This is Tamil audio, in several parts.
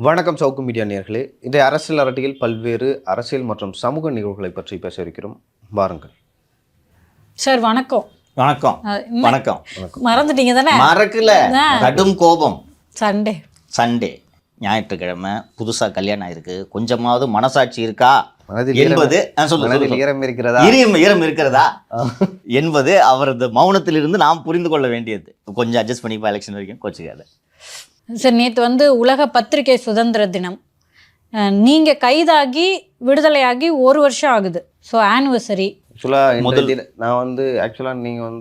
வணக்கம் சவுக்கு மீடியா நேயர்களே. இன்றைய அரசியல் அரட்டையில் பல்வேறு அரசியல் மற்றும் சமூக நிகழ்வுகளை பற்றி பேச இருக்கிறோம். வாருங்கள் சார். வணக்கம். வணக்கம். வணக்கம். மறந்துட்டீங்க தானே? மறக்கல. கடும் கோபம். சண்டே ஞாயிற்றுக்கிழமை புதுசாக கல்யாணம் ஆயிருக்கு. கொஞ்சமாவது மனசாட்சி இருக்கா என்பது ஈரம் இருக்கிறதா என்பது அவரது மௌனத்திலிருந்து நாம் புரிந்து கொள்ள வேண்டியது. கொஞ்சம் அட்ஜஸ்ட் பண்ணிப்பா, எலெக்ஷன் வரைக்கும் கோச்சுக்காது. சார், நேற்று உலக பத்திரிகை சுதந்திர தினம். நீங்கள் கைதாகி விடுதலையாகி 1 வருஷம் ஆகுது. So anniversary. ஆக்சுவலாக நீங்கள்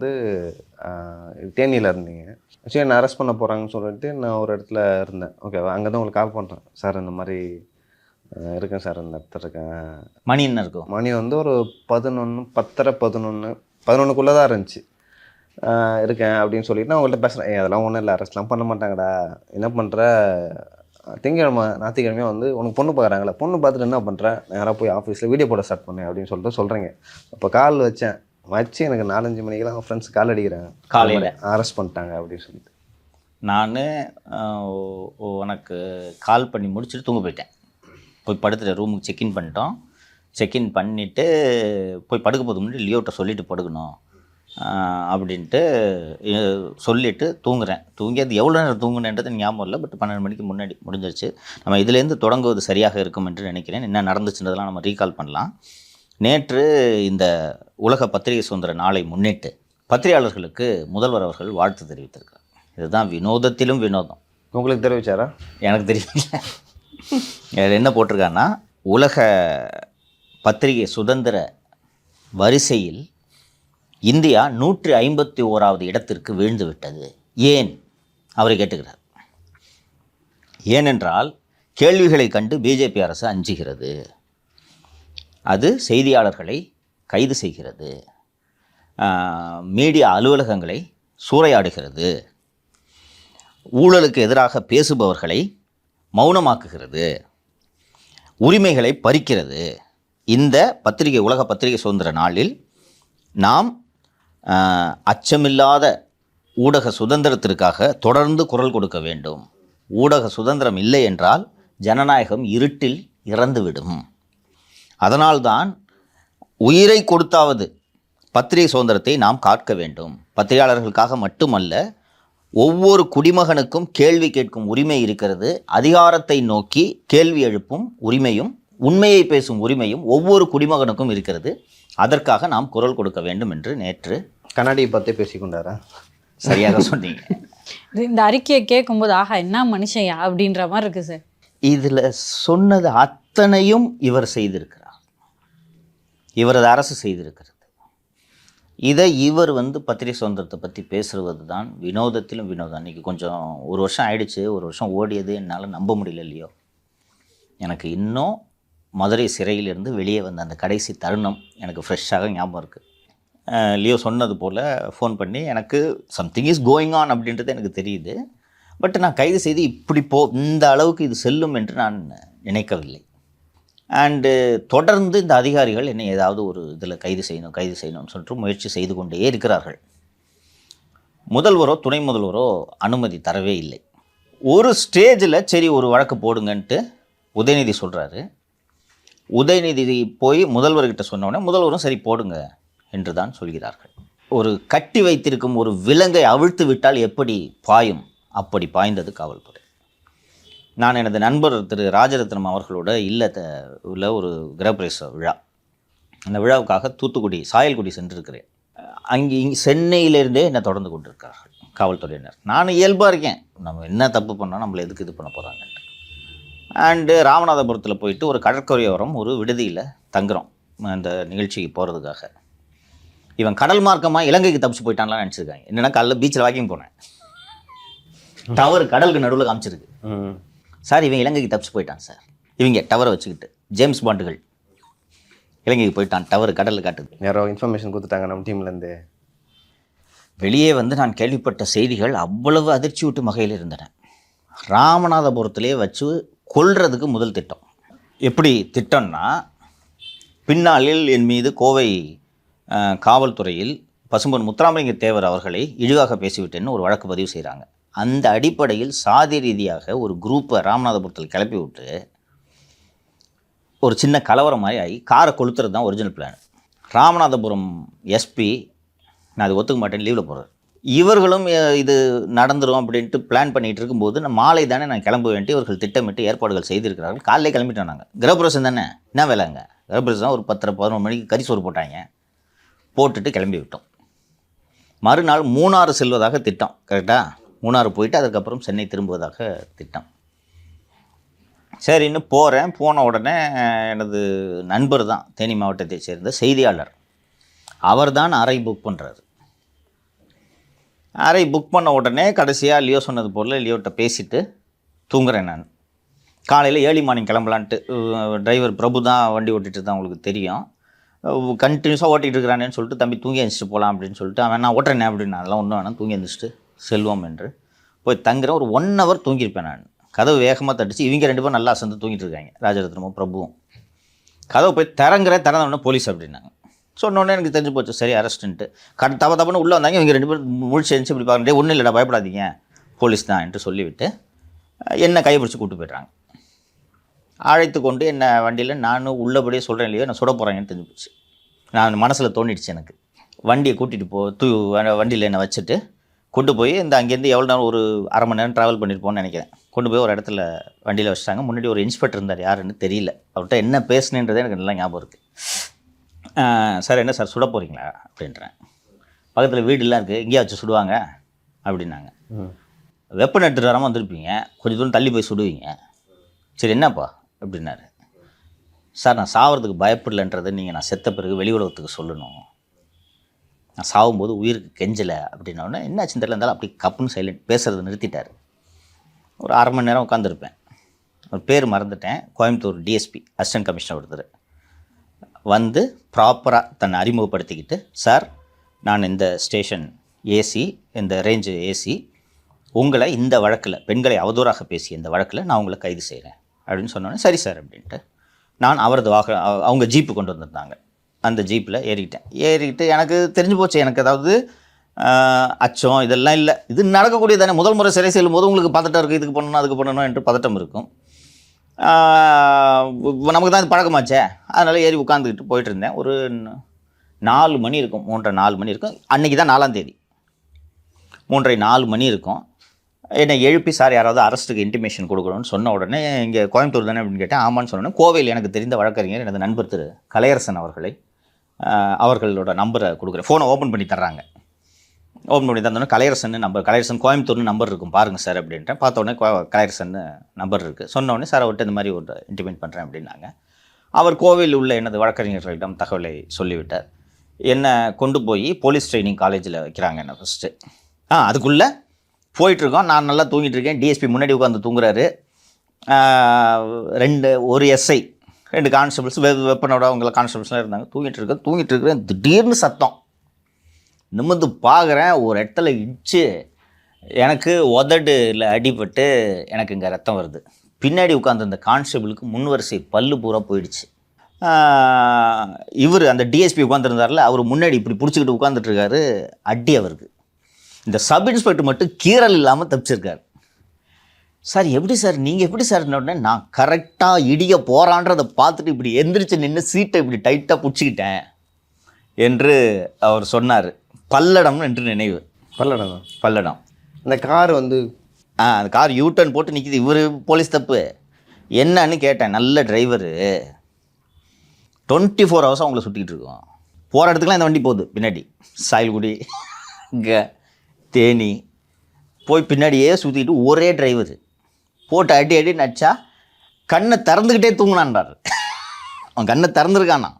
தேனியில் இருந்தீங்க. ஆக்சுவலி என்ன அரெஸ்ட் பண்ண போகிறாங்கன்னு சொல்லிட்டு நான் ஒரு இடத்துல இருந்தேன். ஓகேவா? அங்கே தான் உங்களுக்கு கால் பண்ணுறேன். சார் இந்த மாதிரி இருக்கேன் சார், இந்த இடத்துல இருக்கேன். மணி என்ன இருக்கும்? மணி ஒரு 11, 10:30, 11 தான் இருந்துச்சு. இருக்கேன் அப்படின்னு சொல்லிட்டு நான் உங்கள்கிட்ட பேசுகிறேன். அதெல்லாம் ஒன்றும் இல்லை, அரெஸ்ட்லாம் பண்ண மாட்டாங்கடா. என்ன பண்ணுற, ஞாயிற்றுக்கிழமையாக உனக்கு பொண்ணு பார்க்குறாங்களே, பொண்ணு பார்த்துட்டு என்ன பண்ணுறேன், நேராக போய் ஆஃபீஸில் வீடியோ போட ஸ்டார்ட் பண்ணேன் அப்படின்னு சொல்லிட்டு சொல்கிறீங்க. அப்போ கால் வச்சு எனக்கு 4-5 மணிக்கெல்லாம் ஃப்ரெண்ட்ஸ் கால் அடிக்கிறேன், காலையில் அரெஸ்ட் பண்ணிட்டாங்க அப்படின்னு சொல்லிட்டு. நான் உனக்கு கால் பண்ணி முடிச்சுட்டு தூங்க போயிட்டேன். போய் படுத்துகிற ரூமுக்கு செக்இன் பண்ணிட்டோம். செக்இன் பண்ணிவிட்டு போய் படுக்க போது முன்னாடி லியோட்ட சொல்லிவிட்டு படுக்கணும் அப்படின்ட்டு சொல்லிவிட்டு தூங்குறேன். தூங்கி அது எவ்வளோ நேரம் தூங்குனேன்றது ஞாபகம் இல்லை. பட் 12 மணிக்கு முன்னாடி முடிஞ்சிருச்சு. நம்ம இதுலேருந்து தொடங்குவது சரியாக இருக்கும் என்று நினைக்கிறேன். என்ன நடந்துச்சுன்றதெல்லாம் நம்ம ரீகால் பண்ணலாம். நேற்று இந்த உலக பத்திரிகை சுதந்திர நாளை முன்னிட்டு பத்திரிகையாளர்களுக்கு முதல்வர் அவர்கள் வாழ்த்து தெரிவித்திருக்கார். இதுதான் வினோதத்திலும் வினோதம். உங்களுக்கு தெரிவிச்சாரா? எனக்கு தெரியல. என்ன போட்டிருக்காருன்னா, உலக பத்திரிகை சுதந்திர வரிசையில் இந்தியா 151வது இடத்திற்கு வீழ்ந்து விட்டது. ஏன் அவரை கேட்டுக்கிறார். ஏனென்றால் கேள்விகளை கண்டு பிஜேபி அரசு அஞ்சுகிறது. அது செய்தியாளர்களை கைது செய்கிறது, மீடியா அலுவலகங்களை சூறையாடுகிறது, ஊழலுக்கு எதிராக பேசுபவர்களை மௌனமாக்குகிறது, உரிமைகளை பறிக்கிறது. இந்த உலக பத்திரிகை சுதந்திர நாளில் நாம் அச்சமில்லாத ஊடக சுதந்திரத்திற்காக தொடர்ந்து குரல் கொடுக்க வேண்டும். ஊடக சுதந்திரம் இல்லை என்றால் ஜனநாயகம் இருட்டில் இறந்துவிடும். அதனால்தான் உயிரை கொடுத்தாவது பத்திரிகை சுதந்திரத்தை நாம் காக்க வேண்டும். பத்திரிகையாளர்களுக்காக மட்டுமல்ல, ஒவ்வொரு குடிமகனுக்கும் கேள்வி கேட்கும் உரிமை இருக்கிறது. அதிகாரத்தை நோக்கி கேள்வி எழுப்பும் உரிமையும் உண்மையை பேசும் உரிமையும் ஒவ்வொரு குடிமகனுக்கும் இருக்கிறது. அதற்காக நாம் குரல் கொடுக்க வேண்டும் என்று நேற்று கண்ணாடியை பார்த்தே பேசிக்கொண்டாரா? சரியாக சொன்னீங்க. இந்த அறிக்கையை கேட்கும்போது ஆஹா என்ன மனுஷன் அப்படின்ற மாதிரி இருக்கு சார். இதில் சொன்னது அத்தனையும் இவர் செய்திருக்கிறார், இவரது அரசு செய்திருக்கிறது. இதை இவர் பத்திரிகை சுதந்திரத்தை பற்றி பேசுவது தான் வினோதத்திலும் வினோதம். அன்றைக்கி கொஞ்சம் 1 வருஷம் ஆயிடுச்சு. 1 வருஷம் ஓடியது என்னால் நம்ப முடியல இல்லையோ. எனக்கு இன்னும் மதுரை சிறையிலிருந்து வெளியே வந்த அந்த கடைசி தருணம் எனக்கு ஃப்ரெஷ்ஷாக ஞாபகம் இருக்குது. லியோ சொன்னது போல் ஃபோன் பண்ணி எனக்கு சம்திங் இஸ் கோயிங் ஆன் அப்படின்றது எனக்கு தெரியுது. பட் நான் கைது செய்து இப்படி இந்த அளவுக்கு இது செல்லும் என்று நான் நினைக்கவில்லை. அண்டு தொடர்ந்து இந்த அதிகாரிகள் என்னை ஏதாவது ஒரு இதில் கைது செய்யணும்னு சொல்லிட்டு முயற்சி செய்து கொண்டே இருக்கிறார்கள். முதல்வரோ துணை முதல்வரோ அனுமதி தரவே இல்லை. ஒரு ஸ்டேஜில் சரி ஒரு வழக்கு போடுங்கன்ட்டு உதயநிதி சொல்கிறாரு. உதயநிதி போய் முதல்வர்கிட்ட சொன்னோடனே முதல்வரும் சரி போடுங்க என்று தான் சொல்கிறார்கள். ஒரு கட்டி வைத்திருக்கும் ஒரு விலங்கை அவிழ்த்து விட்டால் எப்படி பாயும், அப்படி பாய்ந்தது காவல்துறை. நான் எனது நண்பர் திரு ராஜரத்னம் அவர்களோட உள்ள ஒரு கிரகப்பிரவேச விழா, அந்த விழாவுக்காக தூத்துக்குடி சாயல்குடி சென்றிருக்கிறேன். இங்கே சென்னையிலேருந்தே என்னை தொடர்ந்து கொண்டிருக்கிறார்கள் காவல்துறையினர். நான் இயல்பாக இருக்கேன், நம்ம என்ன தப்பு பண்ணால் நம்மளை எதுக்கு இது பண்ண போகிறாங்கன்ட்டு. அண்டு ராமநாதபுரத்தில் போயிட்டு ஒரு கடற்கரையோரம் ஒரு விடுதியில் தங்குறோம் அந்த நிகழ்ச்சிக்கு போகிறதுக்காக. இவன் கடல் மார்க்கமாக இலங்கைக்கு தப்பிச்சு போயிட்டான்லாம் நினச்சிருக்காங்க. என்னென்னா காலைல பீச்சில் வாக்கிங் போனேன், டவர் கடலுக்கு நடுவில் காமிச்சிருக்கு. சார் இவன் இலங்கைக்கு தப்பிச்சு போயிட்டான் சார். இவங்க டவரை வச்சுக்கிட்டு ஜேம்ஸ் பாண்டுகள் இலங்கைக்கு போயிட்டான், டவர் கடலில் காட்டுது. யாரோ இன்ஃபர்மேஷன் கொடுத்துட்டாங்க நம்ம டீம்லேருந்து. வெளியே நான் கேள்விப்பட்ட செய்திகள் அவ்வளவு அதிர்ச்சி ஊட்டும் வகையில் இருந்தன. ராமநாதபுரத்திலே வச்சு கொல்றதுக்கு முதல் திட்டம். எப்படி திட்டம்னா, பின்னாளில் என் மீது கோவை காவல்துறையில் பசும்பொன் முத்துராமலிங்க தேவர் அவர்களை இழிவாக பேசிவிட்டேன்னு ஒரு வழக்கு பதிவு செய்கிறாங்க. அந்த அடிப்படையில் சாதி ரீதியாக ஒரு குரூப்பை ராமநாதபுரத்தில் கிளப்பி விட்டு ஒரு சின்ன கலவரம் மாதிரி ஆகி காரை கொளுத்துறது தான் ஒரிஜினல் பிளான். ராமநாதபுரம் எஸ்பி நான் அது ஒத்துக்க மாட்டேன், லீவில் போகிறார். இவர்களும் இது நடந்துடும் அப்படின்ட்டு பிளான் பண்ணிகிட்டு இருக்கும்போது நான் மாலை தானே நான் கிளம்ப வேண்டி இவர்கள் திட்டமிட்டு ஏற்பாடுகள் செய்திருக்கிறார்கள். காலையிலே கிளம்பிட்டோம் நாங்கள். கிரகப்பிரவேசம் தானே, என்ன வேலைங்க, கிரகப்பிரவேசம் ஒரு 10-11 மணிக்கு கறிசோறு போட்டாங்க, போட்டுட்டு கிளம்பி விட்டோம். மறுநாள் மூணாறு செல்வதாக திட்டம். கரெக்டாக மூணாறு போயிட்டு அதுக்கப்புறம் சென்னை திரும்புவதாக திட்டம். சரின்னு போகிறேன். போன உடனே எனது நண்பர் தான் தேனி மாவட்டத்தை சேர்ந்த செய்தியாளர், அவர் தான் அறை புக் பண்ணுறாரு. அறை புக் பண்ண உடனே கடைசியாக லியோ சொன்னது போல் லியோட்ட பேசிவிட்டு தூங்குறேன் நான். காலையில் ஏர்லி மார்னிங் கிளம்பலான்ட்டு, டிரைவர் பிரபு தான் வண்டி ஓட்டிகிட்டு தான் உங்களுக்கு தெரியும், கண்டினியூஸாக ஓட்டிகிட்டு இருக்கிறானேன்னு சொல்லிட்டு தம்பி தூங்கி எழுந்திரிச்சிட்டு போகலாம் அப்படின்னு சொல்லிட்டு அவன் நான் ஓட்டுறேன் அப்படின்னு அதெல்லாம் ஒன்றும் வேணாம் தூங்கி எழுந்திரிச்சிட்டு செல்வோம் என்று போய் தங்குறேன். ஒரு 1 hour தூங்கியிருப்பேன் நான். கதவு வேகமாக தட்டிச்சு, இவங்க 2 பேரும் நல்லா அசந்து தூங்கிட்டு இருக்காங்க, ராஜரத்னமும் பிரபுவும். கதவை போய் திறந்த உடனே போலீஸ் அப்படின்னாங்க. சொன்னோடனே எனக்கு தெரிஞ்சு போச்சு, சரி அரெஸ்ட்டுன்ட்டு. தப்புன்னு உள்ளே வந்தாங்க. இவங்க 2 பேரும் முழிச்சு எழுந்துச்சு இப்படி பார்க்குறேன், ஒன்றும் இல்லைடா பயப்படாதீங்க போலீஸ் தான் என்று சொல்லிவிட்டு என்னை கைப்பிடிச்சி கூப்பிட்டு போய்ட்றாங்க. அழைத்து கொண்டு என்னை வண்டியில் நானும் உள்ளபடியே சொல்கிறேன் இல்லையோ நான் சுட போகிறேங்கன்னு தெரிஞ்சு போச்சு. நான் மனசில் தோண்டிடுச்சு எனக்கு. வண்டியை கூட்டிகிட்டு வண்டியில் என்னை வச்சுட்டு கொண்டு போய் இந்த அங்கேருந்து எவ்வளோ நேரம், ஒரு அரை மணி நேரம் ட்ராவல் பண்ணியிருப்போன்னு நினைக்கிறேன். கொண்டு போய் ஒரு இடத்துல வண்டியில் வச்சுட்டாங்க. முன்னாடி ஒரு இன்ஸ்பெக்டர் இருந்தார், யாருன்னு தெரியல, அவர்கிட்ட என்ன பேசுனேன்றதே எனக்கு நல்லா ஞாபகம் இருக்குது. சார் என்ன சார் சுட போகிறீங்களா அப்படின்றேன். பக்கத்தில் வீடுலாம் இருக்குது, இங்கேயா வச்சு சுடுவாங்க அப்படின்னாங்க. வெப்பன் எடுத்துகிட்டு வராமல் வந்திருப்பீங்க, கொஞ்சம் தூரம் தள்ளி போய் சுடுவீங்க, சரி என்னப்பா அப்படின்னாரு. சார் நான் சாகிறதுக்கு பயப்படலைன்றதை நீங்கள் நான் செத்த பிறகு வெளி உலகத்துக்கு சொல்லணும், நான் சாகும்போது உயிருக்கு கெஞ்சலை அப்படின்னோடனே என்னாச்சுன்னு தெரியல, இருந்தாலும் அப்படி கப்புன்னு சைலண்ட் பேசுகிறத நிறுத்திட்டார். ஒரு அரை மணி நேரம் உட்காந்துருப்பேன். ஒரு பேர் மறந்துட்டேன், கோயம்புத்தூர் டிஎஸ்பி அசிஸ்டன்ட் கமிஷனர் ஒருத்தர் வந்து ப்ராப்பராக தன்னை அறிமுகப்படுத்திக்கிட்டு, சார் நான் இந்த ஸ்டேஷன் ஏசி, இந்த ரேஞ்சு ஏசி, உங்களை இந்த வழக்கில் பெண்களை அவதூறாக பேசிய இந்த வழக்கில் நான் உங்களை கைது செய்கிறேன் அப்படின்னு சொன்னோன்னே சரி சார் அப்படின்ட்டு நான் அவரது அவங்க ஜீப்பு கொண்டு வந்திருந்தாங்க, அந்த ஜீப்பில் ஏறிக்கிட்டு எனக்கு தெரிஞ்சு போச்சு, எனக்கு அதாவது அச்சம் இதெல்லாம் இல்லை, இது நடக்கக்கூடியது தானே. முதல் முறை சிறை செல்லும் போது உங்களுக்கு பதட்டம் இருக்குது, இதுக்கு பண்ணணும் அதுக்கு பண்ணணும் என்று பதட்டம் இருக்கும். நமக்கு தான் இது பழக்கமாச்சே, அதனால் ஏறி உட்காந்துக்கிட்டு போயிட்டு இருந்தேன். ஒரு 4 மணி இருக்கும், 3:30-4 மணி இருக்கும். அன்றைக்கி தான் 4ஆம் தேதி, 3:30-4 மணி இருக்கும். என்னை எழுப்பி சார் யாராவது அரெஸ்ட்டுக்கு இன்டிமேஷன் கொடுக்கணும்னு சொன்ன உடனே இங்கே கோயம்புத்தூர் தானே அப்படின்னு கேட்டேன். ஆமான்னு சொன்னோன்னே கோவையில் எனக்கு தெரிந்த வழக்கறிஞர் எனது நண்பர் திரு கலையரசன் அவர்களோட நம்பரை கொடுக்குறேன். ஃபோனை ஓப்பன் பண்ணி தர்றாங்க. ஓப்பன் பண்ணி தந்தோடனே கலையரசன் கோயம்புத்தூர்னு நம்பர் இருக்கும் பாருங்கள் சார் அப்படின்ட்டேன். பார்த்த உடனே கலையரசன் நம்பர் இருக்குது. சொன்ன உடனே சார் அவர்கிட்ட இந்த மாதிரி ஒரு இன்டிமேட் பண்ணுறேன் அப்படின்னாங்க. அவர் கோவையில் உள்ள எனது வழக்கறிஞர்களிடம் தகவலை சொல்லிவிட்டார். என்னை கொண்டு போய் போலீஸ் ட்ரைனிங் காலேஜில் வைக்கிறாங்க என்னை ஃபஸ்ட்டு. அதுக்குள்ளே போயிட்டுருக்கோம். நான் நல்லா தூங்கிட்டு இருக்கேன். டிஎஸ்பி முன்னாடி உட்காந்து தூங்குறாரு. ஒரு எஸ்ஐ 2 கான்ஸ்டபிள்ஸ் வெப்பனோட அவங்கள கான்ஸ்டபிள்ஸ்லாம் இருந்தாங்க. தூங்கிட்டு இருக்கிறேன். திடீர்னு சத்தம். நிமிர்ந்து பார்க்குறேன், ஒரு இடத்துல இடிச்சு எனக்கு உதடுல அடிபட்டு எனக்கு இங்கே ரத்தம் வருது. பின்னாடி உட்காந்துருந்த கான்ஸ்டபிளுக்கு முன்வரிசை பல்லு பூரா போயிடுச்சு. இவர் அந்த டிஎஸ்பி உட்காந்துருந்தார்ல, அவர் முன்னாடி இப்படி பிடிச்சிக்கிட்டு உட்காந்துட்ருக்காரு. அடி அவருக்கு. இந்த சப் இன்ஸ்பெக்டர் மட்டும் கீறல் இல்லாமல் தப்பிச்சிருக்காரு. சார் எப்படி சார் நீங்கள் எப்படி சார் உடனே நான் கரெக்டாக இடிய போகிறான்றதை பார்த்துட்டு இப்படி எந்திரிச்சு நின்று சீட்டை இப்படி டைட்டாக பிடிச்சிக்கிட்டேன் என்று அவர் சொன்னார். பல்லடம் என்று நினைவு. பல்லடம். அந்த கார் வந்து அந்த கார் யூட்டர்ன் போட்டு நிற்கிது. இவர் போலீஸ் தப்பு என்னன்னு கேட்டேன். நல்ல டிரைவரு, 24 hours அவங்கள சுட்டிக்கிட்டு இருக்கோம். போகிற இடத்துக்குலாம் இந்த வண்டி போகுது. பின்னாடி சாயல்குடி, இங்கே தேனி போய் பின்னாடியே சுற்றிக்கிட்டு ஒரே டிரைவர் போட்டு அடி நச்சா கண்ணை திறந்துக்கிட்டே தூங்கினான்றார். அவன் கண்ணை திறந்துருக்கானா,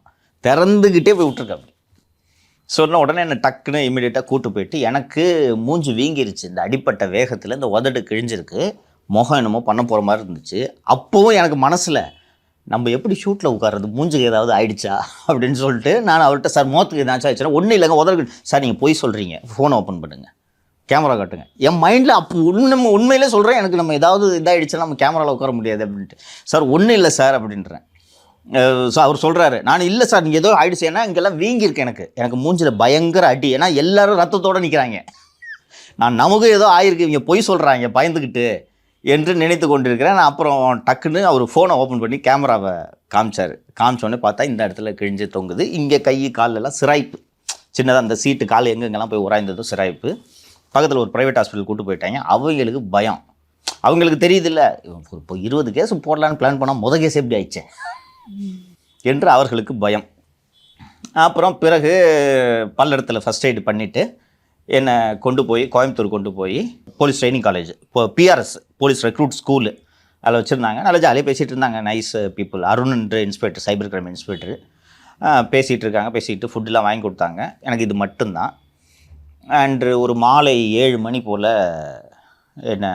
திறந்துக்கிட்டே போய் விட்டுருக்கான். சொன்ன உடனே என்னை டக்குன்னு இமீடியட்டாக கூட்டு போயிட்டு எனக்கு மூஞ்சி வீங்கிருச்சு. இந்த அடிப்பட்ட வேகத்தில் இந்த உதடு கிழிஞ்சிருக்கு. முகம் என்னமோ பண்ண போகிற மாதிரி இருந்துச்சு. அப்போவும் எனக்கு மனசில் நம்ம எப்படி ஷூட்டில் உட்கார்றது, மூஞ்சுக்கு ஏதாவது ஆயிடுச்சா அப்படின்னு சொல்லிட்டு நான் அவர்கிட்ட சார் மோத்துக்கு ஏதாச்சும் ஆயிடுச்சுன்னா ஒன்றும் இல்லைங்க உதடு சார் நீங்கள் போய் சொல்கிறீங்க, ஃபோனை ஓப்பன் பண்ணுங்கள், கேமரா காட்டுங்க. என் மைண்டில் அப்போ உண்மையிலே சொல்கிறேன், எனக்கு நம்ம ஏதாவது இதாகிடுச்சுன்னா நம்ம கேமராவில் உட்கார முடியாது அப்படின்ட்டு. சார் ஒன்றும் இல்லை சார் அப்படின்றேன். ஸோ அவர் சொல்கிறாரு, நான் இல்லை சார் நீங்கள் ஏதோ ஆயிடுச்சு, ஏன்னா இங்கெல்லாம் வீங்கியிருக்கு எனக்கு மூஞ்சில் பயங்கர அடி, ஏன்னா எல்லோரும் ரத்தத்தோடு நிற்கிறாங்க. நமக்கு ஏதோ ஆயிருக்கு, இவங்க பொய் சொல்கிறாங்க பயந்துக்கிட்டு என்று நினைத்து கொண்டிருக்கிறேன். நான் அப்புறம் டக்குன்னு அவர் ஃபோனை ஓப்பன் பண்ணி கேமராவை காமிச்சோடனே பார்த்தா இந்த இடத்துல கிழிஞ்சு தொங்குது. இங்கே கை காலெல்லாம் சிராய்ப்பு, சின்னதாக அந்த சீட்டு கால் எங்கெங்கெல்லாம் போய் உராய்ந்ததும் சிராய்ப்பு. பக்கத்தில் ஒரு ப்ரைவேட் ஹாஸ்பிட்டல் கூட்டு போயிட்டாங்க. அவங்களுக்கு பயம், அவங்களுக்கு தெரியுதில்ல, இப்போ 20 கேஸ் போடலான்னு பிளான் பண்ணால் கேஸ் எப்படி ஆயிடுச்சேன் என்று அவர்களுக்கு பயம். அப்புறம் பிறகு பல்லடத்தில் ஃபஸ்ட் எய்டு பண்ணிவிட்டு என்னை கோயம்புத்தூர் கொண்டு போய் போலீஸ் ட்ரைனிங் காலேஜ், இப்போ பிஆர்எஸ் போலீஸ் ரெக்ரூட் ஸ்கூலு அதில் வச்சுருந்தாங்க. நல்லா ஜாலியாக பேசிகிட்டு இருந்தாங்க, நைஸ் பீப்புள். அருண் என்ற இன்ஸ்பெக்டர், சைபர் கிரைம் இன்ஸ்பெக்டர் பேசிகிட்டு இருக்காங்க. பேசிக்கிட்டு ஃபுட்டெலாம் வாங்கி கொடுத்தாங்க. எனக்கு இது மட்டும்தான். அன்று ஒரு மாலை 7 மணி போல் என்ன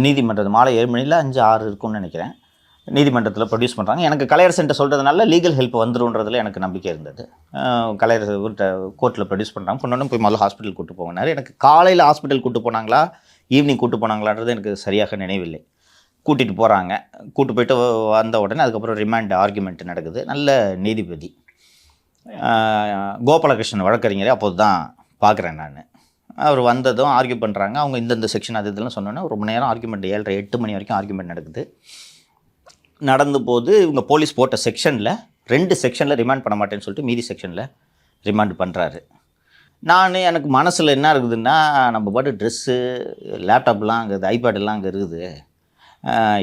நீதிமன்றத்தில் மாலை 7 மணியில் 5-6 இருக்கும்னு நினைக்கிறேன், நீதிமன்றத்தில் ப்ரொடியூஸ் பண்ணுறாங்க. எனக்கு கலையரசன்ட்ட சொல்கிறதுனால லீகல் ஹெல்ப் வந்துருன்றதுல எனக்கு நம்பிக்கை இருந்தது. கலையரசன்ட்ட கோர்ட்டில் ப்ரொடியூஸ் பண்ணுறாங்க. பொண்ணு போய் முதல்ல ஹாஸ்பிட்டல் கூட்டு போனார். எனக்கு காலையில் ஹாஸ்பிட்டல் கூட்டு போனாங்களா ஈவினிங் கூட்டு போனாங்களான்றது எனக்கு சரியாக நினைவில்லை. கூட்டிகிட்டு போகிறாங்க. கூட்டு போயிட்டு வந்த உடனே அதுக்கப்புறம் ரிமாண்ட் ஆர்குமெண்ட் நடக்குது. நல்ல நீதிபதி கோபாலகிருஷ்ணன் வழக்கறிஞரே அப்போது தான் பார்க்குறேன் நான். அவர் வந்ததும் ஆர்கியூ பண்ணுறாங்க. அவங்க இந்தந்த செக்ஷன் அது இதெல்லாம் சொன்னோன்னே ரொம்ப நேரம் ஆர்குமெண்ட் 7:30-8 மணி வரைக்கும் ஆர்குமெண்ட் நடந்து போது இவங்க போலீஸ் போட்ட செக்ஷனில் 2 செக்ஷனில் ரிமாண்ட் பண்ண மாட்டேன்னு சொல்லிட்டு மீதி செக்ஷனில் ரிமாண்ட் பண்ணுறாரு. எனக்கு மனசில் என்ன இருக்குதுன்னா, நம்ம பாட்டு ட்ரெஸ்ஸு லேப்டாப்லாம் அங்கே ஐபேடெல்லாம் அங்கே இருக்குது,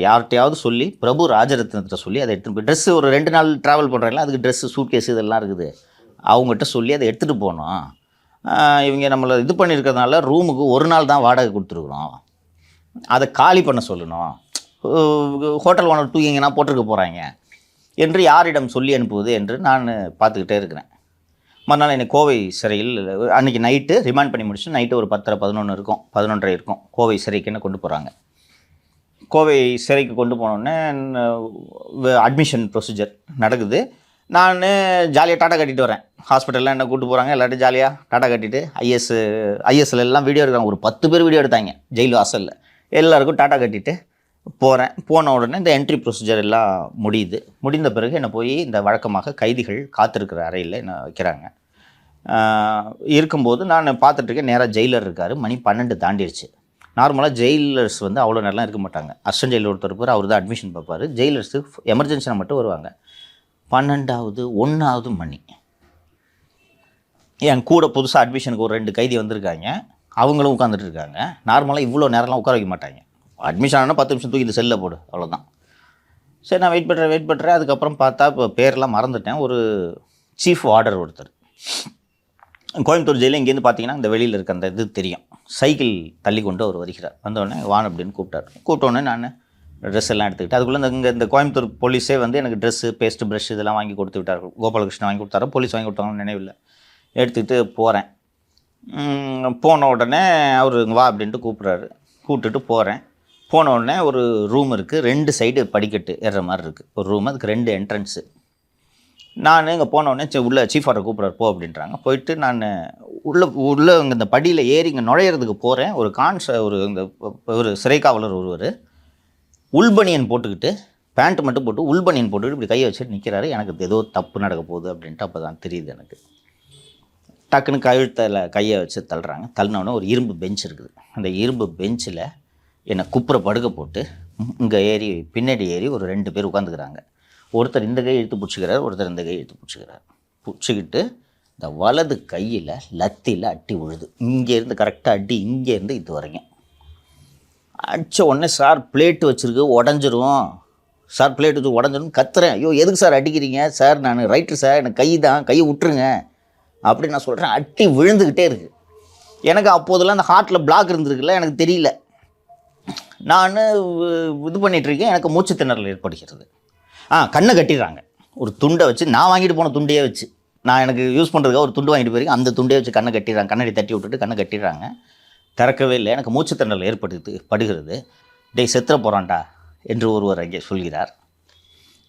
யார்கிட்டையாவது சொல்லி பிரபு ராஜரத்னத்தை சொல்லி அதை எடுத்துகிட்டு போய், ட்ரெஸ்ஸு ஒரு 2 நாள் ட்ராவல் பண்ணுறாங்களா அதுக்கு ட்ரெஸ்ஸு சூட்கேஸ் இதெல்லாம் இருக்குது, அவங்ககிட்ட சொல்லி அதை எடுத்துகிட்டு போகணும். இவங்க நம்மளை இது பண்ணியிருக்கிறதுனால ரூமுக்கு 1 நாள் தான் வாடகை கொடுத்துருக்குறோம், அதை காலி பண்ண சொல்லணும், ஹோட்டல் ஓனர் தூக்கிங்கன்னா போட்டிருக்க போகிறாங்க என்று யாரிடம் சொல்லி அனுப்புவது என்று நான் பார்த்துக்கிட்டே இருக்கிறேன். மறுநாள் என்னை கோவை சிறையில் அன்றைக்கி நைட்டு ரிமாண்ட் பண்ணி முடிச்சு நைட்டு ஒரு 10-11 இருக்கும், 11:30 இருக்கும், கோவை சிறைக்கு என்ன கொண்டு போகிறாங்க. கோவை சிறைக்கு கொண்டு போனோடனே அட்மிஷன் ப்ரொசீஜர் நடக்குது. நான் ஜாலியாக டாட்டா கட்டிட்டு வரேன். ஹாஸ்பிட்டலில் என்ன கூப்பிட்டு போகிறாங்க, எல்லாரும் ஜாலியாக டாட்டா கட்டிட்டு ஐஎஸ்எல் எல்லாம் வீடியோ எடுக்கிறாங்க. ஒரு 10 பேர் வீடியோ எடுத்தாங்க ஜெயில் வாசலில். எல்லாருக்கும் டாட்டா கட்டிட்டு போகிறேன். போன உடனே இந்த என்ட்ரி ப்ரொசீஜர் எல்லாம் முடிந்த பிறகு என்னை போய் இந்த வழக்கமாக கைதிகள் காத்திருக்கிற அறையில் என்ன வைக்கிறாங்க. இருக்கும்போது நான் பார்த்துட்ருக்கேன், நேராக ஜெயிலர் இருக்கார். மணி 12 தாண்டிடுச்சு. நார்மலாக ஜெயிலர்ஸ் அவ்வளோ நேரம்லாம் இருக்க மாட்டாங்க. அசிஸ்டன்ட் ஜெயிலர் ஒருத்தர் இருப்பார், அவர் தான் அட்மிஷன் பார்ப்பார். ஜெயிலர்ஸு எமர்ஜென்சியாக மட்டும் வருவாங்க. 12வது 1வது மணி. என் கூட புதுசாக அட்மிஷனுக்கு ஒரு 2 கைதி வந்திருக்காங்க. அவங்களும் உட்காந்துட்டு இருக்காங்க. நார்மலாக இவ்வளோ நேரம்லாம் உட்கார வைக்க மாட்டாங்க. அட்மிஷன் ஆனால் 10 நிமிஷம் தூக்கி இந்த செல்லில் போடு, அவ்வளோதான். சரி, நான் வெயிட் பண்ணுறேன். அதுக்கப்புறம் பார்த்தா இப்போ பேரெலாம் மறந்துட்டேன். ஒரு சீஃப் வார்டர் ஒருத்தர், கோயம்புத்தூர் ஜெயிலில் இங்கேருந்து பார்த்தீங்கன்னா இந்த வெளியில் இருக்க அந்த இது தெரியும், சைக்கிள் தள்ளி கொண்டு அவர் வருகிறார். வந்தோடனே வான் அப்படின்னு கூப்பிட்டோடனே நான் ட்ரெஸ் எல்லாம் எடுத்துக்கிட்டு, அதுக்குள்ளே இந்த கோயம்புத்தூர் போலீஸே எனக்கு ட்ரெஸ்ஸு, பேஸ்ட்டு, ப்ரஷ் இதெல்லாம் வாங்கி கொடுத்து விட்டார்கள். கோபாலகிருஷ்ணன் வாங்கி கொடுத்தாரோ போலீஸ் வாங்கி கொடுத்தாங்கன்னு நினைவில்லை. எடுத்துக்கிட்டு போகிறேன். போன உடனே அவர் வா அப்படின்ட்டு கூப்பிட்டுட்டு போகிறேன். போன உடனே ஒரு ரூம் இருக்குது, 2 சைடு படிக்கட்டு ஏறுற மாதிரி இருக்குது ஒரு ரூம். அதுக்கு 2 என்ட்ரன்ஸு. நான் இங்கே போனோடனே உள்ளே சீஃப் ஆர்டர் கூப்பிட்றாரு போ அப்படின்றாங்க. போயிட்டு நான் உள்ளே இங்கே இந்த படியில் ஏறி இங்கே நுழையிறதுக்கு போகிறேன். ஒரு சிறை காவலர் ஒருவர் உள்பனியன் போட்டுக்கிட்டு, பேண்ட்டு மட்டும் போட்டு உள்பனியன் போட்டுக்கிட்டு இப்படி கையை வச்சுட்டு நிற்கிறாரு. எனக்கு ஏதோ தப்பு நடக்க போகுது அப்படின்ட்டு அப்போ தான் தெரியுது எனக்கு. டக்குன்னு கழுத்தில் கையை வச்சு தள்ளுறாங்க. தள்ளினோடனே ஒரு இரும்பு பெஞ்ச் இருக்குது. அந்த இரும்பு பெஞ்சில் என்னை குப்புற படுக்க போட்டு இங்கே பின்னாடி ஏறி ஒரு 2 பேர் உட்காந்துக்கிறாங்க. ஒருத்தர் இந்த கை இழுத்து பிடிச்சிக்கிறார், ஒருத்தர் இந்த கை இழுத்து பிடிச்சிக்கிட்டு இந்த வலது கையில் லத்தியில் அட்டி விழுது. இங்கேருந்து கரெக்டாக அடி, இங்கேருந்து இது வரைக்கும் அடித்த உடனே, சார் பிளேட்டு வச்சுருக்கு உடஞ்சிரும், சார் பிளேட் வச்சு உடஞ்சிரும் கத்துறேன். ஐயோ எதுக்கு சார் அடிக்கிறீங்க சார், நான் ரைட்டர் சார், எனக்கு கையை விட்டுருங்க அப்படின்னு நான் சொல்கிறேன். அட்டி விழுந்துக்கிட்டே இருக்குது. எனக்கு அப்போதெல்லாம் அந்த ஹார்ட்டில் பிளாக் இருந்திருக்குல்ல, எனக்கு தெரியல. நான் இது பண்ணிகிட்ருக்கேன். எனக்கு மூச்சு திணறல் ஏற்படுகிறது. கண்ணை கட்டிடுறாங்க. ஒரு துண்டை வச்சு, நான் வாங்கிட்டு போன துண்டையே வச்சு, நான் எனக்கு யூஸ் பண்ணுறதுக்காக ஒரு துண்டு வாங்கிட்டு போயிருக்கேன். அந்த துண்டையே வச்சு கண்ணை கட்டிடுறாங்க. கண்ணாடி தட்டி விட்டுட்டு கண்ணை கட்டிடுறாங்க. திறக்கவே இல்லை. எனக்கு மூச்சு திணறல் படுகிறது. டேய் செத்துற போகிறான்டா என்று ஒருவர் அங்கே சொல்கிறார்.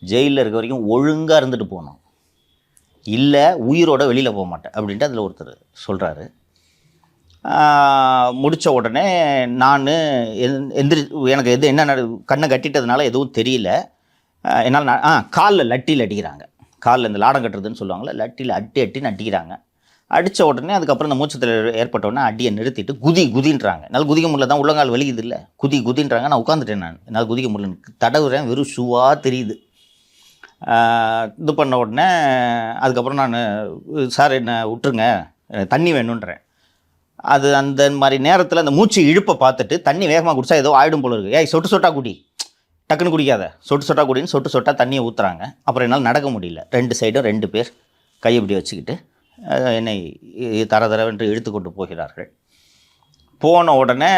ஜெயிலில் இருக்க வரைக்கும் ஒழுங்காக இருந்துட்டு போகணும், இல்லை உயிரோட வெளியில் போக மாட்டேன் அப்படின்ட்டு அதில் ஒருத்தர் சொல்கிறாரு. முடித்த உடனே நான் எனக்கு என்ன கண்ணை கட்டிட்டதுனால எதுவும் தெரியல. என்னால் காலில் லட்டியில் அடிக்கிறாங்க. காலில் இந்த லாடம் கட்டுறதுன்னு சொல்லுவாங்கள்ல, லட்டியில் அட்டின்னு அடிக்கிறாங்க. அடித்த உடனே அதுக்கப்புறம் இந்த மூச்சத்தில் ஏற்பட்ட உடனே அடியை நிறுத்திட்டு குதின்றாங்க. என்னால் குதிக்க முடியல தான், உள்ளங்கால் வலிக்குது இல்லை, குதின்றாங்க. நான் உட்காந்துட்டேன், நான் என்னால் குதிக்க முடியல, தடவுறேன், வெறும் ஷூவாக தெரியுது. இது பண்ண உடனே அதுக்கப்புறம் நான் சார் என்னை விட்டுருங்க, தண்ணி வேணுன்றேன். அது அந்த மாதிரி நேரத்தில் அந்த மூச்சு இழுப்பை பார்த்துட்டு தண்ணி வேகமாக குடிச்சா ஏதோ ஆயிடும் போல இருக்குது. ஏய் சொட்டு சொட்டா குடி, டக்குன்னு குடிக்காத, சொட்டு சொட்டா குடின்னு சொட்டு சொட்டா தண்ணியை ஊற்றுறாங்க. அப்புறம் என்னால் நடக்க முடியல. 2 சைடும் 2 பேர் கையை இப்படி வச்சுக்கிட்டு என்னை தரதரவென்று இழுத்து கொண்டு போகிறார்கள். போன உடனே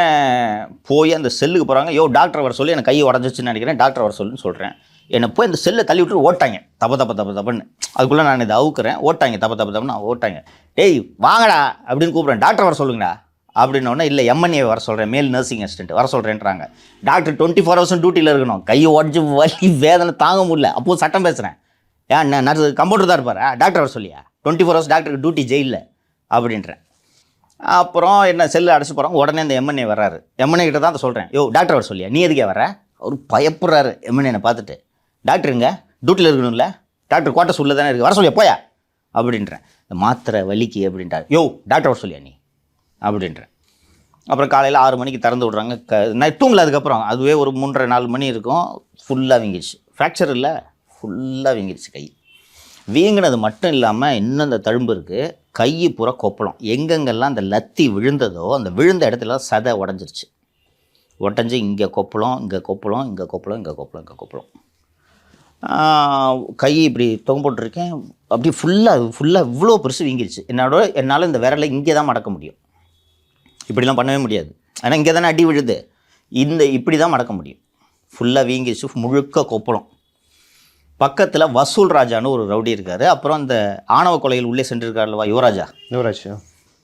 போய் அந்த செல்லுக்கு போகிறாங்க. டாக்டர் வர சொல்லி எனக்கு கையை உடஞ்சிச்சுன்னு நினைக்கிறேன், டாக்டர் வர சொல்லுன்னு சொல்கிறேன். என்னை போய் அந்த செல்லை தள்ளி விட்டு ஓட்டாங்க, தப்புன்னு. அதுக்குள்ளே நான் இதை அவுக்குறேன், ஓட்டாங்க, தப்புன்னு ஓட்டாங்க. டேய் வாங்கடா அப்படின்னு கூப்பிட்றேன், டாக்டர் வர சொல்லுங்கடா அப்படின்னோடனே, இல்லை எம்என்ஏ வர சொல்கிறேன், மேல் நர்சிங் அசிஸ்டன்ட் வர சொல்கிறேன்றாங்க. டாக்டர் 24 hours டியூட்டியில் இருக்கணும், கையை உடஞ்சி வலி வேதனை தாங்க முடியல. அப்போது சட்டம் பேசுகிறேன், ஏன் நர்ஸ் கம்பவுண்டர் தான் இருப்பார், டாக்டர் வர சொல்லியா, 24 hours டாக்டருக்கு டியூட்டி ஜெயிலில் அப்படின்றேன். அப்புறம் என்ன செல்லு அடைச்சி போகிறாங்க. உடனே இந்த எம்என்ஏ வர்றாரு. எம்என்ஏ கிட்ட தான் சொல்கிறேன், டாக்டர் வர சொல்லியா, நீ எதுக்கே வர? அவர் பயப்படுறாரு எம்என்ஏ பார்த்துட்டு. டாக்டருங்க டியூட்டியில் இருக்கணும்ல, டாக்டர் குவார்ட்டர்ஸ் உள்ள தானே இருக்குது, வர சொல்லியா போயா அப்படின்றேன். இந்த மாத்திரை வலிக்கு அப்படின்ட்டார். டாக்டர் வர சொல்லியா நீ அப்படின்றேன். அப்புறம் காலையில் 6 மணிக்கு திறந்து விட்றாங்க. நான் தூங்கல. அதுக்கப்புறம் அதுவே ஒரு 3:30-4 மணி இருக்கும். ஃபுல்லாக வீங்கிடுச்சு. ஃப்ராக்சர் இல்லை, ஃபுல்லாக வீங்கிடுச்சு கை. வீங்கினது மட்டும் இல்லாமல் இன்னும் அந்த தழும்பு இருக்குது. கை பூரா கொப்பளம். எங்கெங்கெல்லாம் அந்த லத்தி விழுந்ததோ அந்த விழுந்த இடத்துல சதை உடஞ்சிருச்சு. உடஞ்சி இங்கே கொப்பளம், இங்கே கொப்பளம், இங்கே கொப்பளம், இங்கே கொப்பளம், இங்கே கொப்பளம். கை இப்படி தொங்க போட்டிருக்கேன். அப்படி ஃபுல்லாக இவ்வளோ பெருசு வீங்கிருச்சு. என்னால் இந்த விரலை இங்கே தான் மடக்க முடியும், இப்படிலாம் பண்ணவே முடியாது. ஆனால் இங்கே தானே அடி விழுது, இப்படி தான் மடக்க முடியும். ஃபுல்லாக வீங்கிருச்சு, முழுக்க கொப்பளம். பக்கத்தில் வசூல் ராஜான்னு ஒரு ரவுடி இருக்கார். அப்புறம் அந்த ஆணவ கொலையில் உள்ளே சென்றிருக்கார்லவா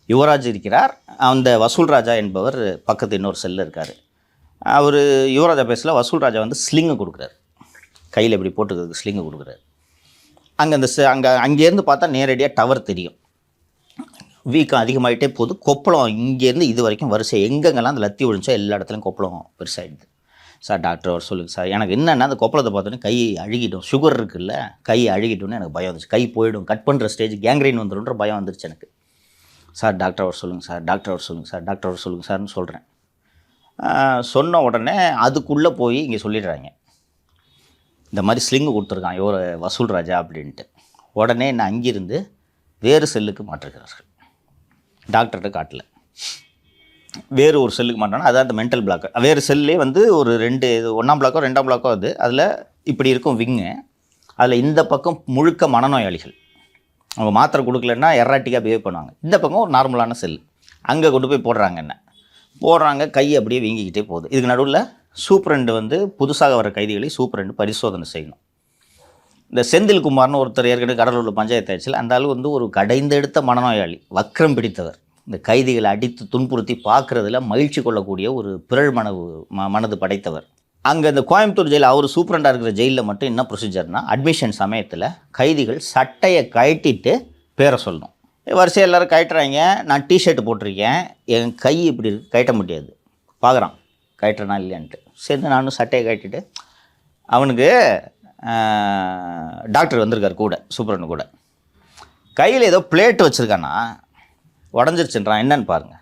யுவராஜ் இருக்கிறார். அந்த வசூல் ராஜா என்பவர் பக்கத்து இன்னொரு செல்லில் இருக்கார். அவர் யுவராஜா பேசல, வசூல் ராஜா வந்து ஸ்லிங்கை கொடுக்குறாரு, கையில் இப்படி போட்டுக்கிறதுக்கு ஸ்லிங்கை கொடுக்குறாரு. அங்கேருந்து பார்த்தா நேரடியாக டவர் தெரியும். வீக்கம் அதிகமாகிட்டே போகுது. கொப்பளம் இங்கேருந்து இது வரைக்கும் வரிசை எங்கெங்கெல்லாம் அந்த லத்தி விழுந்துச்சோ எல்லா இடத்துலையும் கொப்பளம் பெருசாகிடுது. சார் டாக்டர் அவர் சொல்லுங்கள் சார், எனக்கு என்னென்னா அந்த கொப்பளத்தை பார்த்தோன்னே கை அழுகிட்டோம், சுகர் இருக்குல்ல, கை அழுகிட்டோன்னு எனக்கு பயம் வந்துச்சு. கை போயிடும், கட் பண்ணுற ஸ்டேஜ் கேங்க்ரைன் வந்துடும்ன்ற பயம் வந்துருச்சு எனக்கு. சார் டாக்டர் அவர் சொல்லுங்கள் சார், டாக்டர் அவர் சொல்லுங்கள் சார், டாக்டர் அவர் சொல்லுங்கள் சார்னு சொல்கிறேன். சொன்ன உடனே அதுக்குள்ளே போய் இங்கே சொல்லிடுறாங்க, இந்த மாதிரி ஸ்லிங்கு கொடுத்துருக்கான் வசூல் ராஜா அப்படின்ட்டு. உடனே நான் அங்கிருந்து வேறு செல்லுக்கு மாற்றுகிறார்கள். டாக்டர்கிட்ட காட்டல, வேறு ஒரு செல்லுக்கு மாட்டோன்னா அதான் அந்த மென்டல் பிளாக். வேறு செல்லே வந்து ஒரு 1ஆம் பிளாக்கோ 2ஆம் பிளாக்கோ அது. அதில் இப்படி இருக்கும் விங்கு. அதில் இந்த பக்கம் முழுக்க மனநோயாளிகள், அவங்க மாத்திரை கொடுக்கலன்னா எராட்டிக்காக பிஹேவ் பண்ணுவாங்க. இந்த பக்கம் ஒரு நார்மலான செல். அங்கே கொண்டு போய் போடுறாங்க. என்ன போடுறாங்க, கை அப்படியே வீங்கிக்கிட்டே போகுது. இதுக்கு நடுவில் சூப்பரண்டு வந்து புதுசாக வர கைதிகளை சூப்பரண்டு பரிசோதனை செய்யணும். இந்த செந்தில் குமார்னு ஒருத்தர் ஏற்கனவே கடலூரில் பஞ்சாயத்து ஆட்சியில், அந்த ஆள் வந்து ஒரு கடைந்தெடுத்த மனநோயாளி, வக்ரம் பிடித்தவர். இந்த கைதிகளை அடித்து துன்புறுத்தி பார்க்குறதுல மகிழ்ச்சி கொள்ளக்கூடிய ஒரு பிறழ் மனது படைத்தவர். அங்கே இந்த கோயம்புத்தூர் ஜெயில், அவர் சூப்பரண்டாக இருக்கிற ஜெயிலில் மட்டும் என்ன ப்ரொசீஜர்னால், அட்மிஷன் சமயத்தில் கைதிகள் சட்டையை கழட்டிட்டு பேரை சொல்லணும். வரிசையாக எல்லோரும் கழட்டுறாங்க. நான் டிஷர்ட் போட்டிருக்கேன், என் கை இப்படி கழட்ட முடியாது. பார்க்குறான் கழட்டுறனா இல்லையான்ட்டு. சரி நானும் சட்டையை கழட்டிட்டு, அவனுக்கு டாக்டர் வந்திருக்கார் கூட, சூப்பரண்டு கூட. கையில் ஏதோ பிளேட் வச்சுருக்கானா, உடஞ்சிருச்சுன்றான். என்னன்னு பாருங்கள்.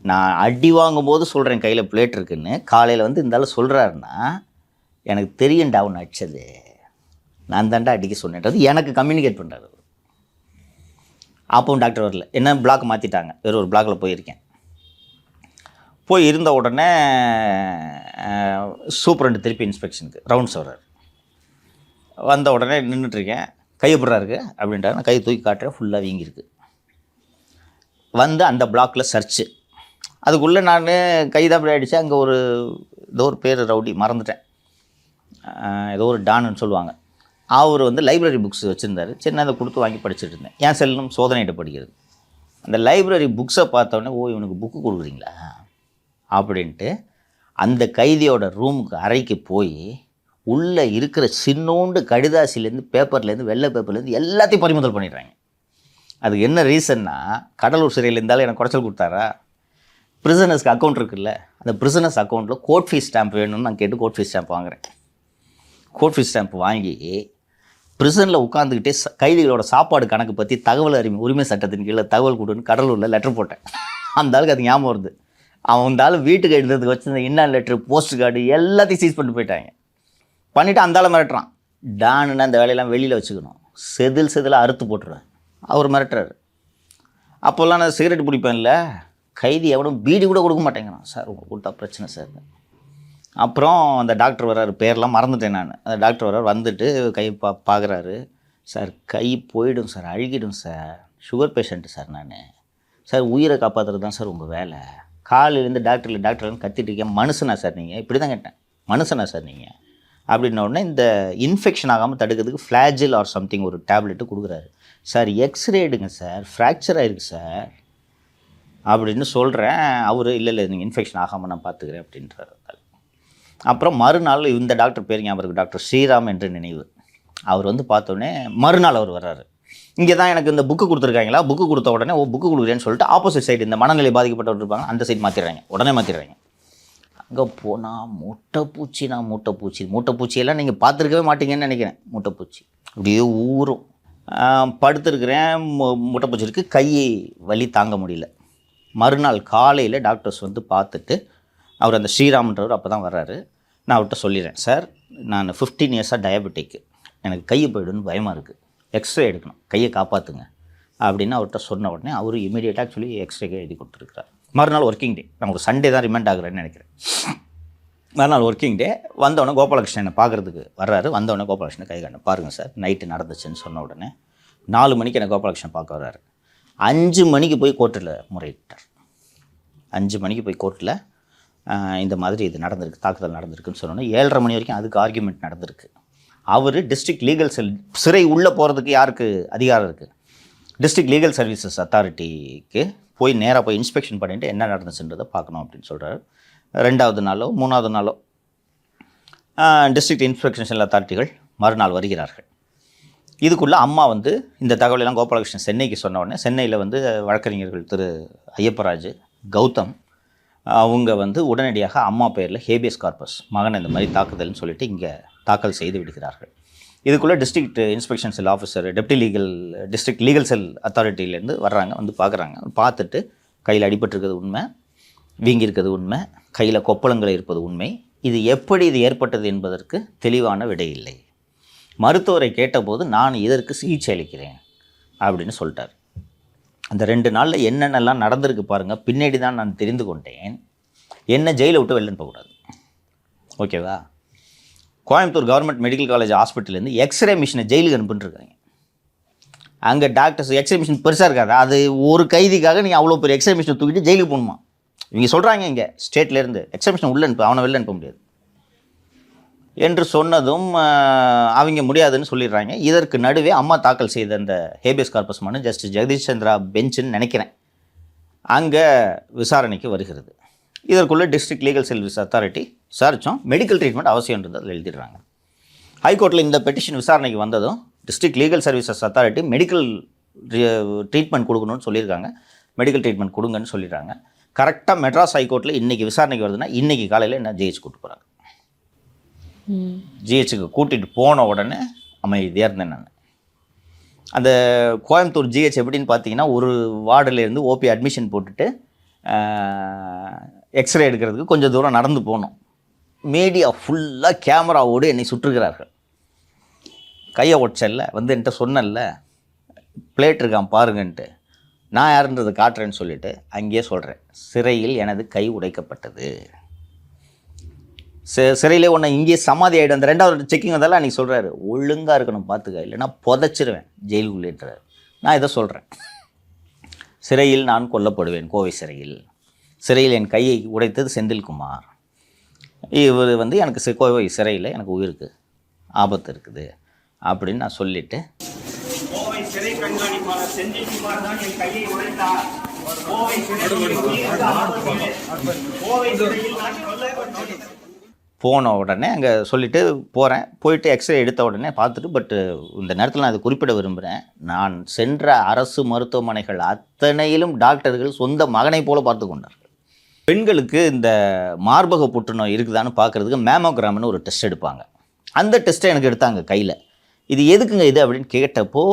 நான் அடி வாங்கும்போது சொல்கிறேன் கையில் பிளேட் இருக்குன்னு. காலையில் வந்து இருந்தாலும் சொல்கிறாருன்னா எனக்கு தெரியும்டா அவன் அடிச்சது, நான் தாண்டா அடிக்க சொன்னேன்றது எனக்கு கம்யூனிகேட் பண்ணுறாரு. அப்பவும் டாக்டர் வரல, என்ன பிளாக் மாற்றிட்டாங்க, வேறு ஒரு பிளாக்கில் போயிருக்கேன். போய் இருந்த உடனே சூப்பரண்டு திருப்பி இன்ஸ்பெக்ஷனுக்கு ரவுண்ட்ஸ் வர்றாரு. வந்த உடனே நின்றுட்டுருக்கேன். கையப்படுறா இருக்குது அப்படின்றாரு. நான் கையை தூக்கி காட்டுறேன், ஃபுல்லாக வீங்கியிருக்கு. வந்து அந்த பிளாக்கில் சர்ச்சு. அதுக்குள்ளே நான் கைதான் அப்படி ஆகிடுச்சு. அங்கே ஏதோ ஒரு பேர் ரவுடி மறந்துட்டேன், ஏதோ ஒரு டான்னு சொல்லுவாங்க. அவர் வந்து லைப்ரரி புக்ஸ் வச்சுருந்தார். சரி நான் அதை கொடுத்து வாங்கி படிச்சுட்டு இருந்தேன். என் செல்லும் சோதனையிட்ட படிக்கிறது. அந்த லைப்ரரி புக்ஸை பார்த்தோன்னே, இவனுக்கு புக்கு கொடுக்குறீங்களா அப்படின்ட்டு அந்த கைதியோட ரூமுக்கு அறைக்கு போய் உள்ளே இருக்கிற சின்னோண்டு கடிதாசிலேருந்து பேப்பர்லேருந்து வெள்ளை பேப்பர்லேருந்து எல்லாத்தையும் பறிமுதல் பண்ணிடுறாங்க. அதுக்கு என்ன ரீசன்னா, கடலூர் சிறையில் இருந்தாலும் எனக்கு குறைச்சல் கொடுத்தாரா, பிரிசனர்ஸ்க்கு அக்கௌண்ட் இருக்குல்ல, அந்த பிரிசனர்ஸ் அக்கௌண்ட்டில் கோர்ட் ஃபீஸ் ஸ்டாம்ப் வேணும்னு நான் கேட்டு கோர்ட் ஃபீஸ் ஸ்டாம்ப் வாங்குகிறேன். கோர்ட் ஃபீஸ் ஸ்டாம்ப் வாங்கி ப்ரிசனில் உட்காந்துக்கிட்டே கைதிகளோட சாப்பாடு கணக்கு பற்றி தகவல் உரிமை சட்டத்தின் கீழே தகவல் கொடுன்னு கடலூரில் லெட்டர் போட்டேன். அந்த ஆளுக்கு அது ஞாபகம் வருது. அவன் அந்த ஆள் வீட்டுக்கு எழுதுறதுக்கு வச்சிருந்த இன்னர் லெட்ரு, போஸ்ட் கார்டு எல்லாத்தையும் சீஸ் பண்ணிட்டு போயிட்டாங்க. பண்ணிவிட்டு அந்த ஆளை மிரட்டுறான். டானுன்னா அந்த வேலையெல்லாம் வெளியில் வச்சுக்கணும், செதிலாக அறுத்து போட்டுருவேன் அவர் மிரட்டுறாரு. அப்போல்லாம் நான் சிகரெட் பிடிப்பேன்ல, கைதி எவனும் பீடி கூட கொடுக்க மாட்டேங்கிறான். சார் உங்களுக்கு கொடுத்தா பிரச்சனை சார். அப்புறம் அந்த டாக்டர் வர்றாரு, பேரெலாம் மறந்துட்டேன் நான். அந்த டாக்டர் வர்றாரு, வந்துட்டு கை பார்க்குறாரு. சார் கை போயிடும் சார், அழுகிடும் சார், சுகர் பேஷண்ட்டு சார் நான். சார் உயிரை காப்பாற்றுறது தான் சார் உங்கள் வேலை. காலையிலேருந்து டாக்டர்லேருந்து கத்திட்டு இருக்கேன். மனுஷனா சார் நீங்கள்? இப்படி தான் கேட்டேன். மனுஷனா சார் நீங்கள் அப்படின்ன உடனே இந்த இன்ஃபெக்ஷன் ஆகாமல் தடுக்கிறதுக்கு ஃப்ளாஜில் ஆர் சம்திங் ஒரு டேப்லெட்டு கொடுக்குறாரு. சார் எக்ஸ்ரே எடுங்க சார், ஃப்ராக்சர் ஆகிருக்கு சார் அப்படின்னு சொல்கிறேன். அவர் இல்லை நீங்கள் இன்ஃபெக்ஷன் ஆகாமல் நான் பார்த்துக்கிறேன் அப்படின்றாரு. அப்புறம் மறுநாள் இந்த டாக்டர் பேர் ஞாபகம் இருக்குது, டாக்டர் ஸ்ரீராம் என்று நினைவு. அவர் வந்து பார்த்தோன்னே மறுநாள் அவர் வர்றாரு. இங்கே தான் எனக்கு இந்த புக்கு கொடுத்துருக்காங்களா, புக்கு கொடுத்த உடனே புக்கு கொடுக்குறேன்னு சொல்லிட்டு ஆப்போசிட் சைடு இந்த மனநிலை பாதிக்கப்பட்டவர் இருப்பாங்க, அந்த சைடு மாற்றிடுறாங்க, உடனே மாற்றிடுறாங்க. அங்கே போனால் மூட்டைப்பூச்சியெல்லாம் நீங்கள் பார்த்துருக்கவே மாட்டீங்கன்னு நினைக்கிறேன். மூட்டைப்பூச்சி அப்படியே ஊறும். படுத்துருக்கிறேன், மூட்டைப்பூச்சி இருக்குது, கை வலி தாங்க முடியல. மறுநாள் காலையில் டாக்டர்ஸ் வந்து பார்த்துட்டு அவர் அந்த ஸ்ரீராம்ன்றவர் அப்போ தான் வர்றாரு. நான் அவர்கிட்ட சொல்லிடுறேன், சார் நான் 15 இயர்ஸாக டயபெட்டிக்கு, எனக்கு கையை போய்டுன்னு பயமாக இருக்குது, எக்ஸ்ரே எடுக்கணும், கையை காப்பாற்றுங்க அப்படின்னு அவர்கிட்ட சொன்ன உடனே அவர் இமீடியட்டாக சொல்லி எக்ஸ்ரேக்கே எழுதி கொடுத்துருக்குறார். மறுநாள் ஒர்க்கிங் டே, நமக்கு சண்டே தான் ரிமைண்ட் ஆகுறேன்னு நினைக்கிறேன். மறுநாள் ஒர்க்கிங் டே. வந்தவொடனே கோபாலகிருஷ்ணனை பார்க்குறதுக்கு வர்றாரு. வந்தவொடனே கோபாலகிருஷ்ணன் கை காண பாருங்கள் சார் நைட்டு நடந்துச்சுன்னு சொன்ன உடனே 4 மணிக்கு எனக்கு கோபாலகிருஷ்ணன் பார்க்க வர்றாரு. 5 மணிக்கு போய் கோர்ட்டில் முறையிட்டார். 5 மணிக்கு போய் கோர்ட்டில் இந்த மாதிரி இது நடந்திருக்கு, தாக்குதல் நடந்திருக்குன்னு சொன்னோன்னே 7:30 மணி வரைக்கும் அதுக்கு ஆர்கியூமெண்ட் நடந்திருக்கு. அவர் டிஸ்ட்ரிக்ட் லீகல் செல், சிறை உள்ளே போகிறதுக்கு யாருக்கு அதிகாரம் இருக்குது? டிஸ்ட்ரிக்ட் லீகல் சர்வீசஸ் அத்தாரிட்டிக்கு போய் நேராக போய் இன்ஸ்பெக்ஷன் பண்ணிவிட்டு என்ன நடந்துச்சுன்றதை பார்க்கணும் அப்படின்னு சொல்கிறாரு. 2வது நாளோ 3வது நாளோ டிஸ்ட்ரிக்ட் இன்ஸ்பெக்ஷன் அத்தாரிட்டிகள் மறுநாள் வருகிறார்கள். இதுக்குள்ளே அம்மா வந்து இந்த தகவலெல்லாம் கோபாலகிருஷ்ணன் சென்னைக்கு சொன்ன உடனே சென்னையில் வந்து வழக்கறிஞர்கள் திரு ஐயப்பராஜ், கௌதம் அவங்க வந்து உடனடியாக அம்மா பேரில் ஹேபியஸ் கார்பஸ், மகன் இந்த மாதிரி தாக்குதல்னு சொல்லிட்டு இங்கே தாக்கல் செய்து விடுகிறார்கள். இதுக்குள்ளே டிஸ்ட்ரிக்ட் இன்ஸ்பெக்ஷன் செல் ஆஃபீஸர், டிஸ்ட்ரிக்ட் லீகல் செல் அத்தாரிட்டியிலேருந்து வர்றாங்க. வந்து பார்க்குறாங்க. பார்த்துட்டு கையில் அடிபட்டிருக்கிறது உண்மை, வீங்கியிருக்கிறது உண்மை, கையில் கொப்பளங்கள் இருப்பது உண்மை. இது எப்படி இது ஏற்பட்டது என்பதற்கு தெளிவான விடை இல்லை. மருத்துவரை கேட்டபோது நான் இதற்கு சிகிச்சை அளிக்கிறேன் அப்படின்னு சொல்லிட்டார். அந்த 2 நாளில் என்னென்னலாம் நடந்திருக்கு பாருங்கள். பின்னாடி தான் நான் தெரிந்து கொண்டேன், என்ன ஜெயிலை விட்டு வெளில போகக்கூடாது. ஓகேவா? கோயம்புத்தூர் கவர்மெண்ட் மெடிக்கல் காலேஜ் ஹாஸ்பிட்டல்லேருந்து எக்ஸ்ரே மிஷினை ஜெயிலுக்கு அனுப்பிட்டுருக்காங்க. அங்கே டாக்டர்ஸ் எக்ஸ்ரே மிஷின் பெருசாக இருக்காது, அது ஒரு கைதிக்காக நீங்கள் அவ்வளோ பெரிய எக்ஸ்ரே மிஷினை தூக்கிட்டு ஜெயிலுக்கு போகணுமா? இவங்க சொல்கிறாங்க இங்கே ஸ்டேட்லேருந்து எக்ஸ்ரே மிஷினை உள்ளே அனுப்ப, அவனை வெளில அனுப்ப முடியாது என்று சொன்னதும் அவங்க முடியாதுன்னு சொல்லிடுறாங்க. இதற்கு நடுவே அம்மா தாக்கல் செய்த அந்த ஹேபியஸ் கார்பஸ் மனு ஜஸ்டிஸ் ஜெகதீஷ் சந்திரா பெஞ்சுன்னு நினைக்கிறேன் அங்கே விசாரணைக்கு வருகிறது. இதற்குள்ளே டிஸ்ட்ரிக்ட் லீகல் சர்வீஸ் அத்தாரிட்டி விசாரித்தோம், மெடிக்கல் ட்ரீட்மெண்ட் அவசியன்றது அதில் எழுதிடுறாங்க. ஹைகோர்ட்டில் இந்த பெட்டிஷன் விசாரணைக்கு வந்ததும் district legal services authority medical treatment கொடுக்கணும்னு சொல்லியிருக்காங்க. மெடிக்கல் ட்ரீட்மெண்ட் கொடுங்கன்னு சொல்லிடுறாங்க. கரெக்டாக மெட்ராஸ் ஹைகோர்ட்டில் இன்றைக்கி விசாரணைக்கு வருதுன்னா இன்றைக்கி காலையில் என்ன ஜிஹெச் கூப்பிட்டு போகிறாங்க. ஜிஹெச்சுக்கு கூட்டிகிட்டு போன உடனே அமைதியாக இருந்தேன் நான். அந்த கோயம்புத்தூர் ஜிஹெச் எப்படின்னு பார்த்தீங்கன்னா, ஒரு வார்டிலேருந்து ஓபி அட்மிஷன் போட்டுட்டு எக்ஸ்ரே எடுக்கிறதுக்கு கொஞ்சம் தூரம் நடந்து போனோம். மீடியா ஃபுல்லாக கேமராவோடு என்னை சுற்றுகிறார்கள். கையை ஒட்டச்சல்ல வந்து என்கிட்ட சொன்னல பிளேட் இருக்கான் பாருங்கன்ட்டு, நான் யாருன்றதை காட்டுறேன்னு சொல்லிவிட்டு அங்கேயே சொல்கிறேன், சிறையில் எனது கை உடைக்கப்பட்டது. சிறையிலே ஒன்று இங்கேயே சமாதி ஆகிடும். அந்த 2வது செக்கிங் வந்தாலும் அன்றைக்கி சொல்கிறாரு, ஒழுங்காக இருக்கணும் பார்த்துக்க, இல்லைன்னா புதைச்சிருவேன் ஜெயிலுக்குள்ளேன்றார். நான் இதை சொல்கிறேன், சிறையில் நான் கொல்லப்படுவேன், கோவை சிறையில் என் கையை உடைத்தது செந்தில்குமார். இவர் வந்து எனக்கு கோவை சிறையில் எனக்கு உயிருக்கு ஆபத்து இருக்குது அப்படின்னு நான் சொல்லிவிட்டு, கோவை சிறை கண்காணிப்பாளர் செந்தில்குமார் தான் என் கையை உடைத்தார், கோவை சிறையில் போன உடனே அங்கே சொல்லிவிட்டு போகிறேன். போயிட்டு எக்ஸ்ரே எடுத்த உடனே பார்த்துட்டு, பட்டு இந்த நேரத்தில் நான் அதை குறிப்பிட விரும்புகிறேன், நான் சென்ற அரசு மருத்துவமனைகள் அத்தனையிலும் டாக்டர்கள் சொந்த மகனை போல பார்த்து கொண்டார்கள். பெண்களுக்கு இந்த மார்பக புற்றுநோய் இருக்குதான்னு பார்க்குறதுக்கு மேமோகிராம்னு ஒரு டெஸ்ட் எடுப்பாங்க. அந்த டெஸ்ட்டை எனக்கு எடுத்தாங்க கையில். இது எதுக்குங்க இது அப்படின்னு கேட்டப்போ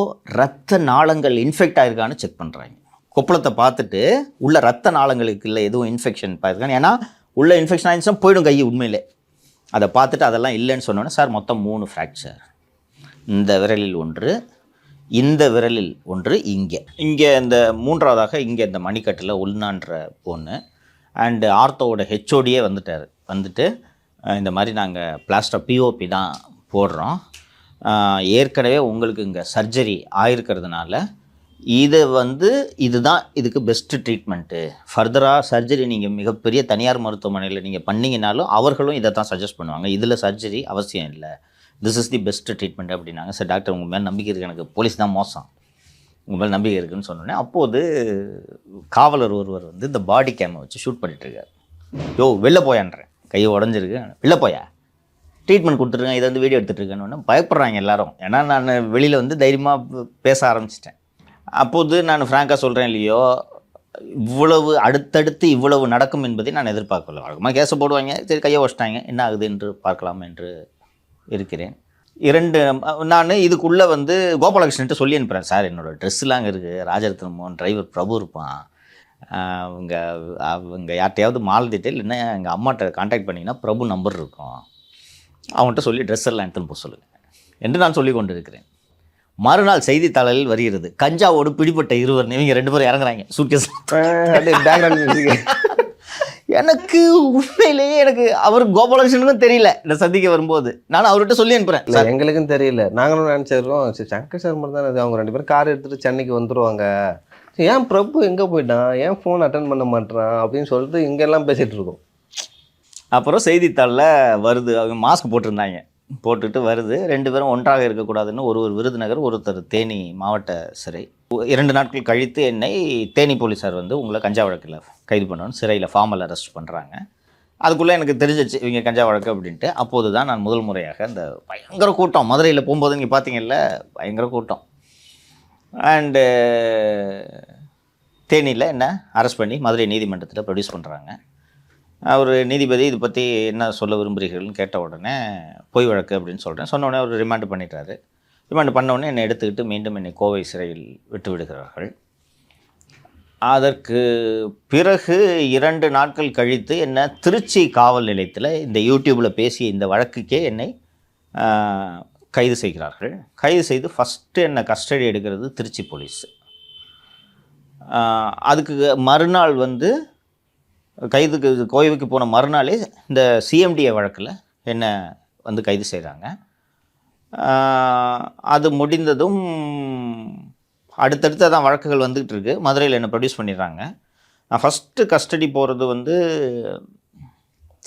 ரத்த நாளங்கள் இன்ஃபெக்ட் ஆகிருக்கான்னு செக் பண்ணுறாங்க. கொப்பளத்தை பார்த்துட்டு உள்ள ரத்த நாளங்களுக்கு இல்லை எதுவும் இன்ஃபெக்ஷன் பார்த்துருக்காங்க. ஏன்னா உள்ள இன்ஃபெக்ஷன் ஆகிடுச்சுன்னா போயிடும் கை உண்மையிலே. அதை பார்த்துட்டு அதெல்லாம் இல்லைன்னு சொன்னோன்னே சார் மொத்தம் 3 ஃப்ராக்சர், இந்த விரலில் ஒன்று, இந்த விரலில் ஒன்று, இங்கே இந்த 3வதாக இங்கே இந்த மணிக்கட்டில் உள்நான்ற பொண்ணு. அண்டு ஆர்த்தோவோட ஹெச்ஓடியே வந்துட்டார். வந்துட்டு இந்த மாதிரி நாங்கள் பிளாஸ்டர் பிஓபி தான் போடுறோம், ஏற்கனவே உங்களுக்கு இங்கே சர்ஜரி ஆயிருக்கிறதுனால இதுதான் இதுக்கு பெஸ்ட்டு ட்ரீட்மெண்ட்டு. ஃபர்தராக சர்ஜரி நீங்கள் மிகப்பெரிய தனியார் மருத்துவமனையில் நீங்கள் பண்ணிங்கனாலும் அவர்களும் இதை தான் சஜஸ்ட் பண்ணுவாங்க, இதில் சர்ஜரி அவசியம் இல்லை, this is the best treatment அப்படின்னாங்க. சார் டாக்டர் உங்கள் மேலே நம்பிக்கை இருக்குது, எனக்கு போலீஸ் தான் மோசம், உங்கள் மேலே நம்பிக்கை இருக்குதுன்னு சொன்னோன்னே அப்போது காவலர் ஒருவர் வந்து இந்த பாடி கேமை வச்சு ஷூட் பண்ணிட்டுருக்கார். யோ வெளில போயான்றேன், கையை உடஞ்சிருக்கு, வெளில போயா, ட்ரீட்மெண்ட் கொடுத்துருக்கேன், இதை வந்து வீடியோ எடுத்துகிட்டு இருக்கேன்னு பயப்படுறாங்க எல்லாரும். ஏன்னா நான் வெளியில் வந்து தைரியமாக பேச ஆரம்பிச்சிட்டேன். அப்போது நான் ஃப்ராங்காக சொல்கிறேன் இல்லையோ, இவ்வளவு அடுத்தடுத்து இவ்வளவு நடக்கும் என்பதை நான் எதிர்பார்க்கல. வழக்கமாக கேஸை போடுவாங்க, சரி கையை வச்சிட்டாங்க, என்ன ஆகுது என்று பார்க்கலாம் என்று இருக்கிறேன். நான் இதுக்குள்ளே வந்து கோபாலகிருஷ்ணன்ட்டு சொல்லி அனுப்புகிறேன், சார் என்னோடய ட்ரெஸ்ஸெலாம் அங்கே இருக்குது, ராஜரத்ன மோகன் டிரைவர் பிரபு இருப்பான், அவங்க யார்கிட்டையாவது மாலத்திட்டு இல்லைன்னா எங்கள் அம்மாட்ட கான்டாக்ட் பண்ணிங்கன்னா பிரபு நம்பர் இருக்கும், அவன்கிட்ட சொல்லி ட்ரெஸ் எல்லாம் எடுத்துன்னு போக சொல்லுங்கள் என்று நான் சொல்லி கொண்டு இருக்கிறேன். மறுநாள் செய்தித்தாளில் வருகிறது, கஞ்சாவோடு பிடிப்பட்ட 2 இவங்க 2 பேரும் இறங்குறாங்க சூட்கேஸ். எனக்கு உண்மையிலேயே எனக்கு அவர் கோபாலகிருஷ்ணனுக்கும் தெரியல, இந்த சந்திக்க வரும்போது நான் அவர்கிட்ட சொல்லி அனுப்புகிறேன். இல்லை எங்களுக்கும் தெரியல, நாங்களும் நினச்சிருக்கோம் சரி சங்கர் சர்மா தான் அது, அவங்க 2 பேரும் கார் எடுத்துகிட்டு சென்னைக்கு வந்துடுவாங்க, ஏன் பிரபு எங்கே போயிட்டான், ஏன் ஃபோன் அட்டன் பண்ண மாட்டேறான் அப்படின்னு சொல்லிட்டு இங்கெல்லாம் பேசிகிட்டு இருக்கோம். அப்புறம் செய்தித்தாளில் வருது, அவங்க மாஸ்க் போட்டிருந்தாங்க, போட்டுட்டு வருது, 2 பேரும் ஒன்றாக இருக்கக்கூடாதுன்னு ஒருவர் விருதுநகர், ஒருத்தர் தேனி மாவட்ட சிறை. 2 நாட்கள் கழித்து என்னை தேனி போலீஸார் வந்து உங்களை கஞ்சா வழக்கில் கைது பண்ணணும் சிறையில் ஃபார்மல் அரெஸ்ட் பண்ணுறாங்க. அதுக்குள்ளே எனக்கு தெரிஞ்சிச்சு இவங்க கஞ்சா வழக்கு அப்படின்ட்டு. அப்போது தான் நான் முதல் முறையாக இந்த பயங்கர கூட்டம் மதுரையில் போகும்போது நீங்கள் பார்த்தீங்கல்ல, பயங்கர கூட்டம். அண்டு தேனியில் என்ன அரெஸ்ட் பண்ணி மதுரை நீதிமன்றத்தில் ப்ரொடியூஸ் பண்ணுறாங்க. அவர் நீதிபதி இது பற்றி என்ன சொல்ல விரும்புகிறீர்கள்னு கேட்ட உடனே பொய் வழக்கு அப்படின்னு சொல்கிறேன். சொன்ன உடனே அவர் ரிமாண்ட் பண்ணிட்டாரு. ரிமாண்ட் பண்ண உடனே என்னை எடுத்துக்கிட்டு மீண்டும் என்னை கோவை சிறையில் விட்டு விடுகிறார்கள். அதற்கு பிறகு 2 நாட்கள் கழித்து என்ன திருச்சி காவல் நிலையத்தில் இந்த யூடியூப்பில் பேசிய இந்த வழக்குக்கே என்னை கைது செய்கிறார்கள். கைது செய்து ஃபஸ்ட்டு என்னை கஸ்டடி எடுக்கிறது திருச்சி போலீஸ். அதுக்கு மறுநாள் வந்து கைதுக்கு கோவைக்கு போன மறுநாளே இந்த சிஎம்டிஏ வழக்கில் என்னை வந்து கைது செய்கிறாங்க. அது முடிந்ததும் அடுத்தடுத்து தான் வழக்குகள் வந்துகிட்டு இருக்கு. மதுரையில் என்னை ப்ரொடியூஸ் பண்ணிடுறாங்க. நான் ஃபஸ்ட்டு கஸ்டடி போகிறது வந்து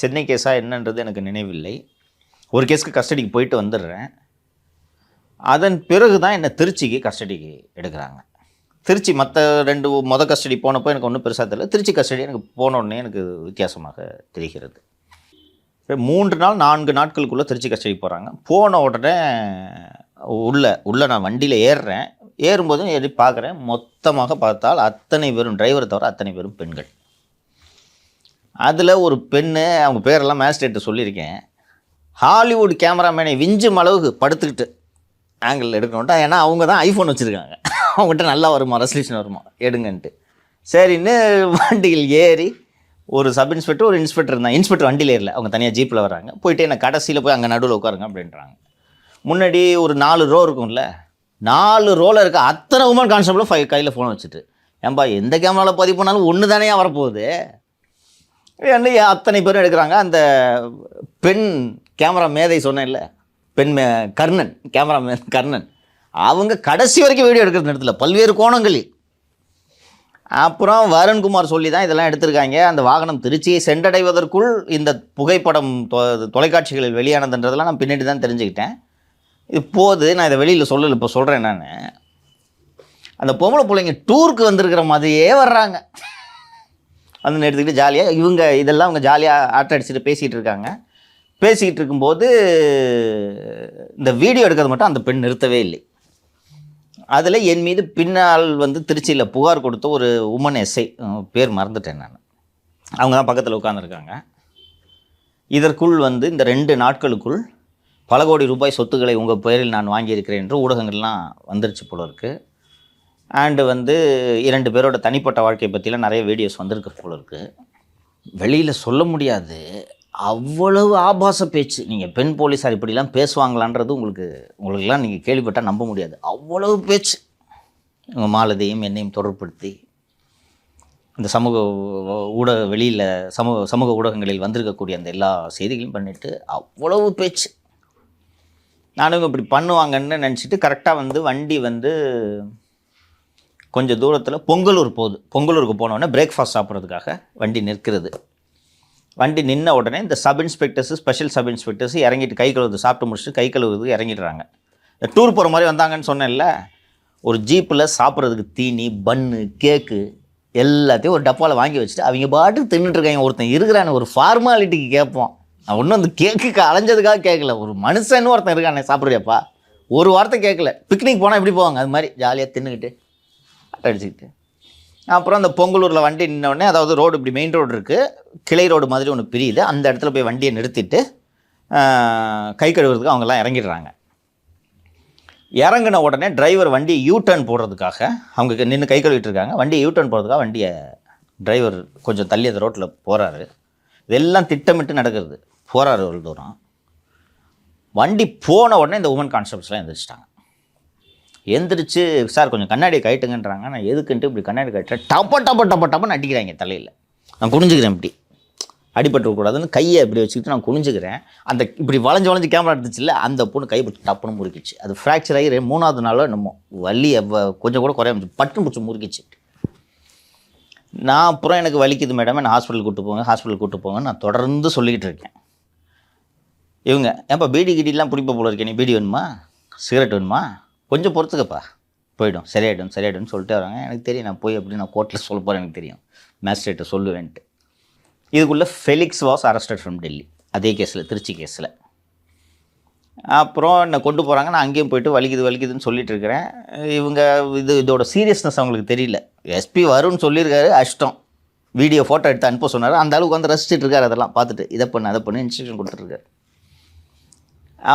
சென்னை கேஸாக என்னன்றது எனக்கு நினைவில்லை. ஒரு கேஸுக்கு கஸ்டடிக்கு போயிட்டு வந்துடுறேன். அதன் பிறகு தான் என்னை திருச்சிக்கு கஸ்டடிக்கு எடுக்கிறாங்க. திருச்சி மற்ற 2 கஸ்டடி போனப்போ எனக்கு ஒன்றும் பெருசாக தெரியல. திருச்சி கஸ்டடி எனக்கு போன உடனே எனக்கு வித்தியாசமாக தெரிகிறது. 3 நாள் 4 நாட்களுக்குள்ளே திருச்சி கஸ்டடி போகிறாங்க. போன உடனே உள்ளே நான் வண்டியில் ஏறுறேன். ஏறும்போதும் ஏறி பார்க்குறேன், மொத்தமாக பார்த்தால் அத்தனை பேரும், டிரைவரை தவிர அத்தனை பேரும் பெண்கள். அதில் ஒரு பெண்ணு, அவங்க பேரெல்லாம் மேஜிஸ்ட்ரேட்டு சொல்லியிருக்கேன், ஹாலிவுட் கேமராமேனை விஞ்சும் அளவுக்கு படுத்துக்கிட்டு ஆங்கிள் எடுக்கணும்ட்டா. ஏன்னா அவங்க தான் ஐஃபோன் வச்சுருக்காங்க, அவங்ககிட்ட நல்லா வருமா, ரெசல்யூஷன் வருமா, எடுங்கன்ட்டு. சரின்னு வண்டியில் ஏறி ஒரு சப் இன்ஸ்பெக்டர் ஒரு இன்ஸ்பெக்டர் இருந்தாங்க. இன்ஸ்பெக்டர் வண்டியில் ஏறல, அவங்க தனியாக ஜீப்பில் வராங்க. போயிட்டு என்ன கடைசியில் போய் அங்கே நடுவில் உட்காருங்க அப்படின்றாங்க. முன்னாடி ஒரு 4 ரோ இருக்கும்ல, 4 ரோவில் இருக்க அத்தனை உமன் கான்ஸ்டபிளும் கையில் ஃபோன் வச்சுட்டு, ஏன்பா எந்த கேமராவில் பதிவு பண்ணாலும் ஒன்று தானே வரப்போகுது, என்ன அத்தனை பேரும் எடுக்கிறாங்க. அந்த பெண் கேமரா மேதை சொன்னேன்ல, கர்ணன், கேமராமேன் கர்ணன், அவங்க கடைசி வரைக்கும் வீடியோ எடுக்கிற இடத்துல பல்வேறு கோணங்களில். அப்புறம் வருண்குமார் சொல்லி தான் இதெல்லாம் எடுத்திருக்காங்க. அந்த வாகனம் திருச்சியை சென்றடைவதற்குள் இந்த புகைப்படம் தொலைக்காட்சிகளில் வெளியானதுன்றதெல்லாம் நான் பின்னாடி தான் தெரிஞ்சுக்கிட்டேன். இப்போது நான் இதை வெளியில் சொல்லலை, இப்போ சொல்கிறேன். நான் அந்த பொம்பளை பிள்ளைங்க டூருக்கு வந்திருக்கிற மாதிரியே வர்றாங்க. வந்து எடுத்துக்கிட்டு ஜாலியாக இவங்க இதெல்லாம் அவங்க ஜாலியாக ஆட்ட அடிச்சுட்டு பேசிகிட்டு இருக்காங்க. பேசிக்கிட்டு இருக்கும்போது இந்த வீடியோ எடுக்கிறது மட்டும் அந்த பெண் நிறுத்தவே இல்லை. அதில் என் மீது பின்னால் வந்து திருச்சியில் புகார் கொடுத்த ஒரு உமன் எஸ்ஐ, பேர் மறந்துட்டேன் நான், அவங்க தான் பக்கத்தில் உட்காந்துருக்காங்க. இதற்குள் வந்து இந்த 2 நாட்களுக்குள் பல கோடி ரூபாய் சொத்துக்களை உங்கள் பெயரில் நான் வாங்கியிருக்கிறேன் என்று ஊடகங்கள்லாம் வந்துருச்சு போல இருக்குது. அண்டு வந்து 2 பேரோட தனிப்பட்ட வாழ்க்கையை பற்றிலாம் நிறைய வீடியோஸ் வந்திருக்கு போல இருக்குது. வெளியில் சொல்ல முடியாது, அவ்வளவு ஆபாச பேச்சு. நீங்கள் பெண் போலீஸார் இப்படிலாம் பேசுவாங்களான்றது உங்களுக்கெல்லாம் நீங்கள் கேள்விப்பட்டால் நம்ப முடியாது. அவ்வளவு பேச்சு உங்கள் மாலதியும் என்னையும் தொடர்படுத்தி இந்த சமூக வெளியில் சமூக ஊடகங்களில் வந்திருக்கக்கூடிய அந்த எல்லா செய்திகளையும் பண்ணிவிட்டு அவ்வளவு பேச்சு. நானும் இப்படி பண்ணுவாங்கன்னு நினச்சிட்டு கரெக்டாக வந்து வண்டி வந்து கொஞ்சம் தூரத்தில் பொங்கலூர் போகுது. பொங்கலூருக்கு போனோடனே பிரேக்ஃபாஸ்ட் சாப்பிட்றதுக்காக வண்டி நிற்கிறது. வண்டி நின்ன உடனே இந்த sub inspectors, special sub inspectors இறங்கிட்டு கை கழுவுறது, சாப்பிட்டு முடிச்சுட்டு கை கழுவுறதுக்கு இறங்கிடுறாங்க. டூர் போகிற மாதிரி வந்தாங்கன்னு சொன்னேன்ல, ஒரு ஜீப்பில் சாப்பிட்றதுக்கு தீனி, பன்னு, கேக்கு எல்லாத்தையும் ஒரு டப்பாவில் வாங்கி வச்சுட்டு அவங்க பாட்டுக்கு தின்னுட்டுருக்காங்க. ஒருத்தன் இருக்கிறானே, ஒரு ஃபார்மாலிட்டிக்கு கேட்போம். நான் ஒன்றும் அந்த கேக்குக்கு அலைஞ்சதுக்காக கேட்கல. ஒரு மனுஷன்னு ஒருத்தன் இருக்கானே, சாப்பிட்றியாப்பா, ஒரு வார்த்தை கேட்கல. பிக்னிக் போனால் எப்படி போவாங்க, அது மாதிரி ஜாலியாக தின்னுக்கிட்டு அடிச்சுக்கிட்டு. அப்புறம் அந்த பொங்கலூரில் வண்டி நின்னோடனே, அதாவது ரோடு இப்படி மெயின் ரோடு இருக்குது, கிளை ரோடு மாதிரி ஒன்று பிரியுது. அந்த இடத்துல போய் வண்டியை நிறுத்திட்டு கை கழுவுறதுக்கு அவங்கெல்லாம் இறங்கிடுறாங்க. இறங்கின உடனே டிரைவர் வண்டியை யூ-டர்ன் போடுறதுக்காக அவங்க நின்று கை கழுவிட்டு இருக்காங்க. வண்டியை யூ-டர்ன் போடுறதுக்காக வண்டியை டிரைவர் கொஞ்சம் தள்ளி அந்த ரோட்டில் போகிறாரு. இதெல்லாம் திட்டமிட்டு நடக்கிறது. போகிறாரு ஒரு தூரம். வண்டி போன உடனே இந்த உமன் கான்ஸ்டபிள்ஸ்லாம் எந்திரிச்சிட்டாங்க. எந்திரிச்சு, சார் கொஞ்சம் கண்ணாடியை கட்டுங்கன்றாங்க. நான் எதுக்குன்ட்டு இப்படி கண்ணாடி கட்டுறேன். டப்பன்னு அடிக்கிறாங்க தலையில். நான் குனிஞ்சுக்கிறேன், இப்படி அடிபட்டுக்கூடாதுன்னு கையை இப்படி வச்சுக்கிட்டு நான் குனிஞ்சுக்கிறேன். அந்த இப்படி வளைஞ்சு கேமரா எடுத்துச்சுல்ல, அந்த பொண்ணு கை பிடிச்சி டப்புன்னு முறுக்கிச்சு. அது ஃப்ராக்சர் ஆகி 3வது நாளோ என்னமோ வலி கொஞ்சம் கூட குறைய பட்டுன்னு பிடிச்சி முறுக்கிச்சு. நான் அப்புறம் எனக்கு வலிக்குது மேடம், நான் ஹாஸ்பிட்டல் கூப்பிட்டு போங்க நான் தொடர்ந்து சொல்லிக்கிட்டு இருக்கேன். இவங்க ஏன்ப்பா பீடி கிடிலாம் பிடிப்ப போல இருக்கேன், நீ பீடி வேணுமா, சிகரெட் வேணுமா, கொஞ்சம் பொறுத்துக்கப்பா, போய்டும் சரியாயிடும்னு சொல்லிட்டு வராங்க. எனக்கு தெரியும், நான் போய் அப்படி நான் கோர்ட்டில் சொல்ல போகிறேன், எனக்கு தெரியும், மேஜிஸ்ட்ரேட்டை சொல்லுவேன்ட்டு. இதுக்குள்ளே Felix was arrested from Delhi, அதே கேஸில், திருச்சி கேஸில். அப்புறம் என்னை கொண்டு போகிறாங்க. நான் அங்கேயும் போய்ட்டு வலிக்குதுன்னு சொல்லிட்டு இருக்கிறேன். இவங்க இதோட சீரியஸ்னஸ் அவங்களுக்கு தெரியல. எஸ்பி வரும்னு சொல்லியிருக்காரு, அஷ்டம். வீடியோ ஃபோட்டோ எடுத்து அனுப்ப சொன்னார். அந்த அளவுக்கு வந்து ரசிச்சுட்டு இருக்காரு. அதெல்லாம் பார்த்துட்டு இதை பண்ணு இன்ஸ்ட்ரக்ஷன் கொடுத்துருக்காரு.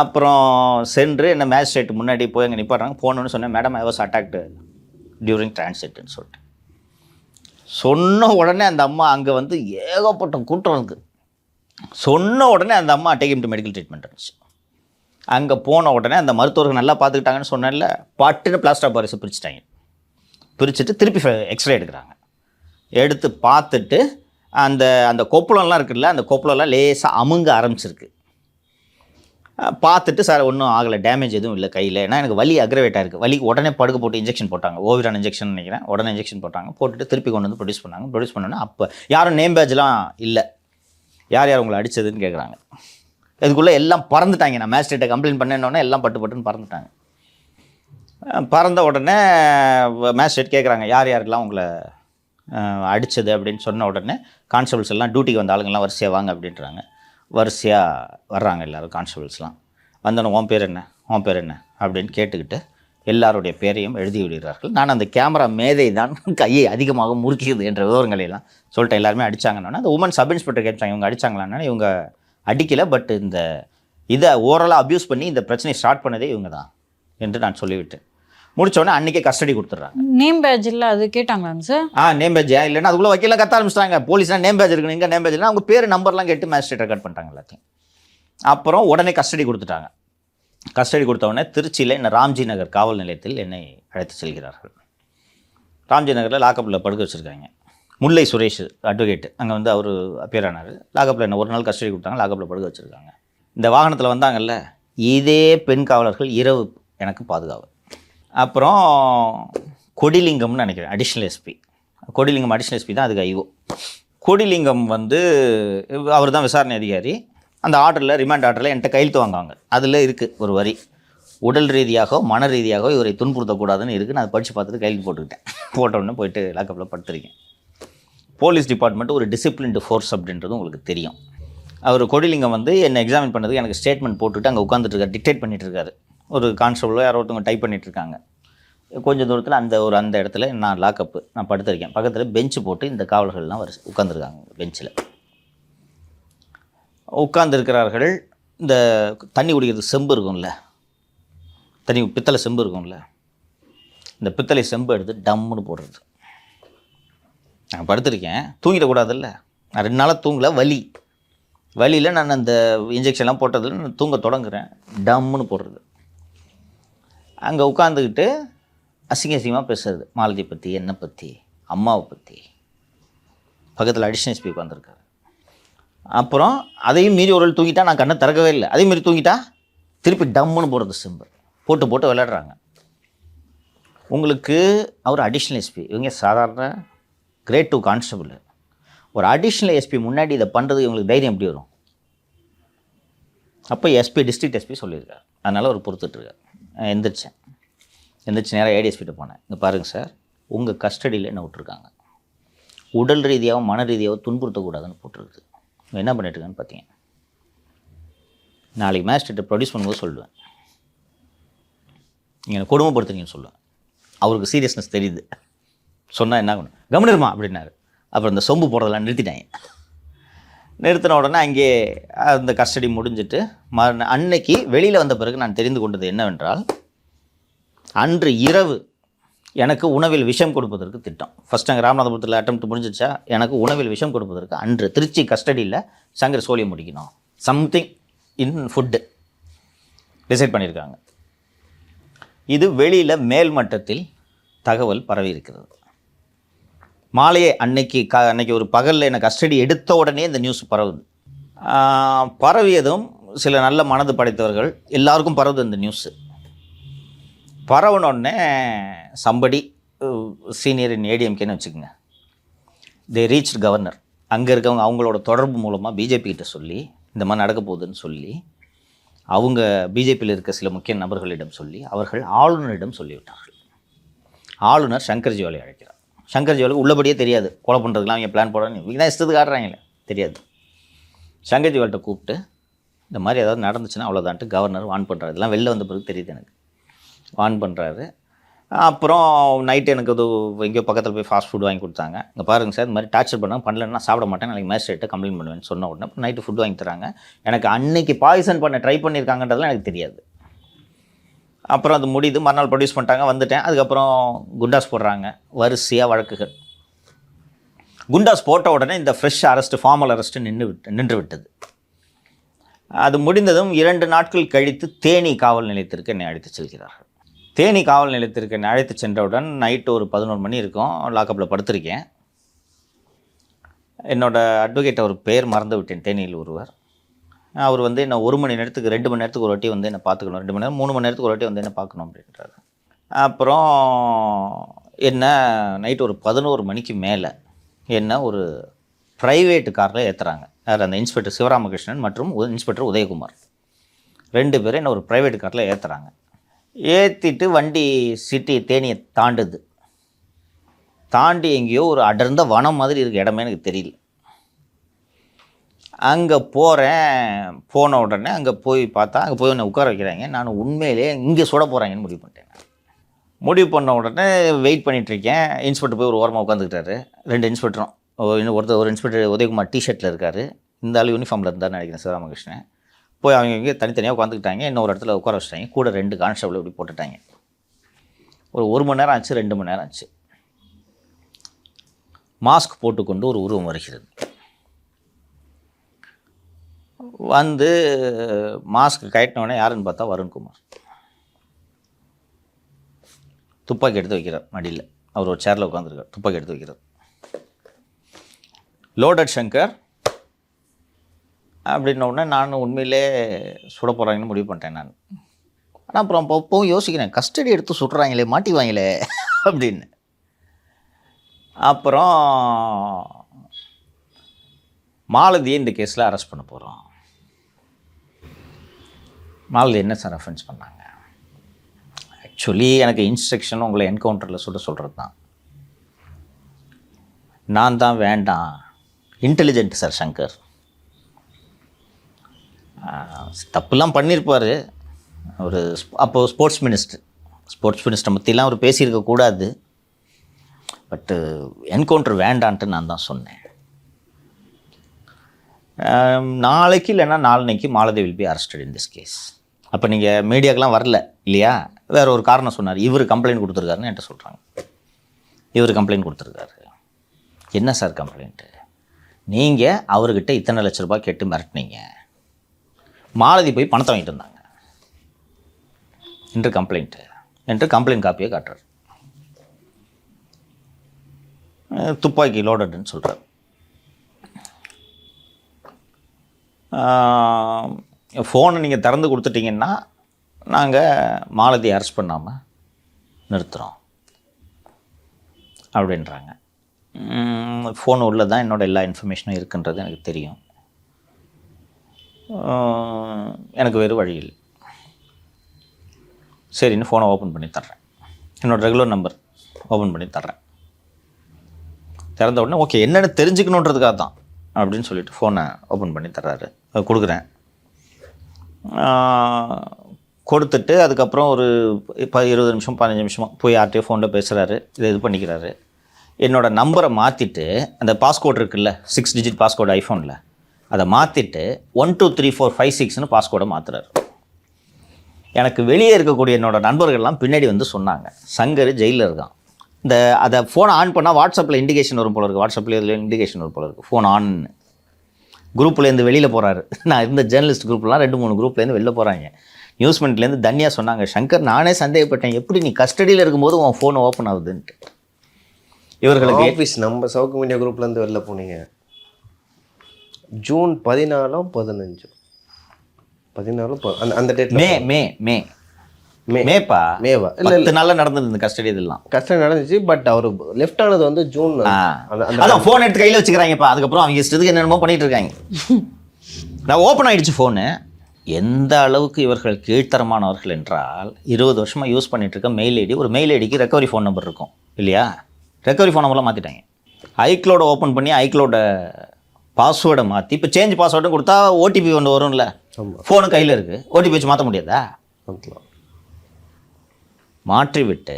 அப்புறம் சென்று என்ன மேஜிஸ்ட்ரேட் முன்னாடி போய் அங்கே நிப்பாடுறாங்க. போகணுன்னு சொன்னேன். Madam, I was attacked during டிரான்சிட்னு சொல்லிட்டு சொன்ன உடனே அந்த அம்மா, அங்கே வந்து ஏகப்பட்ட கூட்டம் இருக்குது. சொன்ன உடனே அந்த அம்மா take him to medical treatment இருந்துச்சு. அங்கே போன உடனே அந்த மருத்துவர்கள் நல்லா பார்த்துக்கிட்டாங்கன்னு சொன்னேன்ல, பட்டுன்னு பிளாஸ்டர் ஆஃப் பாரிஸை பிரிச்சுட்டு திருப்பி எக்ஸ்ரே எடுக்கிறாங்க. எடுத்து பார்த்துட்டு அந்த கொப்பளம்லாம் இருக்குல்ல, அந்த கொப்பளம்லாம் லேசாக அமுங்க ஆரம்பிச்சிருக்கு. பார்த்துட்டு, சார் ஒன்றும் ஆகலை, டேமேஜ் எதுவும் இல்லை கையில். ஏன்னா எனக்கு வலி அக்ரவேட்டாக இருக்குது. வலிக்கு உடனே படுக்க போட்டு இன்ஜெக்ஷன் போட்டாங்க. ஓவிரான் இன்ஜெக்ஷன் நினைக்கிறேன். உடனே இன்ஜெக்ஷன் போட்டுட்டு திருப்பி கொண்டு வந்து ப்ரொடியூஸ் பண்ணோன்னே அப்போ யாரும் நேம் பேட்ச்லாம் இல்லை. யார் உங்களை அடித்ததுன்னு கேட்குறாங்க. இதுக்குள்ளே எல்லாம் பறந்துட்டாங்க. நான் மேஜிஸ்ட்ரேட்டை கம்ப்ளைண்ட் பண்ணேன்னொன்னே எல்லாம் பட்டுன்னு பறந்துட்டாங்க. பறந்த உடனே மேஜிஸ்ட்ரேட் கேட்குறாங்க, யாருக்கெல்லாம் உங்களை அடித்தது அப்படின்னு சொன்ன உடனே கான்ஸ்டபிள்ஸ் எல்லாம் டியூட்டிக்கு வந்த ஆளுங்கள்லாம் வரிசையாக வாங்க அப்படின்றாங்க. வரிசையாக வர்றாங்க எல்லோரும் கான்ஸ்டபிள்ஸ்லாம். வந்தோன்னே உன் பேர் என்ன அப்படின்னு கேட்டுக்கிட்டு எல்லாருடைய பேரையும் எழுதி விடுகிறார்கள். நான் அந்த கேமரா மேதை தான் கையை அதிகமாக முறுக்கியது என்ற விவரங்களையெல்லாம் சொல்லிட்டு எல்லாருமே அடித்தாங்கன்னா, அந்த உமன் சப் இன்ஸ்பெக்டர் கேட்டாங்க, இவங்க அடித்தாங்களான்னா, இவங்க அடிக்கலை, பட் இதை ஓரலாக அப்யூஸ் பண்ணி இந்த பிரச்சனையை ஸ்டார்ட் பண்ணதே இவங்க தான் என்று நான் சொல்லிவிட்டேன். முடித்தோடனே அன்றைக்கே கஸ்டடி கொடுத்துட்றாங்க. நேம் பேட்ச் இல்லை அது கேட்டாங்களாங்க சார்? நேம் பேட்ஜ் இல்லைன்னா அதுக்குள்ளே வக்கீலாம் கத்த ஆரம்பிச்சிட்டாங்க. போலீஸ்னால் நேம் பேட்ச் இருக்குன்னு, இங்கே நேம் பேட்ச் இல்லை, அவங்க பேர் நம்பர்லாம் கேட்டு மேஜிஸ்ட்ரேட் ரெக்கார்ட் பண்ணிட்டாங்க எல்லாத்தையும். அப்புறம் உடனே கஸ்டடி கொடுத்துட்டாங்க. கஸ்டடி கொடுத்தவுடனே திருச்சியில் என்ன ராம்ஜி நகர் காவல் நிலையத்தில் என்னை அழைத்து செல்கிறார்கள். ராம்ஜி நகரில் லாக்கப்பில் படுக்க வச்சுருக்காங்க. முல்லை சுரேஷ் அட்வொகேட் அங்கே வந்து அவர் அப்பியர் ஆனார். லாக்கப்பில் என்ன ஒரு நாள் கஸ்டடி கொடுத்தாங்க, லாக்கப்பில் படுக்க வச்சுருக்காங்க. இந்த வாகனத்தில் வந்தாங்கல்ல, இதே பெண் காவலர்கள் இரவு எனக்கு பாதுகாவல். அப்புறம் கொடிலிங்கம்னு நினைக்கிறேன் அடிஷ்னல் எஸ்பி. கொடிலிங்கம் அடிஷ்னல் எஸ்பி தான், அதுக்கு ஐஓ. கொடிலிங்கம் வந்து அவர் தான் விசாரணை அதிகாரி. அந்த ஆர்டரில், ரிமாண்ட் ஆர்டரில் என்கிட்ட கையெழுத்து வாங்குவாங்க. அதில் இருக்குது ஒரு வரி, உடல் ரீதியாகவோ மன ரீதியாகவோ இவரை துன்புறுத்தக்கூடாதுன்னு இருக்குது. நான் அதை படித்து பார்த்துட்டு கையெழுத்து போட்டுக்கிட்டேன். போட்டோடனே போயிட்டு லாக்கப்பில் படுத்துருக்கேன். போலீஸ் டிபார்ட்மெண்ட் ஒரு டிசிப்ளின்டு ஃபோர்ஸ் அப்படின்றது உங்களுக்கு தெரியும். அவர் கொடிலிங்கம் வந்து என்னை எக்ஸாமின் பண்ணதுக்கு எனக்கு ஸ்டேட்மெண்ட் போட்டுட்டு அங்கே உட்காந்துட்டு இருக்காரு, டிக்டேட் பண்ணிட்டு இருக்காரு. ஒரு கான்ஸ்டபிளோ யாரோ ஒருத்தவங்க டைப் பண்ணிகிட்ருக்காங்க. கொஞ்சம் தூரத்தில் அந்த இடத்துல நான் லாக்கப்பு, நான் படுத்திருக்கேன். பக்கத்தில் பெஞ்சு போட்டு இந்த காவலர்கள்லாம் உட்காந்துருக்காங்க. பெஞ்சில் உட்கார்ந்துருக்கிறார்கள். இந்த தண்ணி குடிக்கிறது செம்பு இருக்கும்ல, தண்ணி பித்தளை செம்பு இருக்கும்ல, இந்த பித்தளை செம்பு எடுத்து டம்முன்னு போடுறது. நான் படுத்திருக்கேன், தூங்கிடக்கூடாதுல்ல, நான் 2 நாளாக தூங்கலை, வலியில் நான் அந்த இன்ஜெக்ஷன்லாம் போட்டதில் நான் தூங்க தொடங்குறேன், டம்முன்னு போடுறது. அங்கே உட்காந்துக்கிட்டு அசிங்கமாக பேசுறது, மாலதி பற்றி, என்னை பற்றி, அம்மாவை பற்றி. பக்கத்தில் அடிஷனல் எஸ்பி உட்காந்துருக்காரு. அப்புறம் அதையும் மீறி ஒரு தூங்கிட்டா, நான் கண்ணை திறக்கவே இல்லை, அதையும் மீறி தூங்கிட்டா திருப்பி டம்முன்னு போடுறது செம்பு போட்டு விளையாடுறாங்க. உங்களுக்கு அவர் அடிஷ்னல் எஸ்பி, இவங்க சாதாரண கிரேட் 2 கான்ஸ்டபிள். ஒரு அடிஷ்னல் எஸ்பி முன்னாடி இதை பண்ணுறது இவங்களுக்கு தைரியம் எப்படி வரும்? அப்போ எஸ்பி, டிஸ்ட்ரிக்ட் எஸ்பி சொல்லியிருக்காரு, அதனால் அவர் பொறுத்துட்ருக்கார். எந்திரிச்சு நேராக ஏடிஎஸ்பிட்ட போனேன். இங்கே பாருங்கள் சார், உங்கள் கஸ்டடியில் என்ன விட்ருக்காங்க, உடல் ரீதியாகவும் மன ரீதியாகவும் துன்புறுத்தக்கூடாதுன்னு போட்டிருக்கு. என்ன பண்ணிட்டுருக்கான்னு பார்த்தீங்க, நாளைக்கு மேஜிஸ்ட்ரேட்டை ப்ரொடியூஸ் பண்ணும்போது சொல்லுவேன், நீங்கள் கொடுமைப்படுத்துறீங்கன்னு சொல்லுவேன். அவருக்கு சீரியஸ்னஸ் தெரியுது. சொன்னால் என்ன பண்ணும், கவனிருமா அப்படின்னாரு. அப்புறம் இந்த சொம்பு போடுறதெல்லாம் நிறுத்திட்டாங்க. நிறுத்தின உடனே அங்கே அந்த கஸ்டடி முடிஞ்சிட்டு அன்னைக்கு வெளியில் வந்த பிறகு நான் தெரிந்து கொண்டது என்னவென்றால், அன்று இரவு எனக்கு உணவில் விஷம் கொடுப்பதற்கு திட்டம். ஃபஸ்ட் அங்கே ராமநாதபுரத்தில் அட்டெம்ப்ட் முடிஞ்சிச்சா, எனக்கு உணவில் விஷம் கொடுப்பதற்கு அன்று திருச்சி கஸ்டடியில் சங்கர் சோழியம் முடிக்கணும், சம்திங் இன் ஃபுட்டு டிசைட் பண்ணியிருக்காங்க. இது வெளியில் மேல் மட்டத்தில் தகவல் பரவி இருக்கிறது. மாலையே அன்னைக்கு ஒரு பகலில் என்னை கஸ்டடி எடுத்த உடனே இந்த நியூஸ் பரவுது. பரவியதும் சில நல்ல மனது படைத்தவர்கள் எல்லாருக்கும் பரவுது இந்த நியூஸு. பரவனோடனே சம்படி சீனியர் இன் ஏடிஎம்கேன்னு வச்சுக்கோங்க, தே ரீச் கவர்னர். அங்கே இருக்கவங்க அவங்களோட தொடர்பு மூலமாக பிஜேபி கிட்ட சொல்லி இந்த மாதிரி நடக்க போகுதுன்னு சொல்லி, அவங்க பிஜேபியில் இருக்க சில முக்கிய நபர்களிடம் சொல்லி அவர்கள் ஆளுநரிடம் சொல்லிவிட்டார்கள். ஆளுநர் சங்கர் ஜிவாலை அழைக்கிறார். சங்கர் ஜிவாலுக்கு உள்ளபடியே தெரியாது, கொலை பண்ணுறதுலாம் அவங்க பிளான் போடுறாங்க, இவங்க தான் இஷ்டத்துக்கு ஆடுறாங்களே, தெரியாது. சங்கர் ஜிவால்கிட்ட கூப்பிட்டு இந்த மாதிரி ஏதாவது நடந்துச்சுன்னா அவ்வளோதான்ட்டு கவர்னர் வான் பண்ணுறாரு. இதெல்லாம் வெளில வந்த பிறகு தெரியுது எனக்கு, வான் பண்ணுறாரு. அப்புறம் நைட்டு எனக்கு அது எங்கேயோ பக்கத்தில் போய் ஃபாஸ்ட் ஃபுட் வாங்கி கொடுத்தாங்க. இங்கே பாருங்கள் சார், இந்த மாதிரி டார்ச்சர் பண்ணால் பண்ணலன்னா சாப்பிட மாட்டேன், நாளைக்கு மேஜிஸ்ட்ரேட்டை கம்ப்ளைண்ட் பண்ணுவேன்னு சொன்ன உடனே நைட்டு ஃபுட் வாங்கி தராங்க. எனக்கு அன்னைக்கு பாய்சன் பண்ண ட்ரை பண்ணியிருக்காங்கன்றதுலாம் எனக்கு தெரியாது. அப்புறம் அது முடியுது, மறுநாள் ப்ரொடியூஸ் பண்ணிட்டாங்க, வந்துட்டேன். அதுக்கப்புறம் குண்டாஸ் போடுறாங்க, வரிசையாக வழக்குகள். குண்டாஸ் போட்ட உடனே இந்த ஃப்ரெஷ் அரெஸ்ட்டு, ஃபார்மல் அரெஸ்ட்டு நின்று விட்டது. அது முடிந்ததும் 2 நாட்கள் கழித்து தேனி காவல் நிலையத்திற்கு என்னை அழைத்து செல்கிறார்கள். தேனி காவல் நிலையத்திற்கு என்னை அழைத்து சென்றவுடன் நைட்டு ஒரு 11 மணி இருக்கும், லாக்கப்பில் படுத்திருக்கேன். என்னோடய அட்வொகேட், அவர் பேர் மறந்து விட்டேன், தேனியில் ஒருவர். அவர் வந்து என்ன 1 மணி நேரத்துக்கு 2 மணி நேரத்துக்கு ஒரு வாட்டி வந்து என்னை பார்த்துக்கணும், 2 மணி நேரம் 3 மணி நேரத்துக்கு ஒரு வாட்டி வந்து என்ன பார்க்கணும் அப்படின்றாரு. அப்புறம் என்ன நைட்டு ஒரு 11 மணிக்கு மேலே என்ன ஒரு ப்ரைவேட் காரில் ஏற்றுறாங்க. யார், அந்த இன்ஸ்பெக்டர் சிவராமகிருஷ்ணன் மற்றும் இன்ஸ்பெக்டர் உதயகுமார் 2 பேரும் என்ன ஒரு ப்ரைவேட் காரில் ஏற்றுறாங்க. ஏற்றிட்டு வண்டி சிட்டி தேனியை தாண்டி எங்கேயோ ஒரு அடர்ந்த வனம் மாதிரி இருக்க இடமே எனக்கு தெரியல. அங்கே போன உடனே அங்கே போய் பார்த்தா, அங்கே போய் என்னை உட்கார வைக்கிறாங்க. நான் உண்மையிலே இங்கே சுட போகிறாங்கன்னு முடிவு பண்ணிட்டேன். முடிவு பண்ண உடனே வெயிட் பண்ணிகிட்ருக்கேன். இன்ஸ்பெக்டர் போய் ஒரு ஓரமாக உட்காந்துக்கிட்டாரு. 2 இன்ஸ்பெக்டரும், ஒரு இன்ஸ்பெக்டர் உதயகுமார் டிஷர்ட்டில் இருக்கார், இந்த ஆள் யூனிஃபார்மில் இருந்தார்னு நினைக்கிறேன், சிவராமகிருஷ்ணன். போய் அவங்க இங்கே தனித்தனியாக உட்காந்துக்கிட்டாங்க. இன்னொரு இடத்துல உட்கார வச்சுட்டாங்க. கூட 2 கான்ஸ்டபிள் இப்படி போட்டுட்டாங்க. ஒரு 1 மணி நேரம் ஆச்சு, 2 மணி நேரம் ஆச்சு. மாஸ்க் போட்டுக்கொண்டு ஒரு உருவம் வருகிறது. வந்து மாஸ்க் கட்டினோடனே யாருன்னு பார்த்தா வருண்குமார். துப்பாக்கி எடுத்து வைக்கிறார் மடியில். அவர் ஒரு சேரில் உட்காந்துருக்கார், துப்பாக்கி எடுத்து வைக்கிறார். லோடட் சங்கர் அப்படின்ன உடனே நான் உண்மையிலே சுட போகிறாங்கன்னு முடிவு பண்ணிட்டேன் நான். ஆனால் அப்புறம் அப்பவும் யோசிக்கிறேன், கஸ்டடி எடுத்து சுடுறாங்களே, மாட்டிவாங்களே அப்படின்னு. அப்புறம் மாலதியை இந்த கேஸில் அரெஸ்ட் பண்ண போகிறோம். மாலதி என்ன சார் அஃபென்ஸ் பண்ணாங்க? ஆக்சுவலி எனக்கு இன்ஸ்ட்ரக்ஷன் உங்களை என்கவுண்டரில் சொல்கிறது தான். நான் தான் வேண்டாம், இன்டெலிஜென்ட் சார் சங்கர், தப்புலாம் பண்ணியிருப்பார். ஒரு அப்போது ஸ்போர்ட்ஸ் மினிஸ்டர் பற்றிலாம் அவர் பேசியிருக்கக்கூடாது. பட்டு என்கவுண்டர் வேண்டான்ட்டு நான் தான் சொன்னேன். நாளைக்கு இல்லைன்னா நாளைக்கு Malathi will be arrested in this case. அப்போ நீங்கள் மீடியாக்கெலாம் வரல இல்லையா? வேற ஒரு காரணம் சொன்னார். இவர் கம்ப்ளைண்ட் கொடுத்துருக்காருன்னு என்கிட்ட சொல்கிறாங்க. இவர் கம்ப்ளைண்ட் கொடுத்துருக்காரு. என்ன சார் கம்ப்ளைண்ட்டு? நீங்கள் அவர்கிட்ட இத்தனை லட்ச ரூபாய் கேட்டு மிரட்டினீங்க, மாலதி போய் பணத்தை வாங்கிட்டு இருந்தாங்க என்று கம்ப்ளைண்ட்டு என்று கம்ப்ளைண்ட் காப்பியை காட்டுறார். துப்பாக்கி லோடடுன்னு சொல்கிறார். ஃபோனை நீங்கள் திறந்து கொடுத்துட்டிங்கன்னா நாங்கள் மாலதி அரெஸ்ட் பண்ணாமல் நிறுத்துகிறோம் அப்படின்றாங்க. ஃபோன் உள்ள தான் என்னோடய எல்லா இன்ஃபர்மேஷனும் இருக்குன்றது எனக்கு தெரியும். எனக்கு வேறு வழி இல்லை. சரின்னு ஃபோனை ஓப்பன் பண்ணி தர்றேன். என்னோடய ரெகுலர் நம்பர் ஓப்பன் பண்ணி தர்றேன். திறந்த உடனே ஓகே என்னென்னு தெரிஞ்சுக்கணுன்றதுக்காக தான் அப்படின்னு சொல்லிட்டு ஃபோனை ஓப்பன் பண்ணி தர்றாரு. கொடுக்குறேன். கொடுத்துட்டு அதுக்கப்புறம் ஒரு 20 நிமிஷம் 15 நிமிஷமாக போய் யார்கிட்டயோ ஃபோனில் பேசுகிறாரு. இது பண்ணிக்கிறாரு. என்னோடய நம்பரை மாற்றிட்டு அந்த பாஸ்கோட் இருக்குல்ல 6 டிஜிட் பாஸ்கோடு ஐஃபோனில் அதை மாற்றிட்டு 1 2 3 4 5 6ன்னு பாஸ்கோடை மாற்றுறாரு. எனக்கு வெளியே இருக்கக்கூடிய என்னோடய நண்பர்கள்லாம் பின்னாடி வந்து சொன்னாங்க, சங்கர் ஜெயிலில் இருக்கான். அதை ஃபோனை ஆன் பண்ணால் வாட்ஸ்அப்பில் இண்டிகேஷன் வரும் போல இருக்குது. வாட்ஸ்அப்பில் இதில் இண்டிகேஷன் வரும் போல இருக்குது. Phone on. குரூப்லேருந்து வெளியில் போகிறாரு. நான் இருந்த ஜேர்னலிஸ்ட் குரூப்லாம் 2-3 குரூப்லேருந்து வெளில போகிறாங்க. நியூஸ்மெண்ட்லேருந்து தனியா சொன்னாங்க, சங்கர் நானே சந்தேகப்பட்டேன், எப்படி நீ கஸ்டடியில் இருக்கும்போது உன் ஃபோன் ஓப்பன் ஆகுதுன்ட்டு. இவர்களுக்கு ஆஃபீஸ் நம்ம சவுக்கு மீடியா குரூப்லேருந்து வெளில போனீங்க ஜூன் 14 15 அந்த டேட்ல மேப்பா மேவா இல்ல 10 நாள்ல நடந்தது இந்த கஸ்டடி. இதெல்லாம் கஸ்டடி நடந்துச்சு. பட் அவர் லெஃப்ட் ஆனது வந்து ஜூன். அதான் ஃபோன் எடுத்து கையில் வச்சுக்கிறாங்கப்பா. அதுக்கப்புறம் அவங்க இஷ்டத்துக்கு என்னென்னமோ பண்ணிட்டு இருக்காங்க. நான் ஓப்பன் ஆகிடுச்சு ஃபோனு. எந்த அளவுக்கு இவர்கள் கீழ்த்தரமானவர்கள் என்றால் 20 வருஷமாக யூஸ் பண்ணிட்டு இருக்க மெயில் ஐடி, ஒரு மெயில் ஐடிக்கு ரெக்கவரி ஃபோன் நம்பர் இருக்கும் இல்லையா? ரெக்கவரி ஃபோன் நம்பர்லாம் மாற்றிட்டாங்க. ஐக்ளோட ஓப்பன் பண்ணி ஐக்ளோட பாஸ்வேர்டை மாற்றி இப்போ சேஞ்ச் பாஸ்வேர்டும் கொடுத்தா ஓடிபி ஒன்று வரும்ல. ஃபோனு கையில் இருக்குது, ஓடிபி வச்சு மாற்ற முடியாதா? மாற்றிவிட்டு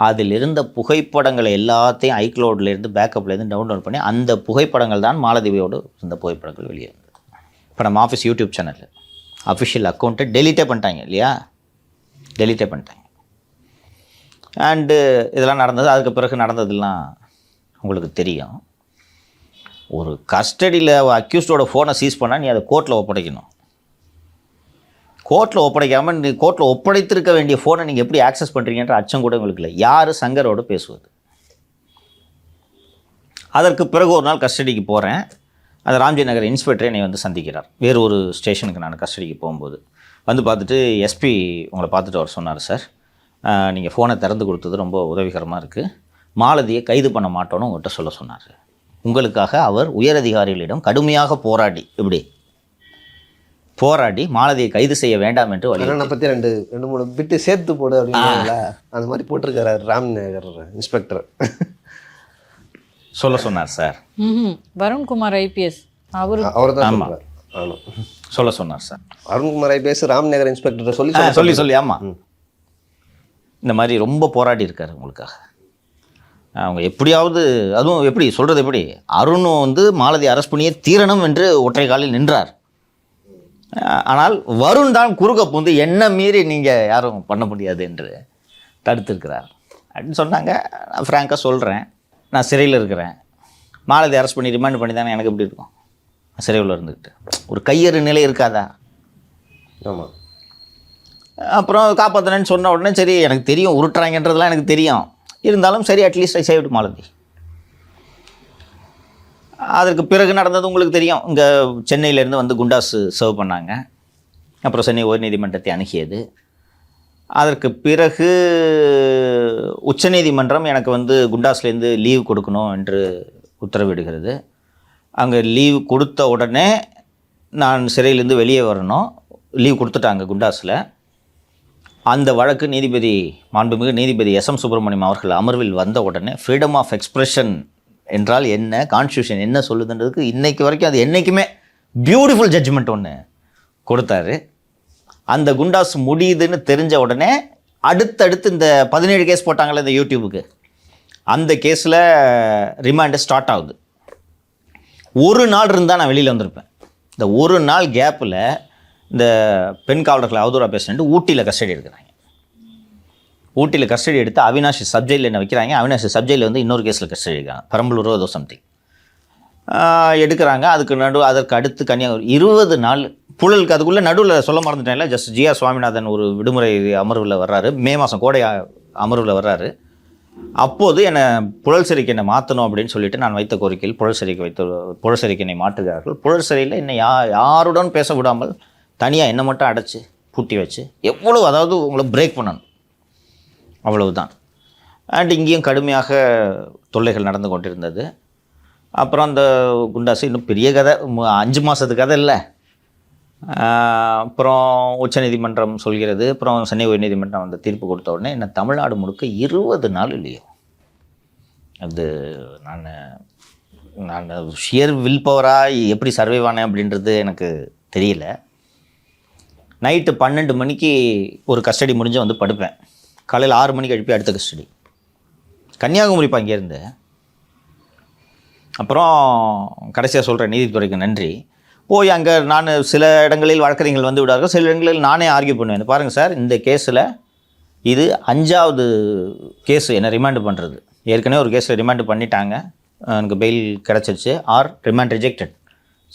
அதில் இருந்த புகைப்படங்களை எல்லாத்தையும் ஐக்ளோட்லேருந்து பேக்கப்லேருந்து டவுன்லோட் பண்ணி அந்த புகைப்படங்கள் தான் மாலதியோடு இருந்த புகைப்படங்கள் வெளியே இருந்தது. இப்போ நம்ம ஆஃபீஸ் யூடியூப் சேனல் அஃபிஷியல் அக்கௌண்ட்டை டெலிட்டே பண்ணிட்டாங்க இல்லையா? டெலிட்டே பண்ணிட்டாங்க. அண்டு இதெல்லாம் நடந்தது. அதுக்கு பிறகு நடந்ததுலாம் உங்களுக்கு தெரியும். ஒரு கஸ்டடியில் அக்யூஸ்டோட ஃபோனை சீஸ் பண்ணால் நீ அதை கோர்ட்டில் ஒப்படைக்கணும். கோர்ட்டில் ஒப்படைக்காமல் நீ கோர்ட்டில் ஒப்படைத்திருக்க வேண்டிய ஃபோனை நீங்கள் எப்படி ஆக்சஸ் பண்ணுறீங்கன்ற அச்சம் கூட உங்களுக்கு இல்லை. யார் சங்கரோடு பேசுவது? அதற்கு பிறகு ஒரு நாள் கஸ்டடிக்கு போகிறேன். அந்த ராம்ஜி நகர் இன்ஸ்பெக்டரே என்னை வந்து சந்திக்கிறார். வேறு ஒரு ஸ்டேஷனுக்கு நான் கஸ்டடிக்கு போகும்போது வந்து பார்த்துட்டு எஸ்பி உங்களை பார்த்துட்டு அவர் சொன்னார், சார் நீங்கள் ஃபோனை திறந்து கொடுத்தது ரொம்ப உதவிகரமாக இருக்குது, மாலதியை கைது பண்ண மாட்டோன்னு உங்கள்கிட்ட சொல்ல சொன்னார். உங்களுக்காக அவர் உயரதிகாரிகளிடம் கடுமையாக போராடி மாலதியை கைது செய்ய வேண்டாம் என்று வலியுறுத்தி பற்றி 2-3 பிட்டு சேர்த்து போடு அப்படின்னா அந்த மாதிரி போட்டிருக்காரு ராம்நகர் இன்ஸ்பெக்டர். சொல்ல சொன்னார் சார். வருண்குமார் ஐபிஎஸ் அவர் தான் சொல்ல சொன்னார் sir. Varun Kumar IPS Ramnagar inspector சொல்லி ஆமாம் இந்த மாதிரி ரொம்ப போராடி இருக்காரு உங்களுக்காக. அவங்க எப்படியாவது, அதுவும் எப்படி சொல்கிறது, எப்படி அருணும் வந்து மாலதி அரெஸ்ட் பண்ணியே தீரணும் என்று ஒற்றை காலில் நின்றார். ஆனால் வருண் தான் குறுக்க பூந்து என்ன மீறி நீங்கள் யாரும் பண்ண முடியாது என்று தடுத்திருக்கிறார் அப்படின்னு சொன்னாங்க. நான் ஃப்ராங்காக சொல்கிறேன், நான் சிறையில் இருக்கிறேன், மாலதி அரெஸ்ட் பண்ணி ரிமாண்ட் பண்ணி தானே எனக்கு எப்படி இருக்கும்? சிறையில் இருந்துக்கிட்டு ஒரு கையறு நிலை இருக்காதா? ஆமாம். அப்புறம் காப்பாற்றினேன்னு சொன்ன உடனே சரி எனக்கு தெரியும் உருட்டுறாங்கன்றதுலாம் எனக்கு தெரியும், இருந்தாலும் சரி அட்லீஸ்ட் ஐ சேவ்ட் மாலதி. அதற்கு பிறகு நடந்தது உங்களுக்கு தெரியும். இங்கே சென்னையிலேருந்து வந்து குண்டாஸ் சர்வ் பண்ணாங்க. அப்புறம் சென்னை உயர்நீதிமன்றத்தை அணுகியது. அதற்கு பிறகு உச்சநீதிமன்றம் எனக்கு வந்து குண்டாஸ்லேருந்து லீவ் கொடுக்கணும் என்று உத்தரவிடுகிறது. அங்கே லீவ் கொடுத்த உடனே நான் சிறையிலேருந்து வெளியே வரணும். லீவ் கொடுத்துட்டாங்க குண்டாஸில். அந்த வழக்கு மாண்புமிகு நீதிபதி எஸ்.எம். சுப்பிரமணியம் அவர்கள் அமர்வில் வந்த உடனே ஃப்ரீடம் ஆஃப் எக்ஸ்பிரஷன் என்றால் என்ன, கான்ஸ்டியூஷன் என்ன சொல்லுதுன்றதுக்கு இன்றைக்கு வரைக்கும் அது என்றைக்குமே பியூட்டிஃபுல் ஜட்ஜ்மெண்ட் ஒன்று கொடுத்தாரு. அந்த குண்டாஸ் முடியுதுன்னு தெரிஞ்ச உடனே அடுத்தடுத்து இந்த 17 கேஸ் போட்டாங்கள்ல இந்த யூடியூபுக்கு, அந்த கேஸில் ரிமாண்டு ஸ்டார்ட் ஆகுது. ஒரு நாள் இருந்தால் நான் வெளியில் வந்திருப்பேன். இந்த ஒரு நாள் கேப்பில் இந்த பெண் காவலர்களை அவதூறாக பேசுகிட்டு ஊட்டியில் கஸ்டடி எடுக்கிறாங்க. ஊட்டியில் கஸ்டடி எடுத்து அவினாஷி சப்ஜெக்டில் என்ன வைக்கிறாங்க. அவினாஷி சப்ஜெக்டில் வந்து இன்னொரு கேஸில் கஸ்டடி எடுக்கிறாங்க, பெரம்பலூரோ ஏதோ சம்திங் எடுக்கிறாங்க. அதற்கு அடுத்து கன்னியாகுமரி 20 நாள் புழலுக்கு. அதுக்குள்ளே நடுவில் சொல்ல மறந்துட்டேன்ல, ஜஸ்ட் ஜிஆர் சுவாமிநாதன் ஒரு விடுமுறை அமர்வில் வர்றாரு, மே மாதம் கோடை அமர்வில் வர்றாரு. அப்போது என்னை புழல் சிறைக்கு என்னை மாற்றணும் அப்படின்னு சொல்லிட்டு நான் வைத்த கோரிக்கையில் புழல் சிறைக்கு என்னை மாற்றுகிறார்கள். புழல் சிறையில் என்னை யாருடன் பேச விடாமல் தனியாக என்னை மட்டும் அடைச்சி பூட்டி வச்சு எவ்வளோ, அதாவது உங்களை பிரேக் பண்ணணும், அவ்வளவுதான். அண்ட் இங்கேயும் கடுமையாக தொல்லைகள் நடந்து கொண்டிருந்தது. அப்புறம் அந்த குண்டாசு இன்னும் பெரிய கதை, 5 மாதத்து கதை இல்லை. அப்புறம் உச்சநீதிமன்றம் சொல்கிறது, அப்புறம் சென்னை உயர்நீதிமன்றம் அந்த தீர்ப்பு கொடுத்த உடனே என்ன தமிழ்நாடு முழுக்க 20 நாள் இல்லையோ. அது நான் ஷியர் வில் பவராக எப்படி சர்வைவ் ஆனேன் அப்படின்றது எனக்கு தெரியல. நைட்டு 12 மணிக்கு ஒரு கஸ்டடி முடிஞ்சு வந்து படுப்பேன். காலையில் 6 மணிக்கு எழுப்பி அடுத்த கஸ்டடி கன்னியாகுமரிப்பா இங்கேருந்து. அப்புறம் கடைசியாக சொல்கிறேன், நீதித்துறைக்கு நன்றி. போய் அங்கே நான் சில இடங்களில் வழக்கறிஞர்கள் வந்து விடார்கள், சில இடங்களில் நானே ஆர்கியூ பண்ணுவேன். பாருங்கள் சார், இந்த கேஸில் இது 5வது கேஸு என்னை ரிமாண்டு பண்ணுறது. ஏற்கனவே ஒரு கேஸில் ரிமாண்டு பண்ணிட்டாங்க, எனக்கு பெயில் கிடச்சிருச்சு, ஆர் ரிமாண்ட் ரிஜெக்டட்.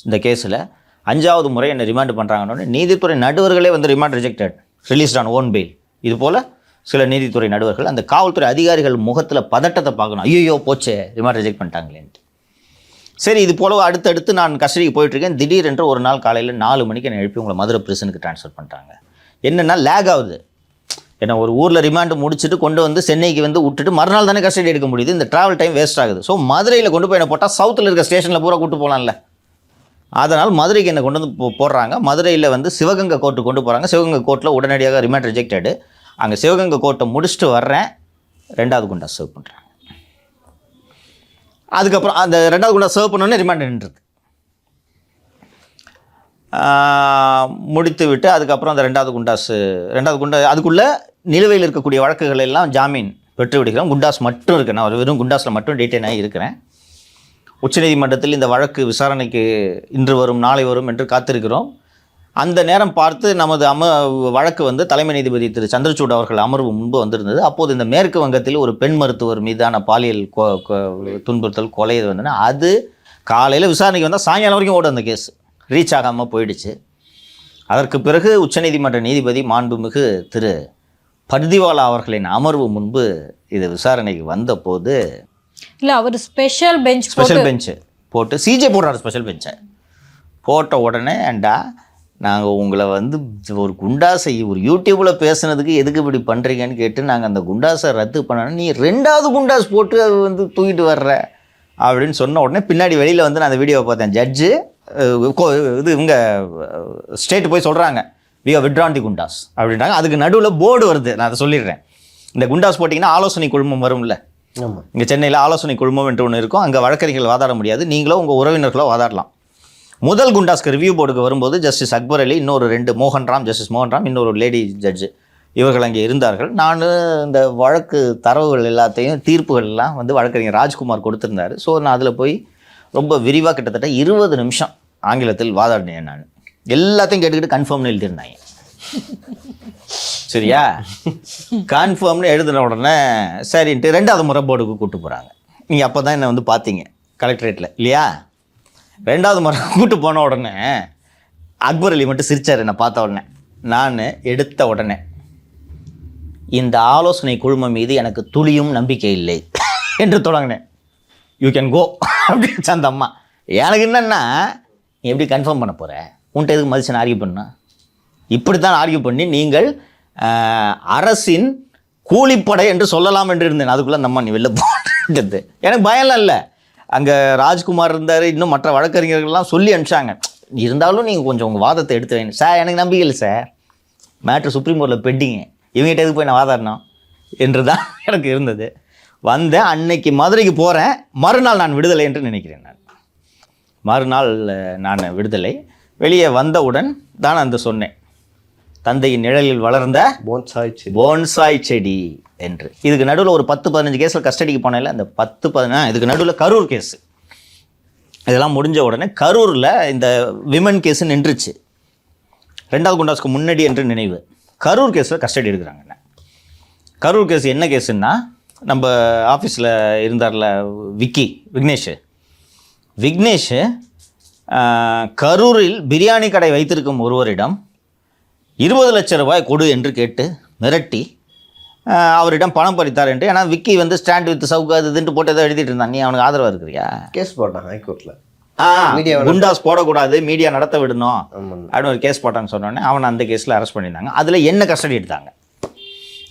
இந்த கேஸில் 5வது முறை என்னை ரிமாண்டு பண்ணுறாங்கன்னு நீதித்துறை நடுவர்களே வந்து remand rejected, released on own bail. இது போல் சில நீதித்துறை நடுவர்கள் அந்த காவல்துறை அதிகாரிகள் முகத்தில் பதட்டத்தை பார்க்கணும், ஐயோ போச்சே ரிமாண்ட் ரிஜெக்ட் பண்ணிட்டாங்களேன்ட்டு. சரி, இது போல அடுத்தடுத்து நான் கஸ்டடிக்கு போயிட்டுருக்கேன். திடீரென்று ஒரு நாள் காலையில் 4 மணிக்கு என்னை எழுப்பி உங்களை மதுரை பிரிசனுக்கு ட்ரான்ஸ்ஃபர் பண்ணிட்டாங்க. என்னென்னா லேக் ஆகுது. ஏன்னா ஒரு ஊரில் ரிமாண்டு முடிச்சுட்டு கொண்டு வந்து சென்னைக்கு வந்து விட்டுட்டு மறுநாள் தானே கஸ்டடி எடுக்க முடியுது. இந்த ட்ராவல் டைம் வேஸ்ட் ஆகுது. ஸோ மதுரையில் கொண்டு போய் என்ன போட்டால் சவுத்தில் இருக்க ஸ்டேஷனில் பூரா கூட்டு போகலாம்ல. அதனால் மதுரைக்கு என்னை கொண்டு வந்து போடுறாங்க. மதுரையில் வந்து சிவகங்கை கோர்ட்டு கொண்டு போகிறாங்க. சிவகங்கை கோர்ட்டில் உடனடியாக ரிமாண்ட் ரிஜெக்டடு. அங்கே சிவகங்கை கோர்ட்டை முடிச்சுட்டு வர்றேன், 2வது குண்டா சர்வ் பண்ணுறாங்க. அதுக்கப்புறம் அந்த 2வது குண்டா சர்வ் பண்ணோன்னே ரிமாண்ட் நின்றுருக்கு. முடித்து விட்டு அதுக்கப்புறம் அந்த 2வது குண்டா அதுக்குள்ளே நிலுவையில் இருக்கக்கூடிய வழக்குகள் எல்லாம் ஜாமீன் பெற்று விடுகிறோம். குண்டாஸ் மட்டும் இருக்கேன், நான் வெறும் குண்டாஸில் மட்டும் டீட்டெயின் ஆகி இருக்கிறேன். உச்சநீதிமன்றத்தில் இந்த வழக்கு விசாரணைக்கு இன்று வரும் நாளை வரும் என்று காத்திருக்கிறோம். அந்த நேரம் பார்த்து நமது வழக்கு வந்து தலைமை நீதிபதி திரு சந்திரசூட் அவர்கள் அமர்வு முன்பு வந்திருந்தது. அப்போது இந்த மேற்கு வங்கத்தில் ஒரு பெண் மருத்துவர் மீதான பாலியல் துன்புறுத்தல் கொலை வந்ததுன்னா அது காலையில் விசாரணைக்கு வந்தால் சாயங்காலம் வரைக்கும் ஓடும். அந்த கேஸ் ரீச் ஆகாமல் போயிடுச்சு. அதற்கு பிறகு உச்சநீதிமன்ற நீதிபதி மாண்புமிகு திரு பர்திவாலா அவர்களின் அமர்வு முன்பு இது விசாரணைக்கு வந்தபோது இல்லை, அவர் ஸ்பெஷல் பெஞ்ச் போட்டு சிஜே போடுறாரு. ஸ்பெஷல் பெஞ்சை போட்ட உடனே ஏண்டா நாங்கள் உங்களை வந்து ஒரு குண்டாசை ஒரு யூடியூப்பில் பேசுனதுக்கு எதுக்கு இப்படி பண்ணுறீங்கன்னு கேட்டு நாங்கள் அந்த குண்டாஸை ரத்து பண்ணோன்னா நீ 2வது குண்டாஸ் போட்டு அது வந்து தூக்கிட்டு வர்ற அப்படின்னு சொன்ன உடனே பின்னாடி வெளியில் வந்து நான் அந்த வீடியோவை பார்த்தேன். ஜட்ஜு இது இவங்க ஸ்டேட்டு போய் சொல்கிறாங்க வி ஆர் வித்ட்ரான் தி குண்டாஸ் அப்படின்றாங்க. அதுக்கு நடுவில் போர்டு வருது, நான் அதை சொல்லிடுறேன். இந்த குண்டாஸ் போட்டிங்கன்னா ஆலோசனை குழுமம் வரும்ல, இங்கே சென்னையில் ஆலோசனை குழுமம் என்று ஒன்று இருக்கும். அங்கே வழக்கறிஞர்கள் வாதாட முடியாது, நீங்களோ உங்கள் உறவினர்களோ வாதாடலாம். முதல் குண்டாஸ்க்கு ரிவ்யூ போர்டுக்கு வரும்போது ஜஸ்டிஸ் அக்பர் அலி, இன்னொரு 2 மோகன்ராம், ஜஸ்டிஸ் மோகன்ராம், இன்னொரு லேடி ஜட்ஜு, இவர்கள் அங்கே இருந்தார்கள். நான் இந்த வழக்கு தரவுகள் எல்லாத்தையும் தீர்ப்புகள் எல்லாம் வந்து வழக்கறிஞர் ராஜ்குமார் கொடுத்துருந்தார். ஸோ நான் அதில் போய் ரொம்ப விரிவாக கிட்டத்தட்ட 20 நிமிஷம் ஆங்கிலத்தில் வாதாடினேன். நான் எல்லாத்தையும் கேட்டுக்கிட்டு கன்ஃபார்ம்னு எழுதியிருந்தாங்க. சரியா, கன்ஃபார்ம்னு எழுதின உடனே சரின்ட்டு 2வது முறை போர்டுக்கு கூப்பிட்டு போகிறாங்க. நீங்கள் அப்போ தான் என்னை வந்து பார்த்தீங்க கலெக்டரேட்டில் இல்லையா. 2வது முறை கூப்பிட்டு போன உடனே அக்பர் அலி மட்டும் சிரிச்சார் என்னை பார்த்த உடனே. நான் எடுத்த உடனே இந்த ஆலோசனை குழுமம் மீது எனக்கு துளியும் நம்பிக்கை இல்லை என்று தொடங்கினேன். யூ கேன் கோ அப்படின்னு அந்த அம்மா. எனக்கு என்னென்னா நீ எப்படி கன்ஃபார்ம் பண்ண போகிற, உன்ட்ட எதுக்கு மதிச்சு ஆர்கியூ பண்ணா, இப்படி தான் ஆர்கியூ பண்ணி நீங்கள் அரசின் கூலிப்படை என்று சொல்லலாம் என்று இருந்தேன். அதுக்குள்ளே நம்ம நீ வெளில போகிறது எனக்கு பயம்லாம் இல்லை. அங்கே ராஜ்குமார் இருந்தார், இன்னும் மற்ற வழக்கறிஞர்கள்லாம் சொல்லி அனுப்பிச்சாங்க. இருந்தாலும் நீங்கள் கொஞ்சம் உங்கள் வாதத்தை எடுத்து வைங்க சார். எனக்கு நம்பிக்கை இல்லை சார், மேட்ரு சுப்ரீம் கோர்ட்டில் பெண்டிங்க, இவங்ககிட்ட எதுக்கு போய் நான் வாதாடணும் என்று தான் எனக்கு இருந்தது. வந்தேன், அன்னைக்கு மதுரைக்கு போகிறேன், மறுநாள் நான் விடுதலை என்று நினைக்கிறேன். நான் மறுநாள் நான் விடுதலை. வெளியே வந்தவுடன் தான் அந்த சொன்னேன், தந்தையின் நிழலில் வளர்ந்த போன்சாய் செடி என்று. இதுக்கு நடுவில் ஒரு 10-15 கேஸில் கஸ்டடிக்கு போனேன்ல, அந்த 10-15 இதுக்கு நடுவில் கரூர் கேஸு. இதெல்லாம் முடிஞ்ச உடனே கரூரில் இந்த விமன் கேஸு நின்றுச்சு. 2வது குண்டாஸ்க்கு முன்னாடி என்று நினைவு. கரூர் கேஸில் கஸ்டடி எடுக்கிறாங்க. என்ன கரூர் கேஸ் என்ன கேஸுன்னா, நம்ம ஆஃபீஸில் இருந்தார்ல விக்னேஷ் கரூரில் பிரியாணி கடை வைத்திருக்கும் ஒருவரிடம் 20 லட்சம் ரூபாய் கொடு என்று கேட்டு மிரட்டி அவரிடம் பணம் பறித்தார் என்று. ஏன்னா விக்கி வந்து ஸ்டாண்ட் வித் சவுக்கு அது இதுன்ட்டு போட்டு ஏதோ எழுதிட்டு இருந்தான். நீ அவனுக்கு ஆதரவாக இருக்கிறியா? கேஸ் போட்டான் ஹைகோர்ட்டில். குண்டாஸ் போடக்கூடாது, மீடியா நடத்த விடணும் அப்படின்னு ஒரு கேஸ் போட்டான்னு சொன்னோடனே அவனை அந்த கேஸில் அரெஸ்ட் பண்ணியிருந்தாங்க. அதில் என்ன கஸ்டடி எடுத்தாங்க.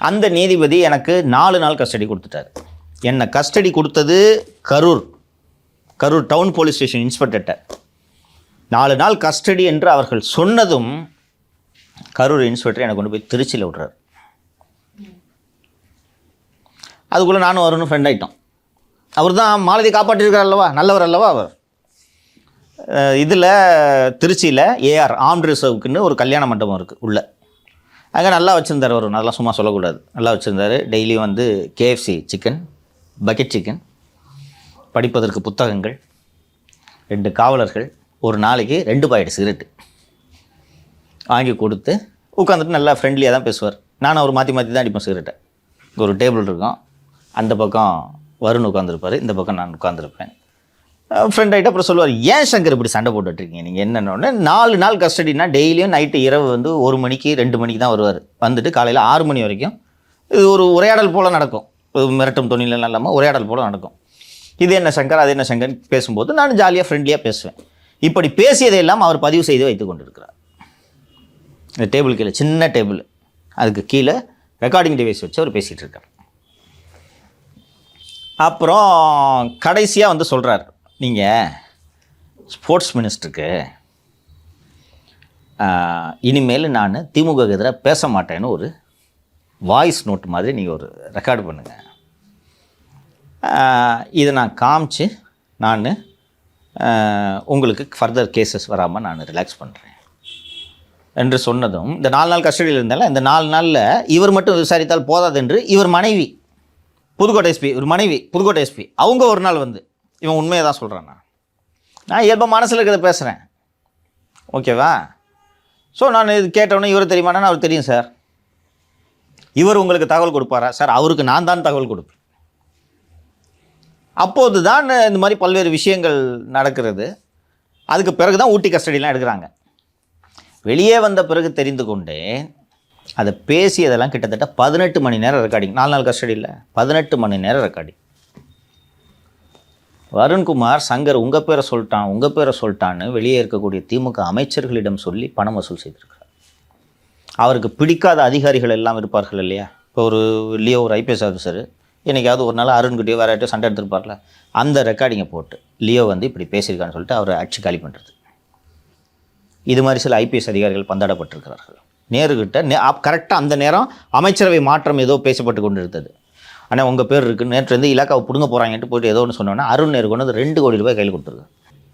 அந்த நீதிபதி எனக்கு 4 நாள் கஸ்டடி கொடுத்துட்டார். என்னை கஸ்டடி கொடுத்தது கரூர் டவுன் போலீஸ் ஸ்டேஷன் இன்ஸ்பெக்டர்கிட்ட. 4 நாள் கஸ்டடி என்று அவர்கள் சொன்னதும் கரூர் இன்ஸ்பெக்டர் என்னை கொண்டு போய் திருச்சியில் விட்றாரு. அதுக்குள்ளே நானும் வரும்னு ஃப்ரெண்ட் ஆகிட்டோம். அவர் தான் மாலதி காப்பாற்றிருக்கார் அல்லவா, நல்லவர் அல்லவா அவர். இதில் திருச்சியில் ஏஆர் ஆர்ம்ட் ரிசர்வுக்குன்னு ஒரு கல்யாண மண்டபம் இருக்குது உள்ள. அங்கே நல்லா வச்சுருந்தார் அவர், அதெல்லாம் சும்மா சொல்லக்கூடாது, நல்லா வச்சுருந்தார். டெய்லியும் வந்து KFC சிக்கன், பக்கெட் சிக்கன், படிப்பதற்கு புத்தகங்கள், 2 காவலர்கள், ஒரு நாளைக்கு 2 பாக்கெட் சிகரெட்டு வாங்கி கொடுத்து உட்காந்துட்டு நல்லா ஃப்ரெண்ட்லியாக தான் பேசுவார். நானும் அவர் மாற்றி தான் அடிப்பேன் சிகரெட்டை. ஒரு டேபிள் இருக்கும், அந்த பக்கம் வருண் உட்காந்துருப்பார், இந்த பக்கம் நான் உட்காந்துருப்பேன். ஃப்ரெண்ட் ஆகிட்டு அப்புறம் சொல்லுவார், ஏன் சங்கர் இப்படி சண்டை போட்டுட்ருக்கீங்க நீங்கள் என்னென்ன. 4 நாள் கஸ்டடினா டெய்லியும் நைட்டு இரவு வந்து 1 மணிக்கு 2 மணிக்கு தான் வருவார். வந்துட்டு காலையில் 6 மணி வரைக்கும் இது ஒரு உரையாடல் போல் நடக்கும். மிரட்டும் தொழிலெல்லாம் இல்லாமல் உரையாடல் போல் நடக்கும். இது என்ன சங்கர், அது என்ன சங்கர் பேசும்போது நான் ஜாலியாக ஃப்ரெண்ட்லியாக பேசுவேன். இப்படி பேசியதையெல்லாம் அவர் பதிவு செய்து வைத்து கொண்டிருக்கிறார். இந்த டேபிள் கீழே, சின்ன டேபிள், அதுக்கு கீழே ரெக்கார்டிங் டிவைஸ் வச்சு அவர் பேசிகிட்டு இருக்கார். அப்புறம் கடைசியாக வந்து சொல்கிறார், நீங்கள் ஸ்போர்ட்ஸ் மினிஸ்டருக்கு இனிமேல் நான் திமுக எதிராக பேச மாட்டேன்னு ஒரு வாய்ஸ் நோட் மாதிரி நீங்கள் ஒரு ரெக்கார்டு பண்ணுங்கள். இதை நான் காமிச்சு நான் உங்களுக்கு ஃபர்தர் கேசஸ் வராமல் நான் ரிலாக்ஸ் பண்ணுறேன் என்று சொன்னதும், இந்த 4 நாள் கஸ்டடியில் இருந்தாலும் இந்த 4 நாளில் இவர் மட்டும் விசாரித்தால் போதாது என்று இவர் மனைவி புதுக்கோட்டை எஸ்பி, ஒரு மனைவி புதுக்கோட்டை எஸ்பி, அவங்க ஒரு நாள் வந்து இவன் உண்மையை தான் சொல்கிறான், நான் இயல்பாக மனசில் இருக்கிறத பேசுகிறேன், ஓகேவா. ஸோ நான் இது கேட்டவுடனே இவர் தெரியுமானா, அவர் தெரியும் சார். இவர் உங்களுக்கு தகவல் கொடுப்பாரா சார்? அவருக்கு நான் தான் தகவல் கொடுப்பேன். அப்போது தான் இந்த மாதிரி பல்வேறு விஷயங்கள் நடக்கிறது. அதுக்கு பிறகு தான் ஊட்டி கஸ்டடிலாம் எடுக்கிறாங்க. வெளியே வந்த பிறகு தெரிந்து கொண்டேன், அதை பேசியதெல்லாம் கிட்டத்தட்ட 18 மணி நேரம் ரெக்கார்டிங். 4 நாள் கஸ்டடியில் 18 மணி நேரம் ரெக்கார்டிங். வருண்குமார் சங்கர் உங்கள் பேரை சொல்லிட்டான்னு வெளியே இருக்கக்கூடிய திமுக அமைச்சர்களிடம் சொல்லி பணம் வசூல் செய்திருக்கிறார். அவருக்கு பிடிக்காத அதிகாரிகள் எல்லாம் இருப்பார்கள் இல்லையா. இப்போ ஒரு லியோ, ஒரு IPS ஆஃபீஸர், என்றைக்காவது ஒரு நாள் அருண்கிட்டயோ வேறு யார்ட்டையோ சண்டை எடுத்துருப்பார்ல, அந்த ரெக்கார்டிங்கை போட்டு லியோ வந்து இப்படி பேசியிருக்கான்னு சொல்லிட்டு அவரை அடிச்சு காலி பண்ணுறது. இது மாதிரி சில IPS அதிகாரிகள் பந்தாடப்பட்டிருக்கிறார்கள். நேருகிட்ட கரெக்டாக அந்த நேரம் அமைச்சரவை மாற்றம் ஏதோ பேசப்பட்டு கொண்டு இருந்தது. ஆனால் உங்கள் பேர் இருக்குது, நேற்று வந்து இலாக்காவை பிடுங்க போகிறாங்கன்ட்டு போய்ட்டு ஏதோ ஒன்று சொன்னோன்னா அருண் நேரு கொண்டு வந்து 2 கோடி ரூபாய் கையில் கொடுத்துருக்காரு.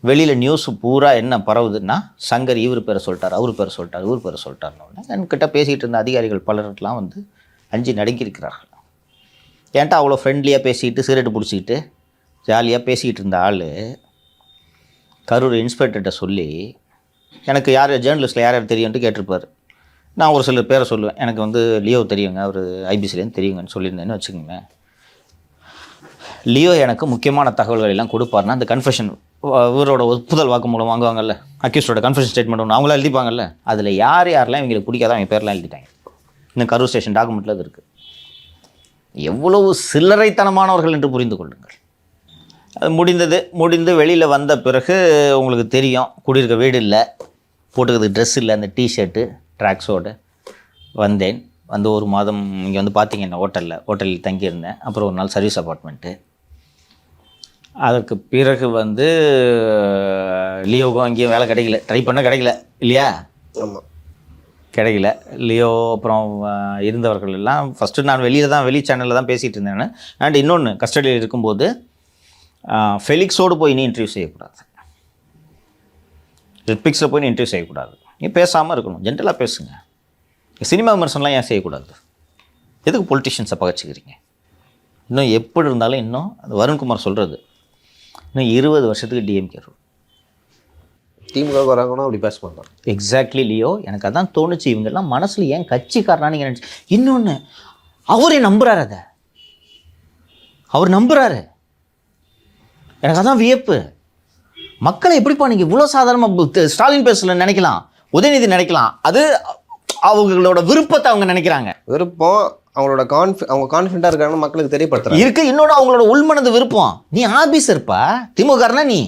வெளியில் நியூஸ் பூரா என்ன பரவுதுன்னா, சங்கர் இவர் பேரை சொல்லிட்டார், அவர் பேரை சொல்லிட்டார், இவர் பேரை சொல்லிட்டார்னு என்கிட்ட பேசிகிட்டு இருந்த அதிகாரிகள் பலருக்கெல்லாம் வந்து அஞ்சு நடுங்கியிருக்கிறார்கள். ஏன்ட்டா அவ்வளோ ஃப்ரெண்ட்லியாக பேசிக்கிட்டு சிகரெட்டு பிடிச்சிக்கிட்டு ஜாலியாக பேசிக்கிட்டு இருந்த ஆள் கரூர் இன்ஸ்பெக்டர்கிட்ட சொல்லி, எனக்கு யார் ஜேர்னலிஸ்ட்டில் யார் யார் தெரியும்ட்டு கேட்டிருப்பார். நான் ஒரு சில பேரை சொல்லுவேன், எனக்கு வந்து லியோ தெரியுங்க, அவர் IBCலேருந்து தெரியுங்கன்னு சொல்லியிருந்தேன்னு வச்சுக்கோங்க. லியோ எனக்கு முக்கியமான தகவல்கள் எல்லாம் கொடுப்பாருன்னா, அந்த கன்ஃபெஷன் இவரோட ஒப்புதல் வாக்குமூலம் வாங்குவாங்கல்ல, அக்யூஸ்டோட கன்ஃபெஷன் ஸ்டேட்மெண்ட் ஒன்று அவங்களாம் எழுதிப்பாங்கல்ல, அதில் யார் யாரெல்லாம் இவங்களுக்கு பிடிக்காத அவங்க பேர்லாம் எழுதிட்டாங்க. இன்னும் கரூர் ஸ்டேஷன் டாக்குமெண்ட்டில் அது இருக்குது. எவ்வளவு சில்லறைத்தனமானவர்கள் என்று புரிந்து கொள்ளுங்கள். அது முடிந்து வெளியில் வந்த பிறகு உங்களுக்கு தெரியும், குடியிருக்க வீடு இல்லை, போட்டுக்கிறதுக்கு ட்ரெஸ் இல்லை, அந்த டிஷர்ட்டு ட்ராக்ஸோடு வந்தேன். வந்து 1 மாதம் இங்கே வந்து பார்த்தீங்கன்னா ஹோட்டலில் தங்கியிருந்தேன். அப்புறம் ஒரு நாள் சர்வீஸ் அப்பார்ட்மெண்ட்டு. அதற்கு பிறகு வந்து லியோவுக்கும் அங்கேயும் வேலை கிடைக்கல, ட்ரை பண்ண கிடைக்கல இல்லையா. ஆமாம், கிடைக்கல. லியோ அப்புறம் இருந்தவர்கள் எல்லாம் ஃபஸ்ட்டு நான் வெளி சேனலில் தான் பேசிகிட்டு இருந்தேன். அண்ட் இன்னொன்று, கஸ்டடியில் இருக்கும்போது ஃபெலிக்ஸோடு போய் நீ இன்டர்வியூ செய்யக்கூடாது, ரெட்பிக்ஸில் போய் நீ இன்டர்வியூ செய்யக்கூடாது, நீ பேசாமல் இருக்கணும், ஜென்ரலாக பேசுங்க. சினிமா விமர்சனம்லாம் ஏன் செய்யக்கூடாது? எதுக்கு பொலிட்டிஷியன்ஸை பகச்சிக்கிறீங்க? இன்னும் எப்படி இருந்தாலும் இன்னும் அது வருண்குமார் சொல்கிறது, இன்னும் 20 வருஷத்துக்கு DMK திமுக வராங்கன்னா அப்படி பேச மாட்டான். எக்ஸாக்ட்லி லியோ, எனக்கு அதான் தோணுச்சு. இவங்கெல்லாம் மனசில் ஏன் கட்சிக்காரனா நீங்கள் நினச்சி. இன்னொன்று, அவரே நம்புறாரு, அதை அவர் நம்புறாரு. எனக்கு அதான் வியப்பு. மக்களை எப்படிப்பா நீங்கள் இவ்வளோ சாதாரணமாக ஸ்டாலின் பேசல நினைக்கலாம், உதயநிதி நினைக்கலாம், அது அவங்களோட விருப்பத்தை அவங்க நினைக்கிறாங்க. விருப்பம் அவங்களோட அவங்க கான்ஃபிடென்ட்டாக இருக்காங்கன்னு மக்களுக்கு தெரியப்படுத்துறாங்க. இருக்கு. இன்னொன்று அவங்களோட உள்மனது விருப்பம். நீ ஆபீசர்ப்பா, திமுகனா நீ.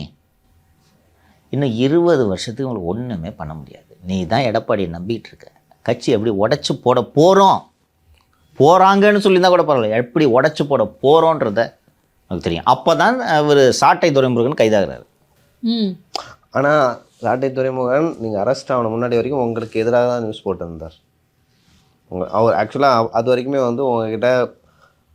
இன்னும் 20 வருஷத்துக்கு உங்களுக்கு ஒன்றுமே பண்ண முடியாது. நீ தான் எடப்பாடியை நம்பிட்டு இருக்க. கட்சி எப்படி உடச்சி போட போகிறாங்கன்னு சொல்லியிருந்தா கூட பரவாயில்ல, எப்படி உடச்சி போட போகிறோன்றத எனக்கு தெரியும். அப்போ தான் அவர் சாட்டை துரைமுருகன் கைதாகிறாரு. ஆனால் சாட்டை துரைமுருகன் நீங்கள் அரெஸ்ட் ஆன முன்னாடி வரைக்கும் உங்களுக்கு எதிராக தான் நியூஸ் போட்டிருந்தார். அவர் ஆக்சுவலாக அது வரைக்குமே வந்து உங்ககிட்ட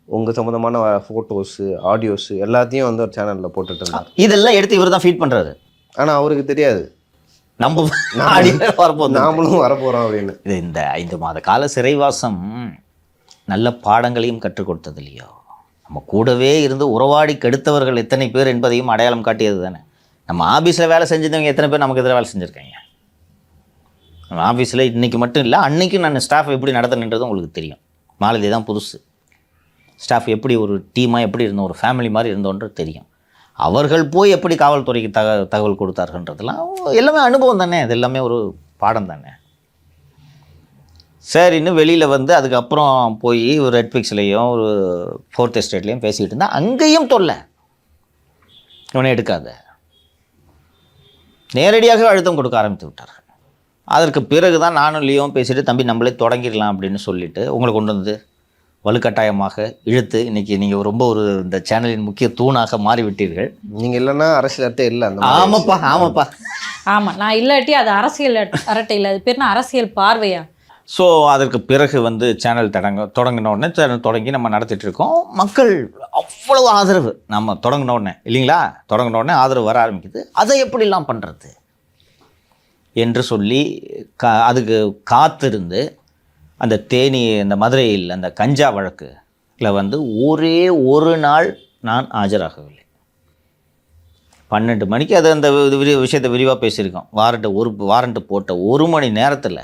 உங்கள் சம்மந்தமான ஃபோட்டோஸு ஆடியோஸு எல்லாத்தையும் வந்து ஒரு சேனலில் போட்டுட்டு இருந்தார். இதெல்லாம் எடுத்து இவர் தான் ஃபீட் பண்ணுறாரு. ஆனால் அவருக்கு தெரியாது நம்ம வரப்போம், நாமளும் வரப்போகிறோம் அப்படின்னு. இது இந்த 5 மாத கால சிறைவாசம் நல்ல பாடங்களையும் கற்றுக் கொடுத்தது இல்லையோ. நம்ம கூடவே இருந்து உறவாடி கெடுத்தவர்கள் எத்தனை பேர் என்பதையும் அடையாளம் காட்டியது தானே. நம்ம ஆஃபீஸில் வேலை செஞ்சவங்க எத்தனை பேர் நமக்கு எதிராக வேலை செஞ்சுருக்காங்க. நம்ம ஆஃபீஸில் இன்றைக்கி மட்டும் இல்லை, அன்றைக்கும் நான் ஸ்டாஃப் எப்படி நடத்தினது உங்களுக்கு தெரியும். மாலதி தான் புதுசு. ஸ்டாஃப் எப்படி ஒரு டீமாக எப்படி இருந்தோம், ஒரு ஃபேமிலி மாதிரி இருந்தோன்றது தெரியும். அவர்கள் போய் எப்படி காவல்துறைக்கு தகவல் கொடுத்தார்கள்ன்றதெல்லாம் எல்லாமே அனுபவம் தானே. அது எல்லாமே ஒரு பாடம் தானே. சரின்னு வெளியில் வந்து அதுக்கப்புறம் போய் ஒரு ரெட்ஃபிக்ஸ்லேயும் ஒரு 4th எஸ்டேட்லேயும் பேசிகிட்டு இருந்தால் அங்கேயும் தொல்லை. இவனை எடுக்காத, நேரடியாக அழுத்தம் கொடுக்க ஆரம்பித்து விட்டார்கள். அதற்கு பிறகு தான் நானும் லியோவும் பேசிட்டு தம்பி நம்மளே தொடங்கிடலாம் அப்படின்னு சொல்லிவிட்டு உங்களை கொண்டு வந்து வலுக்கட்டாயமாக இழுத்து இன்றைக்கி நீங்கள் ரொம்ப ஒரு இந்த சேனலின் முக்கிய தூணாக மாறிவிட்டீர்கள். நீங்கள் இல்லைன்னா அரசியல் அரட்டை இல்லை. ஆமாப்பா ஆமாப்பா ஆமாம், நான் இல்லாட்டி அது அரசியல் அரட்டை இல்லை, அது பேர்னா அரசியல் பார்வையா. ஸோ அதற்கு பிறகு வந்து சேனல் தொடங்கின உடனே சேனல் தொடங்கி நம்ம நடத்திட்டு இருக்கோம். மக்கள் அவ்வளவு ஆதரவு. நம்ம தொடங்கின உடனே இல்லைங்களா, தொடங்கின உடனே ஆதரவு வர ஆரம்பிக்குது. அதை எப்படிலாம் பண்ணுறது என்று சொல்லி அதுக்கு காத்திருந்து அந்த தேனி அந்த மதுரையில் அந்த கஞ்சா வழக்கில் வந்து ஒரே ஒரு நாள் நான் ஆஜராகவில்லை. 12 மணிக்கு அது அந்த விஷயத்தை விரிவாக பேசியிருக்கோம். வாரண்ட்டு போட்ட 1 மணி நேரத்தில்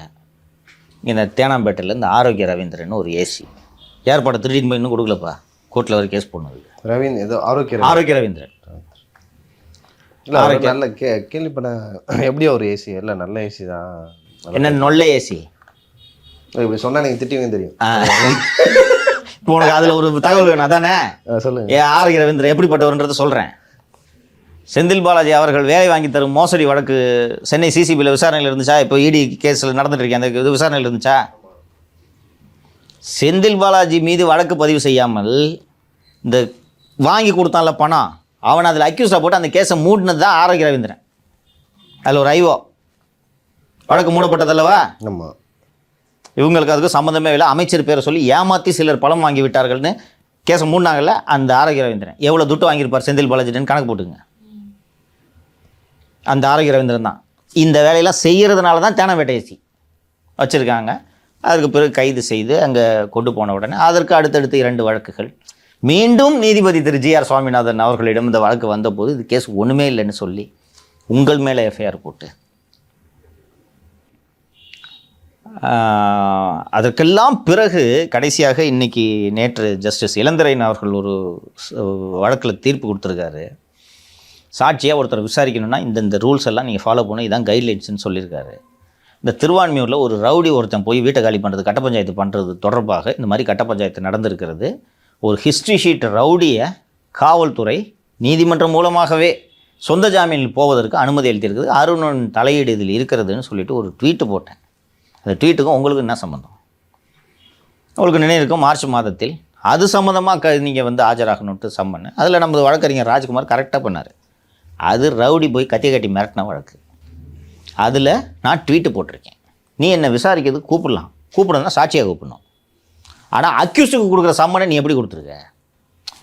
இந்த தேனாம்பேட்டையில் இந்த ஆரோக்கிய ரவீந்திரன் ஒரு ஏசி ஏற்பாடு திருடின்னு போய் இன்னும் கொடுக்கலப்பா, கோர்ட்டில் ஒரு கேஸ் பண்ணுது. ஏதோ ஆரோக்கிய ரவீந்திரன் இல்லை நல்ல கேள்விப்பட எப்படியோ ஒரு ஏசி இல்லை, நல்ல ஏசி தான். என்ன நொல்ல ஏசி இப்படி சொன்னால் நீங்கள் திட்டுவீங்க தெரியும். இப்போ உனக்கு அதில் ஒரு தகவல் வேணும் அதானே. சொல்லுங்கள். ஆரோக்கிய ரவீந்திரன் எப்படிப்பட்டவர்ன்றதை சொல்கிறேன். செந்தில் பாலாஜி அவர்கள் வேலை வாங்கி தரும் மோசடி வழக்கு சென்னை சிசிபியில் விசாரணையில் இருந்துச்சா? இப்போ இடி கேஸில் நடந்துட்டு இருக்கேன், அந்த இது விசாரணையில் இருந்துச்சா? செந்தில் பாலாஜி மீது வழக்கு பதிவு செய்யாமல் இந்த வாங்கி கொடுத்தான்ல பணம், அவன் அதில் அக்யூஸாக போட்டு அந்த கேஸை மூடினது தான் ஆரோக்கிய ரவீந்திரன். அதில் ஒரு ஐஓ வழக்கு மூடப்பட்டதல்லவா? ஆமாம். இவங்களுக்கு அதுக்கு சம்மந்தமே இல்லை. அமைச்சர் பேரை சொல்லி ஏமாற்றி சிலர் பணம் வாங்கி விட்டார்கள்னு கேஸை மூடினாங்கல்ல, அந்த ஆரோக்கிய ரவீந்திரன் எவ்வளோ துட்டு வாங்கியிருப்பார் செந்தில் பாலாஜின்னு கணக்கு போட்டுங்க. அந்த ஆரோக்கிய ரவீந்திரன் தான் இந்த வேலையெல்லாம் செய்கிறதுனால தான் தேனாம்பேட்டை ஏசி வச்சுருக்காங்க. அதுக்கு பிறகு கைது செய்து அங்கே கொண்டு போன உடனே அதற்கு அடுத்தடுத்து 2 வழக்குகள். மீண்டும் நீதிபதி திரு GR சுவாமிநாதன் அவர்களிடம் இந்த வழக்கு வந்தபோது இது கேஸ் ஒன்றுமே இல்லைன்னு சொல்லி உங்கள் மேலே எஃப்ஐஆர் போட்டு அதற்கெல்லாம் பிறகு கடைசியாக இன்றைக்கி நேற்று ஜஸ்டிஸ் இளந்திரையன் அவர்கள் ஒரு வழக்கில் தீர்ப்பு கொடுத்துருக்காரு. சாட்சியாக ஒருத்தர் விசாரிக்கணும்னா இந்த ரூல்ஸ் எல்லாம் நீங்கள் ஃபாலோ பண்ணணும், இதுதான் கைட்லைன்ஸ்னு சொல்லியிருக்காரு. இந்த திருவான்மியூரில் ஒரு ரவுடி ஒருத்தன் போய் வீட்டை காலி பண்ணுறது, கட்ட பஞ்சாயத்து பண்ணுறது தொடர்பாக இந்த மாதிரி கட்ட பஞ்சாயத்து நடந்திருக்கிறது. ஒரு ஹிஸ்ட்ரி ஷீட் ரவுடியை காவல்துறை நீதிமன்றம் மூலமாகவே சொந்த ஜாமீனில் போவதற்கு அனுமதி அளித்திருக்குது. அருணன் தலையீடு இதில் இருக்கிறதுன்னு சொல்லிட்டு ஒரு ட்வீட்டு போட்டேன். அந்த ட்வீட்டுக்கும் உங்களுக்கு என்ன சம்மந்தம்? உங்களுக்கு நினைவிருக்கும் மார்ச் மாதத்தில் அது சம்மந்தமாக நீங்கள் வந்து ஆஜராகணுன்ட்டு சம்மன். அதில் நமது வழக்கறிஞர் ராஜ்குமார் கரெக்டாக பண்ணார். அது ரவுடி போய் கத்தி கட்டி மிரட்டின வழக்கு. அதில் நான் ட்வீட்டு போட்டிருக்கேன். நீ என்னை விசாரிக்கிறது கூப்பிடணும்னா சாட்சியாக கூப்பிடணும். ஆனால் அக்யூஸுக்கு கொடுக்குற சம்மனை நீ எப்படி கொடுத்துருக்க?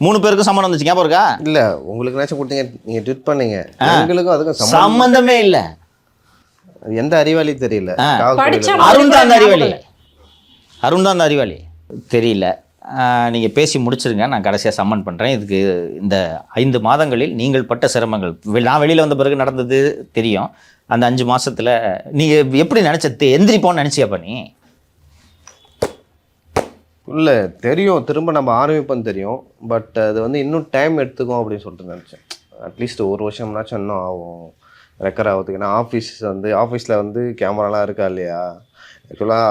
3 பேருக்கும் சம்மன் வந்துச்சு, ஞாபகம் இருக்கா? இல்லை, உங்களுக்கு நினச்சி கொடுத்தீங்க, நீங்கள் ட்வீட் பண்ணீங்க. எங்களுக்கும் அதுக்கும் சம்மந்தமே இல்லை. எந்த அறிவாளி தெரியல. அருண் தான் அந்த அறிவாளி தெரியல. நீங்கள் பேசி முடிச்சிருங்க, நான் கடைசியாக சம்மன் பண்ணுறேன். இதுக்கு இந்த 5 மாதங்களில் நீங்கள் பட்ட சிரமங்கள் நான் வெளியில் வந்த பிறகு நடந்தது தெரியும். அந்த 5 மாசத்துல நீங்க எப்படி நினைச்ச எந்திரிப்போன்னு நினைச்சியாப்பா நீ? இல்லை தெரியும், திரும்ப நம்ம ஆரம்பிப்போம் தெரியும். பட் அது வந்து இன்னும் டைம் எடுத்துக்கும் அப்படின்னு சொல்லிட்டு நினச்சேன். அட்லீஸ்ட் 1 வருஷம்னாச்சும் இன்னும் ஆகும் ரெக்கர் ஆகிறதுக்கு. ஏன்னா ஆஃபீஸில் வந்து கேமராலாம் இருக்கா இல்லையா. ஆக்சுவலாக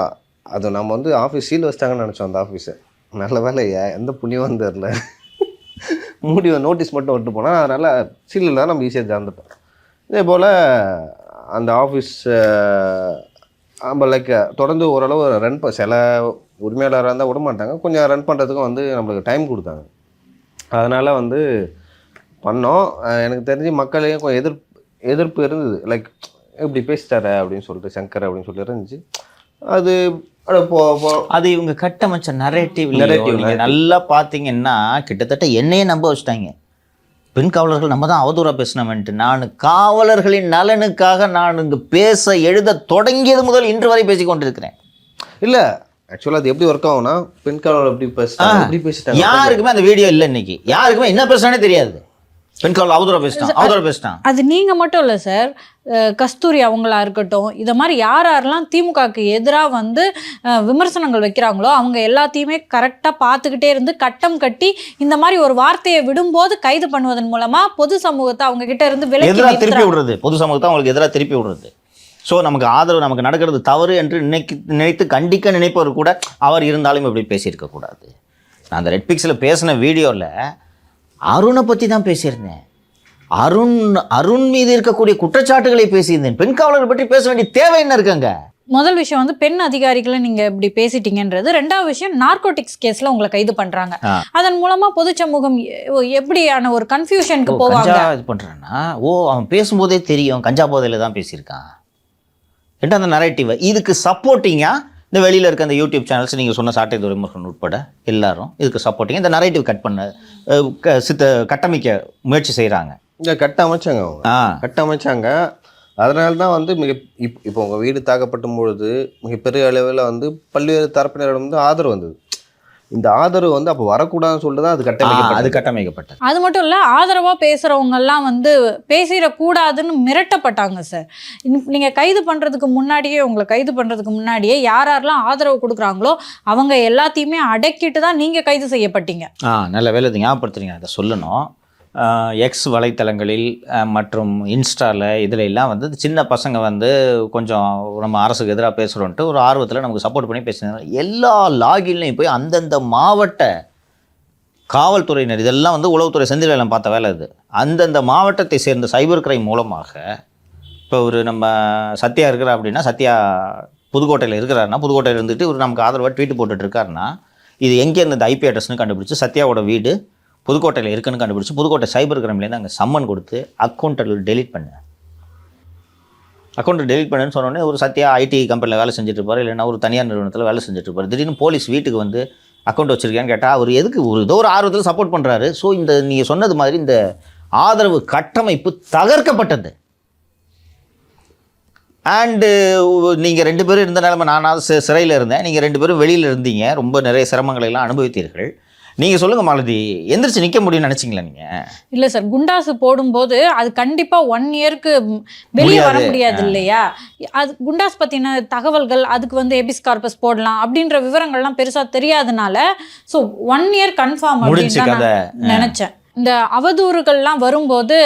அது நம்ம வந்து ஆஃபீஸ் சீல் வச்சிட்டாங்கன்னு நினச்சோம். அந்த ஆஃபீஸை நல்ல வேலையா எந்த புண்ணியம் தெரில மூடி நோட்டீஸ் மட்டும் விட்டு போனால் அதனால் சீல் இல்லை நம்ம ஈஸியாக திறந்துட்டோம். இதே போல் அந்த ஆஃபீஸ் நம்ம லைக் தொடர்ந்து ஓரளவு ரன் சில உரிமையாளராக இருந்தால் விட மாட்டாங்க, கொஞ்சம் ரன் பண்ணுறதுக்கும் வந்து நம்மளுக்கு டைம் கொடுத்தாங்க. அதனால் வந்து பண்ணோம். எனக்கு தெரிஞ்சு மக்களையும் கொஞ்சம் எதிர்ப்பு இருந்தது. லைக் இப்படி பேசிட்டார அப்படின்னு சொல்லிட்டு சங்கர் அப்படின்னு சொல்லி இருந்துச்சு. அது அது இவங்க கட்டமைச்ச நரேட்டிவ் நீங்கள் நல்லா பார்த்தீங்கன்னா கிட்டத்தட்ட என்னையே நம்ப வச்சுட்டாங்க. பெண் காவலர்கள் நம்ம தான் அவதூறாக பேசினோம்ன்ட்டு. நான் காவலர்களின் நலனுக்காக நான் இங்கே பேச எழுத தொடங்கியது முதல் இன்று வரை பேசி கொண்டிருக்கிறேன். இல்லை ஆக்சுவலாக அது எப்படி ஒர்க் ஆகும்னா, பெண் காவலர் எப்படி பேசிட்டாங்க யாருக்குமே அந்த வீடியோ இல்லை இன்னைக்கு. யாருக்குமே என்ன பேசுறானே தெரியாது. பெண் காவலர் அவதூறாக பேசிட்டான். அது நீங்கள் மட்டும் இல்லை சார், கஸ்தூரி அவங்களா இருக்கட்டும், இதை மாதிரி யாரெல்லாம் திமுகவுக்கு எதிராக வந்து விமர்சனங்கள் வைக்கிறாங்களோ அவங்க எல்லாத்தையுமே கரெக்டாக பார்த்துக்கிட்டே இருந்து கட்டம் கட்டி இந்த மாதிரி ஒரு வார்த்தையை விடும்போது கைது பண்ணுவதன் மூலமாக பொது சமூகத்தை அவங்க கிட்ட இருந்து எதிராக திருப்பி விடுறது, பொது சமூகத்தை அவங்களுக்கு எதிராக திருப்பி விடுறது. ஸோ நமக்கு ஆதரவு, நமக்கு நடக்கிறது தவறு என்று நினைத்து கண்டிக்க நினைப்பவர் கூட அவர் இருந்தாலும் இப்படி பேசியிருக்கக்கூடாது. நான் அந்த ரெட் பிக்ஸில் பேசின வீடியோவில் அருணை பற்றி தான் பேசியிருந்தேன். அருண் மீது இருக்கக்கூடிய குற்றச்சாட்டுகளை பேசியிருந்தேன். பெண் காவலர்கள் பற்றி பேச வேண்டிய தேவை என்ன இருக்குங்க? முதல் விஷயம் வந்து பெண் அதிகாரிகளை நீங்க இப்படி பேசிட்டீங்கன்றது. ரெண்டாவது விஷயம், நார்கோட்டிக்ஸ் கேஸ்ல உங்களை கைது பண்றாங்க. அதன் மூலமா பொது சமூகம் எப்படியான ஒரு கன்ஃபியூஷனுக்கு போவாங்க. இது பண்றான்னா அவன் பேசும்போதே தெரியும் கஞ்சா போதையில தான் பேசியிருக்கான் என்ற அந்த நரேட்டிவ். இதுக்கு சப்போர்ட்டிங்கா இந்த வெளியில் இருக்க அந்த யூடியூப் சேனல்ஸ் நீங்கள் சொன்ன சாட்டை துறைமுருகன் உட்பட எல்லாரும் இதுக்கு சப்போர்ட்டிங்க இந்த நரேட்டிவ் கட்டமைக்க முயற்சி செய்கிறாங்க. இல்லை கட்டமைச்சாங்க. அதனால தான் வந்து இப்போ உங்கள் வீடு தாக்கப்படும் பொழுது மிகப்பெரிய அளவில் வந்து பல்வேறு தரப்பினரிடம் வந்து ஆதரவு வந்தது. இந்த ஆதரவு வந்து அப்போ வரக்கூடாதுன்னு சொல்லிட்டு தான் அது கட்டமைக்கப்பட்டது. அது மட்டும் இல்லை, ஆதரவாக பேசுகிறவங்கெல்லாம் வந்து பேசிடக்கூடாதுன்னு மிரட்டப்பட்டாங்க சார். நீங்கள் கைது பண்ணுறதுக்கு முன்னாடியே, உங்களை கைது பண்ணுறதுக்கு முன்னாடியே யாரெல்லாம் ஆதரவு கொடுக்குறாங்களோ அவங்க எல்லாத்தையுமே அடக்கிட்டு தான் நீங்கள் கைது செய்யப்பட்டீங்க. நல்ல வேலை ஞாபகப்படுத்துறீங்க. அதை சொல்லணும். எக்ஸ் வலைத்தளங்களில் மற்றும் இன்ஸ்டாவில் இதில் எல்லாம் வந்து சின்ன பசங்க வந்து கொஞ்சம் நம்ம அரசுக்கு எதிராக பேசுகிறோன்ட்டு ஒரு ஆர்வத்தில் நமக்கு சப்போர்ட் பண்ணி பேசுகிறாங்க. எல்லா லாகின்லையும் போய் அந்தந்த மாவட்ட காவல்துறையினர், இதெல்லாம் வந்து உளவுத்துறை செந்தில் வேலை பார்த்த வேலை இது, அந்தந்த மாவட்டத்தை சேர்ந்த சைபர் கிரைம் மூலமாக இப்போ ஒரு நம்ம சத்யா இருக்கிறா அப்படின்னா, சத்யா புதுக்கோட்டையில் இருக்கிறாருன்னா, புதுக்கோட்டையில் இருந்துட்டு ஒரு நமக்கு ஆதரவாக ட்வீட் போட்டுட்ருக்காருன்னா, இது எங்கேருந்து இந்த ஐபி அட்ரஸ்னு கண்டுபிடிச்சி சத்யாவோட வீடு புதுக்கோட்டையில் இருக்குன்னு கண்டுபிடிச்சி புதுக்கோட்டை சைபர் கிரைம்லேருந்து அங்கே சம்மன் கொடுத்து அக்கௌண்ட்டை டெலீட் பண்ணுன்னு சொன்னோடனே ஒரு சத்யா ஐடி கம்பெனியில் வேலை செஞ்சுட்ருப்பார், இல்லைன்னா ஒரு தனியார் நிறுவனத்தில் வேலை செஞ்சுட்ருப்பார். திடீர்னு போலீஸ் வீட்டுக்கு வந்து அக்கௌண்ட் வச்சுருக்கேன்னு கேட்டால் அவர் எதுக்கு ஏதோ ஒரு ஆர்வத்தில் சப்போர்ட் பண்ணுறாரு. ஸோ இந்த நீங்கள் சொன்னது மாதிரி இந்த ஆதரவு கட்டமைப்பு தகர்க்கப்பட்டது. அண்டு நீங்கள் 2 பேரும் இருந்த நிலைமை, நானாவது சிறையில் இருந்தேன், நீங்கள் 2 பேரும் வெளியில் இருந்தீங்க, ரொம்ப நிறைய சிரமங்களை எல்லாம் அனுபவித்தீர்கள். நீங்கள் சொல்லுங்கள் மாலதி, எந்திரிச்சு நிற்க முடியும்னு நினச்சிங்களா நீங்கள்? இல்லை சார், குண்டாசு போடும்போது அது கண்டிப்பாக 1 இயருக்கு வெளியே வர முடியாது இல்லையா. அது குண்டாஸ் பற்றின தகவல்கள், அதுக்கு வந்து எபிஸ் கார்பஸ் போடலாம் அப்படின்ற விவரங்கள்லாம் பெருசாக தெரியாதனால ஸோ 1 இயர் கன்ஃபார்ம் அப்படின்னு நினச்சேன். இந்த அவதூறுகள்லாம் வரும்போது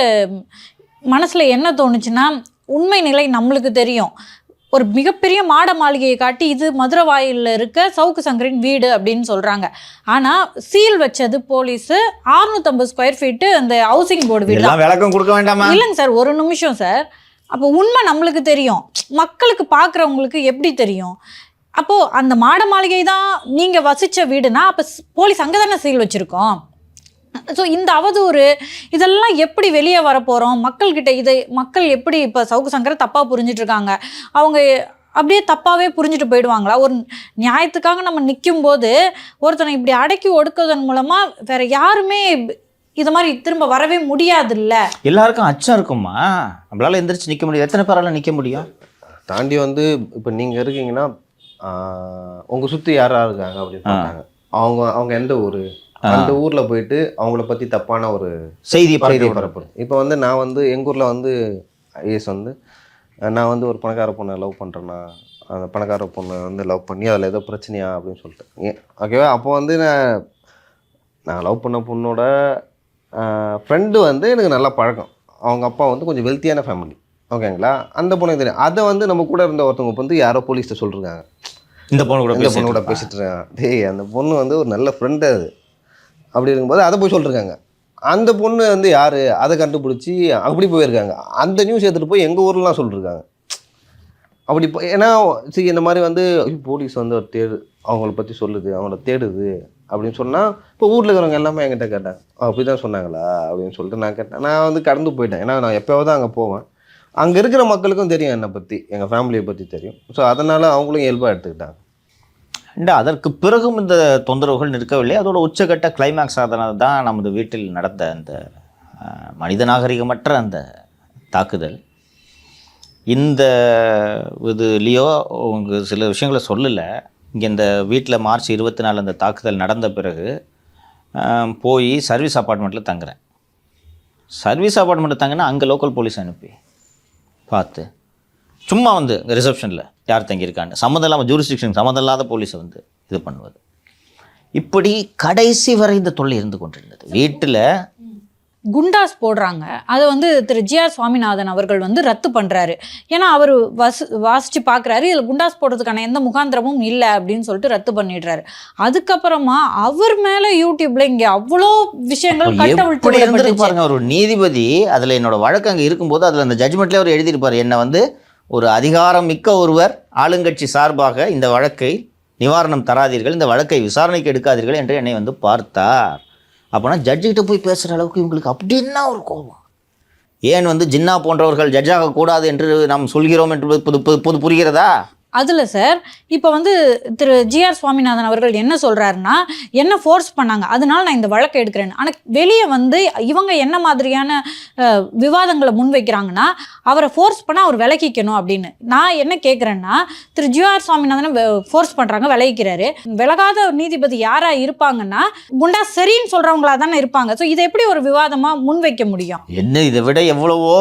மனசில் என்ன தோணுச்சுன்னா, உண்மை நிலை நம்மளுக்கு தெரியும். ஒரு மிகப்பெரிய மாட மாளிகையை காட்டி இது மதுரை வாயிலில் இருக்க சவுக்கு சங்கரின் வீடு அப்படின்னு சொல்கிறாங்க. ஆனால் சீல் வச்சது போலீஸு 650 ஸ்கொயர் ஃபீட்டு அந்த ஹவுசிங் போர்டு வீடு. விளக்கம் கொடுக்க வேண்டாமா? இல்லைங்க சார், ஒரு நிமிஷம் சார். அப்போ உண்மை நம்மளுக்கு தெரியும், மக்களுக்கு பார்க்குறவங்களுக்கு எப்படி தெரியும்? அப்போது அந்த மாட மாளிகை தான் நீங்கள் வசித்த வீடுனா அப்போ போலீஸ் அங்கே தானே சீல் வச்சுருக்கோம். ஸோ இந்த அவதூறு இதெல்லாம் எப்படி வெளியே வரப்போகிறோம் மக்கள்கிட்ட? மக்கள் எப்படி இப்போ சவுக்கு சங்கரை தப்பாக புரிஞ்சிட்ருக்காங்க, அவங்க அப்படியே தப்பாகவே புரிஞ்சுட்டு போயிடுவாங்களா? ஒரு நியாயத்துக்காக நம்ம நிற்கும்போது ஒருத்தனை இப்படி அடக்கி ஒடுக்குவதன் மூலமாக வேறு யாருமே இது மாதிரி திரும்ப வரவே முடியாது. இல்லை, எல்லாருக்கும் அச்சம் இருக்குமா? நம்மளால எந்திரிச்சு நிற்க முடியும். எத்தனை பேரால நிற்க முடியும்? தாண்டி வந்து இப்போ நீங்கள் இருக்கீங்கன்னா உங்கள் சுற்றி யாராக இருக்காங்க அப்படின்னு பார்த்தாங்க. அவங்க எந்த ஊர், அந்த ஊரில் போயிட்டு அவங்கள பற்றி தப்பான ஒரு செய்தி பரப்பணும். இப்போ வந்து நான் வந்து எங்கள் ஊரில் வந்து ஐஎஸ் வந்து நான் வந்து ஒரு பணக்கார பொண்ணை லவ் பண்ணுறேன்னா அந்த பணக்கார பொண்ணை வந்து லவ் பண்ணி அதில் ஏதோ பிரச்சனையா அப்படின்னு சொல்லிட்டு ஓகேவா. அப்போ வந்து நான் லவ் பண்ண பொண்ணோட ஃப்ரெண்டு வந்து எனக்கு நல்லா பழக்கம். அவங்க அப்பா வந்து கொஞ்சம் வெல்த்தியான ஃபேமிலி, ஓகேங்களா. அந்த பொண்ணுக்கு தெரியும். அதை வந்து நம்ம கூட இருந்த ஒருத்தவங்க வந்து யாரோ போலீஸ்கிட்ட சொல்லிருக்காங்க, இந்த பொண்ணு கூட பேசிட்டு இருக்காங்க. டேய் அந்த பொண்ணு வந்து ஒரு நல்ல ஃப்ரெண்டு அது அப்படி இருக்கும்போது அதை போய் சொல்லிருக்காங்க. அந்த பொண்ணு வந்து யார் அதை கண்டுபிடிச்சி அப்படி போயிருக்காங்க. அந்த நியூஸ் எடுத்துகிட்டு போய் எங்கள் ஊர்லாம் சொல்லிருக்காங்க. அப்படி ஏன்னா சரி இந்த மாதிரி வந்து போலீஸ் வந்து ஒரு அவங்கள பற்றி சொல்லுது, அவங்கள தேடுது அப்படின்னு சொன்னால் இப்போ ஊரில் இருக்கிறவங்க எல்லாமே என்கிட்ட கேட்டாங்க, அப்படி தான் சொன்னாங்களா அப்படின்னு சொல்லிட்டு நான் கேட்டேன். நான் வந்து கடந்து போயிட்டேன். ஏன்னா நான் எப்போயாவது அங்கே போவேன். அங்கே இருக்கிற மக்களுக்கும் தெரியும் என்னை பற்றி, எங்கள் ஃபேமிலியை பற்றி தெரியும். ஸோ அதனால் அவங்களும் இயல்பாக எடுத்துக்கிட்டாங்க. அதற்கு பிறகும் இந்த தொந்தரவுகள் நிற்கவில்லை. அதோட உச்சகட்ட கிளைமேக்ஸ் அதனால் தான் நமது வீட்டில் நடந்த அந்த மனித நாகரிகமற்ற அந்த தாக்குதல். இந்த இதுலேயோ அவங்க சில விஷயங்களை சொல்லலை. இங்கே இந்த வீட்டில் மார்ச் 24 அந்த தாக்குதல் நடந்த பிறகு போய் சர்வீஸ் அப்பார்ட்மெண்ட்டில் தங்குறேன். சர்வீஸ் அப்பார்ட்மெண்ட்டில் தங்கினா அங்கே லோக்கல் போலீஸ் அனுப்பி பார்த்து சும்மா வந்து ரிசப்ஷனில் யார் தங்கியிருக்கான்னு சம்மந்தம் இல்லாமல் ஜூரிஸ்டிக்ஷன் சம்மந்தம் இல்லாத போலீஸை வந்து இது பண்ணுவது. இப்படி கடைசி வரை இந்த தொல்லை இருந்து கொண்டிருந்தது. வீட்டில் குண்டாஸ் போடுறாங்க. அதை வந்து திரு ஜி.ஆர். சுவாமிநாதன் அவர்கள் வந்து ரத்து பண்ணுறாரு. ஏன்னா அவர் வாசித்து பார்க்குறாரு, இதில் குண்டாஸ் போடுறதுக்கான எந்த முகாந்திரமும் இல்லை அப்படின்னு சொல்லிட்டு ரத்து பண்ணிடுறாரு. அதுக்கப்புறமா அவர் மேலே யூடியூப்ல இங்கே அவ்வளோ விஷயங்கள் கட்டவிழ்த்து பாருங்க. ஒரு நீதிபதி அதில் என்னோட வழக்கு அங்கே இருக்கும்போது அதில் அந்த ஜட்ஜ்மெண்ட்லேயே அவர் எழுதியிருப்பார், என்னை வந்து ஒரு அதிகாரம் மிக்க ஒருவர் ஆளுங்கட்சி சார்பாக இந்த வழக்கை நிவாரணம் தராதீர்கள், இந்த வழக்கை விசாரணைக்கு எடுக்காதீர்கள் என்று என்னை வந்து பார்த்தார். அப்போனா ஜட்ஜிக்கிட்ட போய் பேசுகிற அளவுக்கு இவங்களுக்கு அப்படின்னா ஒரு கோபம். ஏன் வந்து ஜின்னா போன்றவர்கள் ஜட்ஜாக கூடாது என்று நாம் சொல்கிறோம் என்று பொது புரிகிறதா? அதில் சார் இப்போ வந்து திரு ஜி.ஆர். சுவாமிநாதன் அவர்கள் என்ன சொல்கிறாருன்னா, என்ன ஃபோர்ஸ் பண்ணாங்க, அதனால நான் இந்த வழக்கை எடுக்கிறேன். ஆனால் வெளியே வந்து இவங்க என்ன மாதிரியான விவாதங்களை முன்வைக்கிறாங்கன்னா, அவரை ஃபோர்ஸ் பண்ணால் அவர் விலகிக்கணும் அப்படின்னு. நான் என்ன கேட்குறேன்னா, திரு ஜி.ஆர். சுவாமிநாதனை ஃபோர்ஸ் பண்ணுறாங்க, விலகிக்கிறாரு. விலகாத நீதிபதி யாராக இருப்பாங்கன்னா குண்டா சரின்னு சொல்கிறவங்களா தானே இருப்பாங்க. ஸோ இதை எப்படி ஒரு விவாதமாக முன்வைக்க முடியும்? என்ன இதை விட எவ்வளவோ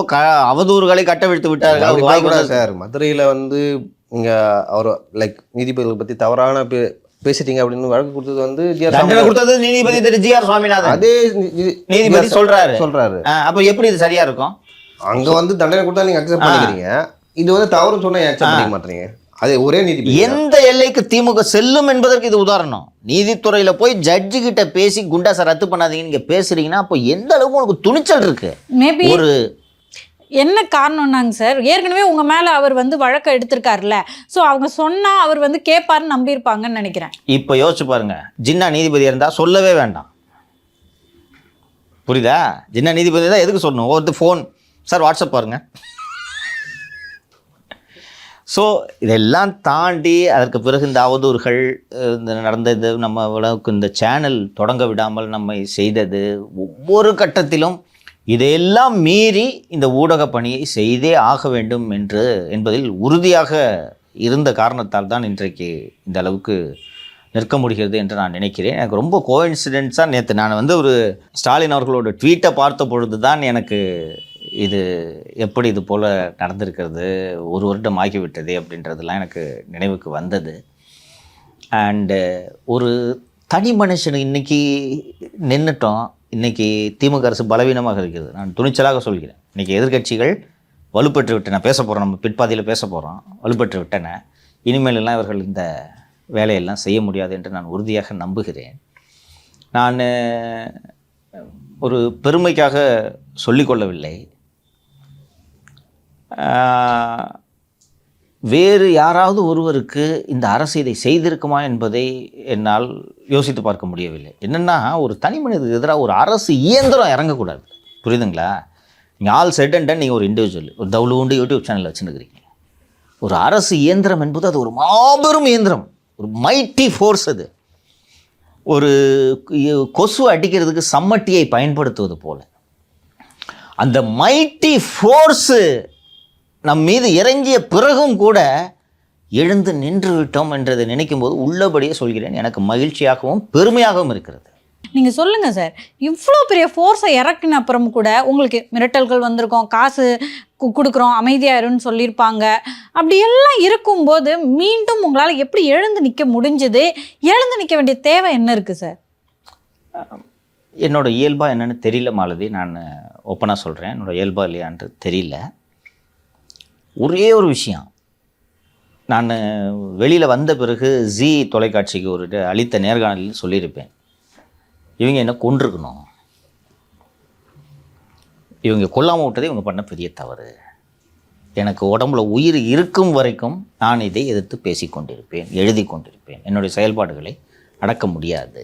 அவதூறுகளை கட்டவிழ்த்து விட்டார்கள் சார். மதுரையில் வந்து இங்கே அவர் லைக் நீதிபதிகளை பற்றி தவறான பேசிட்டீங்க அப்படின்னு வழக்கு கொடுத்தது வந்து நீதிபதி திரு ஜி.ஆர். சுவாமிநாதன். அதே நீதிபதி சொல்றாரு. அப்போ எப்படி இது சரியா இருக்கும்? அங்கே வந்து தண்டனை கொடுத்தா நீங்கள் அக்செப்ட் பண்ணிக்கிறீங்க, இது வந்து தவறுன்னு சொன்னால் அக்செப்ட் பண்ணிக்க மாட்டீங்க. அதே ஒரே நீதிபதி எந்த எல்லைக்கு திமுக செல்லும் என்பதற்கு இது உதாரணம். நீதித்துறையில போய் ஜட்ஜு கிட்ட பேசி குண்டாசை ரத்து பண்ணாதீங்கன்னு நீங்க பேசுறீங்கன்னா அப்போ எந்த அளவுக்கு உங்களுக்கு துணிச்சல் இருக்கு? மேபி ஒரு என்ன காரணம்னாங்க சார், ஏற்கனவே உங்கள் மேலே அவர் வந்து வழக்கை எடுத்திருக்காருல்ல, ஸோ அவங்க சொன்னால் அவர் வந்து கேட்பாருன்னு நம்பியிருப்பாங்கன்னு நினைக்கிறேன். இப்போ யோசிச்சு பாருங்க, ஜின்னா நீதிபதியாக இருந்தால் சொல்லவே வேண்டாம், புரியுதா? ஜின்னா நீதிபதி தான் எதுக்கு சொல்லணும்? ஒருத்தர் ஃபோன் சார் வாட்ஸ்அப் பாருங்க. ஸோ இதெல்லாம் தாண்டி அதற்கு பிறகு இந்த அவதூறுகள் இந்த நடந்தது, நம்ம அளவுக்கு இந்த சேனல் தொடங்க விடாமல் நம்மை செய்தது, ஒவ்வொரு கட்டத்திலும் இதையெல்லாம் மீறி இந்த ஊடக பணியை செய்தே ஆக வேண்டும் என்பதில் உறுதியாக இருந்த காரணத்தால் தான் இன்றைக்கு இந்த அளவுக்கு நிற்க முடிகிறது என்று நான் நினைக்கிறேன். எனக்கு ரொம்ப கோஇன்சிடென்ஸாக நேற்று நான் வந்து ஒரு ஸ்டாலின் அவர்களோட ட்வீட்டை பார்த்த பொழுது தான் எனக்கு இது எப்படி இது போல் நடந்திருக்கிறது, ஒரு வருடம் ஆகிவிட்டது அப்படின்றதெல்லாம் எனக்கு நினைவுக்கு வந்தது. அண்டு ஒரு தனி மனுஷன் இன்றைக்கி நின்றுட்டோம். இன்றைக்கி திமுக அரசு பலவீனமாக இருக்கிறது. நான் துணிச்சலாக சொல்கிறேன். இன்றைக்கி எதிர்க்கட்சிகள் வலுப்பெற்று விட்டன. பேச போகிறோம், நம்ம பிற்பாதியில் பேச போகிறோம். வலுப்பெற்று விட்டன. இனிமேலெல்லாம் இவர்கள் இந்த வேலையெல்லாம் செய்ய முடியாது என்று நான் உறுதியாக நம்புகிறேன். நான் ஒரு பெருமைக்காக சொல்லிக்கொள்ளவில்லை. வேறு யாராவது ஒருவருக்கு இந்த அரசு இதை செய்திருக்குமா என்பதை என்னால் யோசித்து பார்க்க முடியவில்லை. என்னென்னா, ஒரு தனி மனிதனுக்கு எதிராக ஒரு அரசு இயந்திரம் இறங்கக்கூடாது, புரியுதுங்களா? நீங்கள் ஆல் செட் அண்ட் டன் நீங்கள் ஒரு இண்டிவிஜுவல் ஒரு தவுளுண்டு யூடியூப் சேனலில் வச்சுருக்கிறீங்க. ஒரு அரசு இயந்திரம் என்பது அது ஒரு மாபெரும் இயந்திரம், ஒரு மைட்டி ஃபோர்ஸ். அது ஒரு கொசு அடிக்கிறதுக்கு சம்மட்டியை பயன்படுத்துவது போல அந்த மைட்டி ஃபோர்ஸு நம் மீது இறங்கிய பிறகும் கூட எழுந்து நின்று விட்டோம் என்றதை நினைக்கும் போது உள்ளபடியே சொல்கிறேன், எனக்கு மகிழ்ச்சியாகவும் பெருமையாகவும் இருக்கிறது. நீங்க சொல்லுங்க சார், இவ்வளோ பெரிய ஃபோர்ஸை இறக்கின அப்புறம் கூட உங்களுக்கு மிரட்டல்கள் வந்திருக்கும், காசு கொடுக்குறோம் அமைதியா இருன்னு சொல்லியிருப்பாங்க. அப்படி எல்லாம் இருக்கும்போது மீண்டும் உங்களால் எப்படி எழுந்து நிற்க முடிஞ்சது? எழுந்து நிற்க வேண்டிய தேவை என்ன இருக்கு சார்? என்னோட இயல்பா என்னன்னு தெரியல மாலதி, நான் ஓப்பனாக சொல்கிறேன், என்னோட இயல்பா இல்லையான்ட்டு தெரியல. ஒரே ஒரு விஷயம், நான் வெளியில் வந்த பிறகு ஜி தொலைக்காட்சிக்கு ஒரு அளித்த நேர்காணலில் சொல்லியிருப்பேன், இவங்க என்ன கொண்டிருக்கணும், இவங்க கொல்லாமல் விட்டதே இவங்க பண்ண பெரிய தவறு. எனக்கு உடம்புல உயிர் இருக்கும் வரைக்கும் நான் இதை எதிர்த்து பேசிக்கொண்டிருப்பேன், எழுதி கொண்டிருப்பேன். என்னுடைய செயல்பாடுகளை அடக்க முடியாது.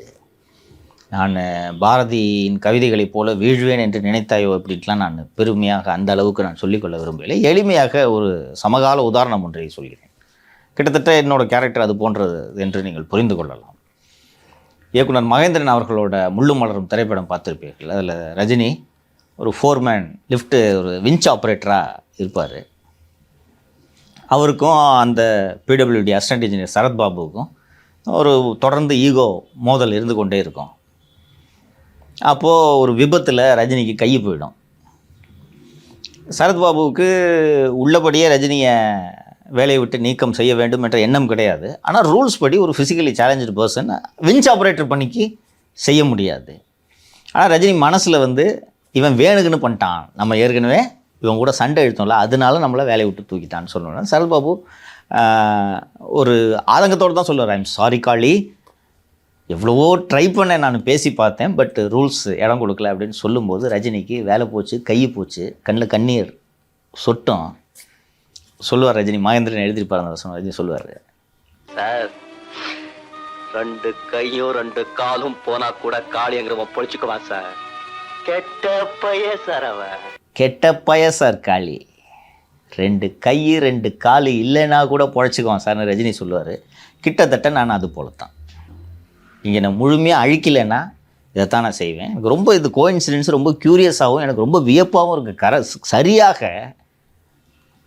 நான் பாரதியின் கவிதைகளைப் போல வீழ்வேன் என்று நினைத்தாயோ அப்படின்ட்டுலாம் நான் பெருமையாக அந்த அளவுக்கு நான் சொல்லிக்கொள்ள விரும்பவில்லை. எளிமையாக ஒரு சமகால உதாரணம் ஒன்றை சொல்கிறேன். கிட்டத்தட்ட என்னோட கேரக்டர் அது போன்றது என்று நீங்கள் புரிந்து கொள்ளலாம். இயக்குனர் மகேந்திரன் அவர்களோட முள்ளும் மலரும் திரைப்படம் பார்த்துருப்பீர்கள். அதில் ரஜினி ஒரு ஃபோர்மேன் லிஃப்ட்டு ஒரு விஞ்ச் ஆப்ரேட்டராக இருப்பார். அவருக்கும் அந்த பிடபிள்யூடி அசிஸ்டன்ட் இன்ஜினியர் சரத்பாபுவுக்கும் ஒரு தொடர்ந்து ஈகோ மோதல் இருந்து கொண்டே இருக்கும். அப்போது ஒரு விபத்தில் ரஜினிக்கு கை போயிடும். சரத்பாபுவுக்கு உள்ளபடியே ரஜினியை வேலையை விட்டு நீக்கம் செய்ய வேண்டும் என்ற எண்ணம் கிடையாது. ஆனால் ரூல்ஸ் படி ஒரு physically challenge person winch operator பண்ணிக்கு செய்ய முடியாது. ஆனால் ரஜினி மனசில் வந்து இவன் வேணுக்குன்னு பண்ணிட்டான், நம்ம ஏற்கனவே இவன் கூட சண்டை எழுத்தோம்ல, அதனால நம்மளை வேலையை விட்டு தூக்கிட்டான்னு சொல்லணும். சரத்பாபு ஒரு ஆதங்கத்தோடு தான் சொல்லுவார், ஐம் சாரி காளி, எவ்வளவோ ட்ரை பண்ணேன், நான் பேசி பார்த்தேன், பட் ரூல்ஸ் இடம் கொடுக்கல அப்படின்னு சொல்லும்போது ரஜினிக்கு வேலை போச்சு, கை போச்சு, கண்ணில் கண்ணீர் சொட்டும். சொல்லுவார் ரஜினி, மகேந்திரன் எழுதியிருப்பார் அந்த வசனம். ரஜினி சொல்லுவார், சார் 2 கையும் 2 காலும் போனா கூட காளிங்கிறவன் பொழிச்சுக்குவான் சார். கெட்ட பைய சார் அவன். கெட்ட பைய சார் காளி, 2 கை 2 காலு இல்லைன்னா கூட பொழைச்சிக்குவான் சார்னு ரஜினி சொல்லுவார். கிட்டத்தட்ட நான் அது போல தான். இங்கே நான் முழுமையாக அழிக்கலைன்னா இதைத்தான் நான் செய்வேன். எனக்கு ரொம்ப இது கோஇன்சிடென்ஸ் ரொம்ப க்யூரியஸாகவும் எனக்கு ரொம்ப வியப்பாகவும் இருக்குது. சரியாக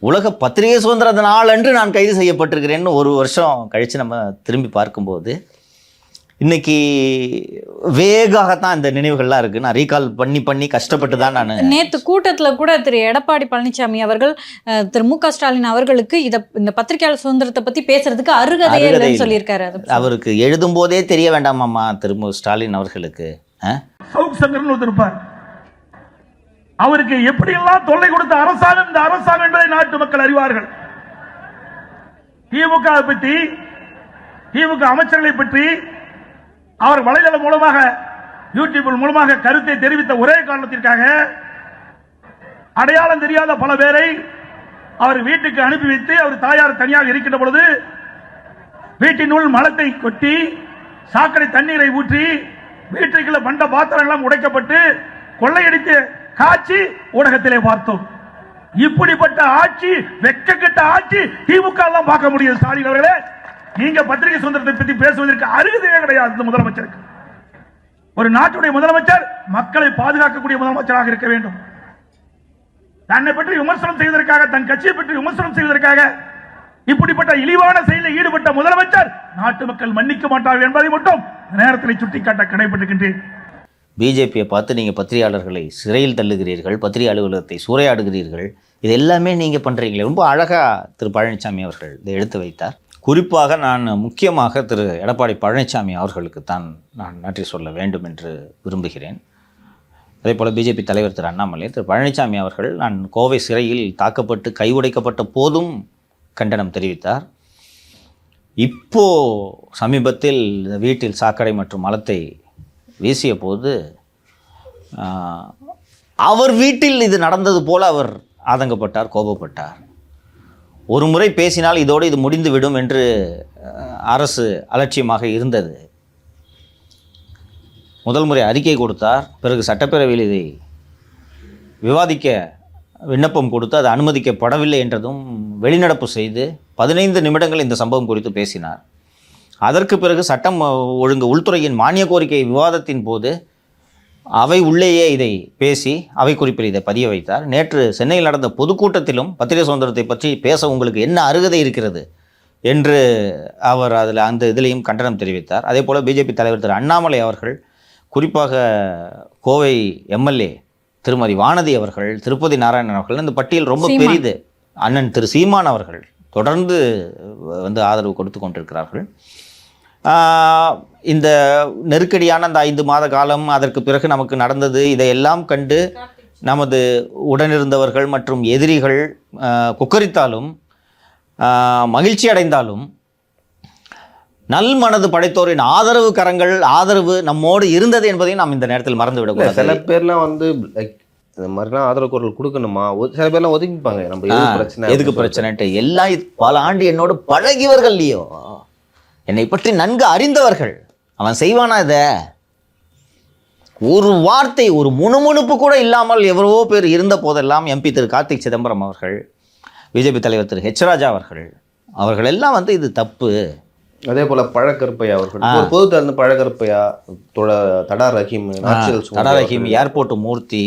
உலக பத்திரிகை சுதந்திர நாள் அன்று நான் கைது செய்யப்பட்டிருக்கிறேன்னு ஒரு வருஷம் கழித்து நம்ம திரும்பி பார்க்கும்போது இன்னைக்கு வேகாகத்தான் இந்த நினைவுகள்லாம் இருக்குது. நான் ரீகால் பண்ணி கஷ்டப்பட்டு தான் நான் நேற்று கூட்டத்தில் கூட திரு எடப்பாடி பழனிசாமி அவர்கள் திரு மு க ஸ்டாலின் அவர்களுக்கு இந்த பத்திரிகையாளர் சுதந்திரத்தை பற்றி பேசுறதுக்கு அருகதையே இல்லைன்னு சொல்லியிருக்காரு. அவருக்கு எழுதும் போதே தெரிய வேண்டாமாம்மா திரு மு ஸ்டாலின் அவர்களுக்கு. இருப்பார், அவருக்கு எப்படியெல்லாம் தொல்லை கொடுத்த அரசாங்கம் இந்த அரசாங்கம் என்பதை நாட்டு மக்கள் அறிவார்கள். திமுக பற்றி, திமுக அமைச்சர்களை பற்றி அவர் வலைதளம் மூலமாக, யூடியூப் மூலமாக கருத்தை தெரிவித்த ஒரே காரணத்திற்காக அடையாளம் தெரியாத பல பேரை அவர் வீட்டுக்கு அனுப்பி வைத்து, அவர் தாயார் தனியாக இருக்கின்ற பொழுது வீட்டினுள் மலத்தை கொட்டி, சாக்கடை தண்ணீரை ஊற்றி, வீட்டுக்குள்ள பண்ட பாத்திரங்கள் உடைக்கப்பட்டு கொள்ளையடித்து காட்சி ஊடகத்திலே பார்த்தோம். இப்படிப்பட்ட ஆட்சி, வெட்கக்கெட்ட ஆட்சி திமுக எல்லாம் பார்க்க முடியும். ஸ்டாலின் அவர்களே, நீங்க பத்திரிகை சுதந்திரத்தை பற்றி பேசுவதற்கு அருகதையே கிடையாது. இந்த முதலமைச்சருக்கு, ஒரு நாட்டுடைய முதலமைச்சர் மக்களை பாதுகாக்கக்கூடிய முதலமைச்சராக இருக்க வேண்டும். தன்னை பற்றி விமர்சனம் செய்வதற்காக, தன் கட்சியை பற்றி விமர்சனம் செய்வதற்காக இப்படிப்பட்ட இழிவான செயலில் ஈடுபட்ட முதலமைச்சர் நாட்டு மக்கள் மன்னிக்க மாட்டார்கள் என்பதை மட்டும் நேரத்தில் சுட்டிக்காட்ட கடைபட்டுகின்றேன். பிஜேபியை பார்த்து நீங்கள் பத்திரிகையாளர்களை சிறையில் தள்ளுகிறீர்கள், பத்திரிகை அலுவலகத்தை சூறையாடுகிறீர்கள், இது எல்லாமே நீங்கள் பண்ணுறீங்களே. ரொம்ப அழகாக திரு பழனிசாமி அவர்கள் இதை எடுத்து வைத்தார். குறிப்பாக நான் முக்கியமாக திரு எடப்பாடி பழனிசாமி அவர்களுக்கு தான் நான் நன்றி சொல்ல வேண்டும் என்று விரும்புகிறேன். அதே போல் பிஜேபி தலைவர் திரு அண்ணாமலை, திரு பழனிசாமி அவர்கள் நான் கோவை சிறையில் தாக்கப்பட்டு கையுடைக்கப்பட்ட போதும் கண்டனம் தெரிவித்தார். இப்போது சமீபத்தில் வீட்டில் சாக்கடை மற்றும் மலத்தை வீசிய போது அவர் வீட்டில் இது நடந்தது போல அவர் ஆதங்கப்பட்டார், கோபப்பட்டார். ஒரு முறை பேசினால் இதோடு இது முடிந்துவிடும் என்று அரசு அலட்சியமாக இருந்தது. முதல் முறை அறிக்கை கொடுத்தார், பிறகு சட்டப்பேரவையில் இதை விவாதிக்க விண்ணப்பம் கொடுத்து அது அனுமதிக்கப்படவில்லை என்றதும் வெளிநடப்பு செய்து 15 நிமிடங்கள் இந்த சம்பவம் குறித்து பேசினார். அதற்கு பிறகு சட்டம் ஒழுங்கு உள்துறையின் மானிய கோரிக்கை விவாதத்தின் போது அவை உள்ளேயே இதை பேசி அவை குறிப்பில் இதை பதிய வைத்தார். நேற்று சென்னையில் நடந்த பொதுக்கூட்டத்திலும் பத்திரிகை சுதந்திரத்தை பற்றி பேச உங்களுக்கு என்ன அருகதை இருக்கிறது என்று அவர் அதில் அந்த இதிலையும் கண்டனம் தெரிவித்தார். அதே போல் பிஜேபி தலைவர் திரு அண்ணாமலை அவர்கள் குறிப்பாக கோவை எம்எல்ஏ திருமதி வானதி அவர்கள், திருப்பதி நாராயணன் அவர்கள், இந்த பட்டியல் ரொம்ப சீமான். பெரிது. அண்ணன் திரு சீமான் அவர்கள் தொடர்ந்து வந்து ஆதரவு கொடுத்து கொண்டிருக்கிறார்கள். இந்த நெருக்கடியான அந்த 5 மாத காலம், அதற்கு பிறகு நமக்கு நடந்தது, இதையெல்லாம் கண்டு நமது உடனிருந்தவர்கள் மற்றும் எதிரிகள் கொக்கரித்தாலும் மகிழ்ச்சி அடைந்தாலும் நல் மனது படைத்தோரின் ஆதரவு கரங்கள், ஆதரவு நம்மோடு இருந்தது என்பதையும் நாம் இந்த நேரத்தில் மறந்து விடக்கூடாது. சில பேர்லாம் வந்து லைக் இந்த மாதிரிலாம் ஆதரவு குரல் கொடுக்கணுமா, சில பேர்லாம் ஒதுக்கிப்பாங்க. நம்ம எதுக்கு பிரச்சனை, எதுக்கு பிரச்சனைட்டு எல்லாம் பல ஆண்டு என்னோடு பழகியவர்கள் இல்லையோ, என்னை பற்றி நன்கு அறிந்தவர்கள், அவன் செய்வானா இத? ஒரு வார்த்தை, ஒரு முணுமுணுப்பு கூட இல்லாமல் எவ்வளவோ பேர் இருந்த போதெல்லாம் எம்பி திரு கார்த்திக் சிதம்பரம் அவர்கள், பிஜேபி தலைவர் திரு ஹெச் ராஜா அவர்கள் எல்லாம் வந்து இது தப்பு. அதே போல பழக்கருப்பையா அவர்கள், ஒரு பொது தரந்து பழக்கருப்பையா, தடா ரஹீம், தடா ரஹீம், ஏர்போர்ட் மூர்த்தி,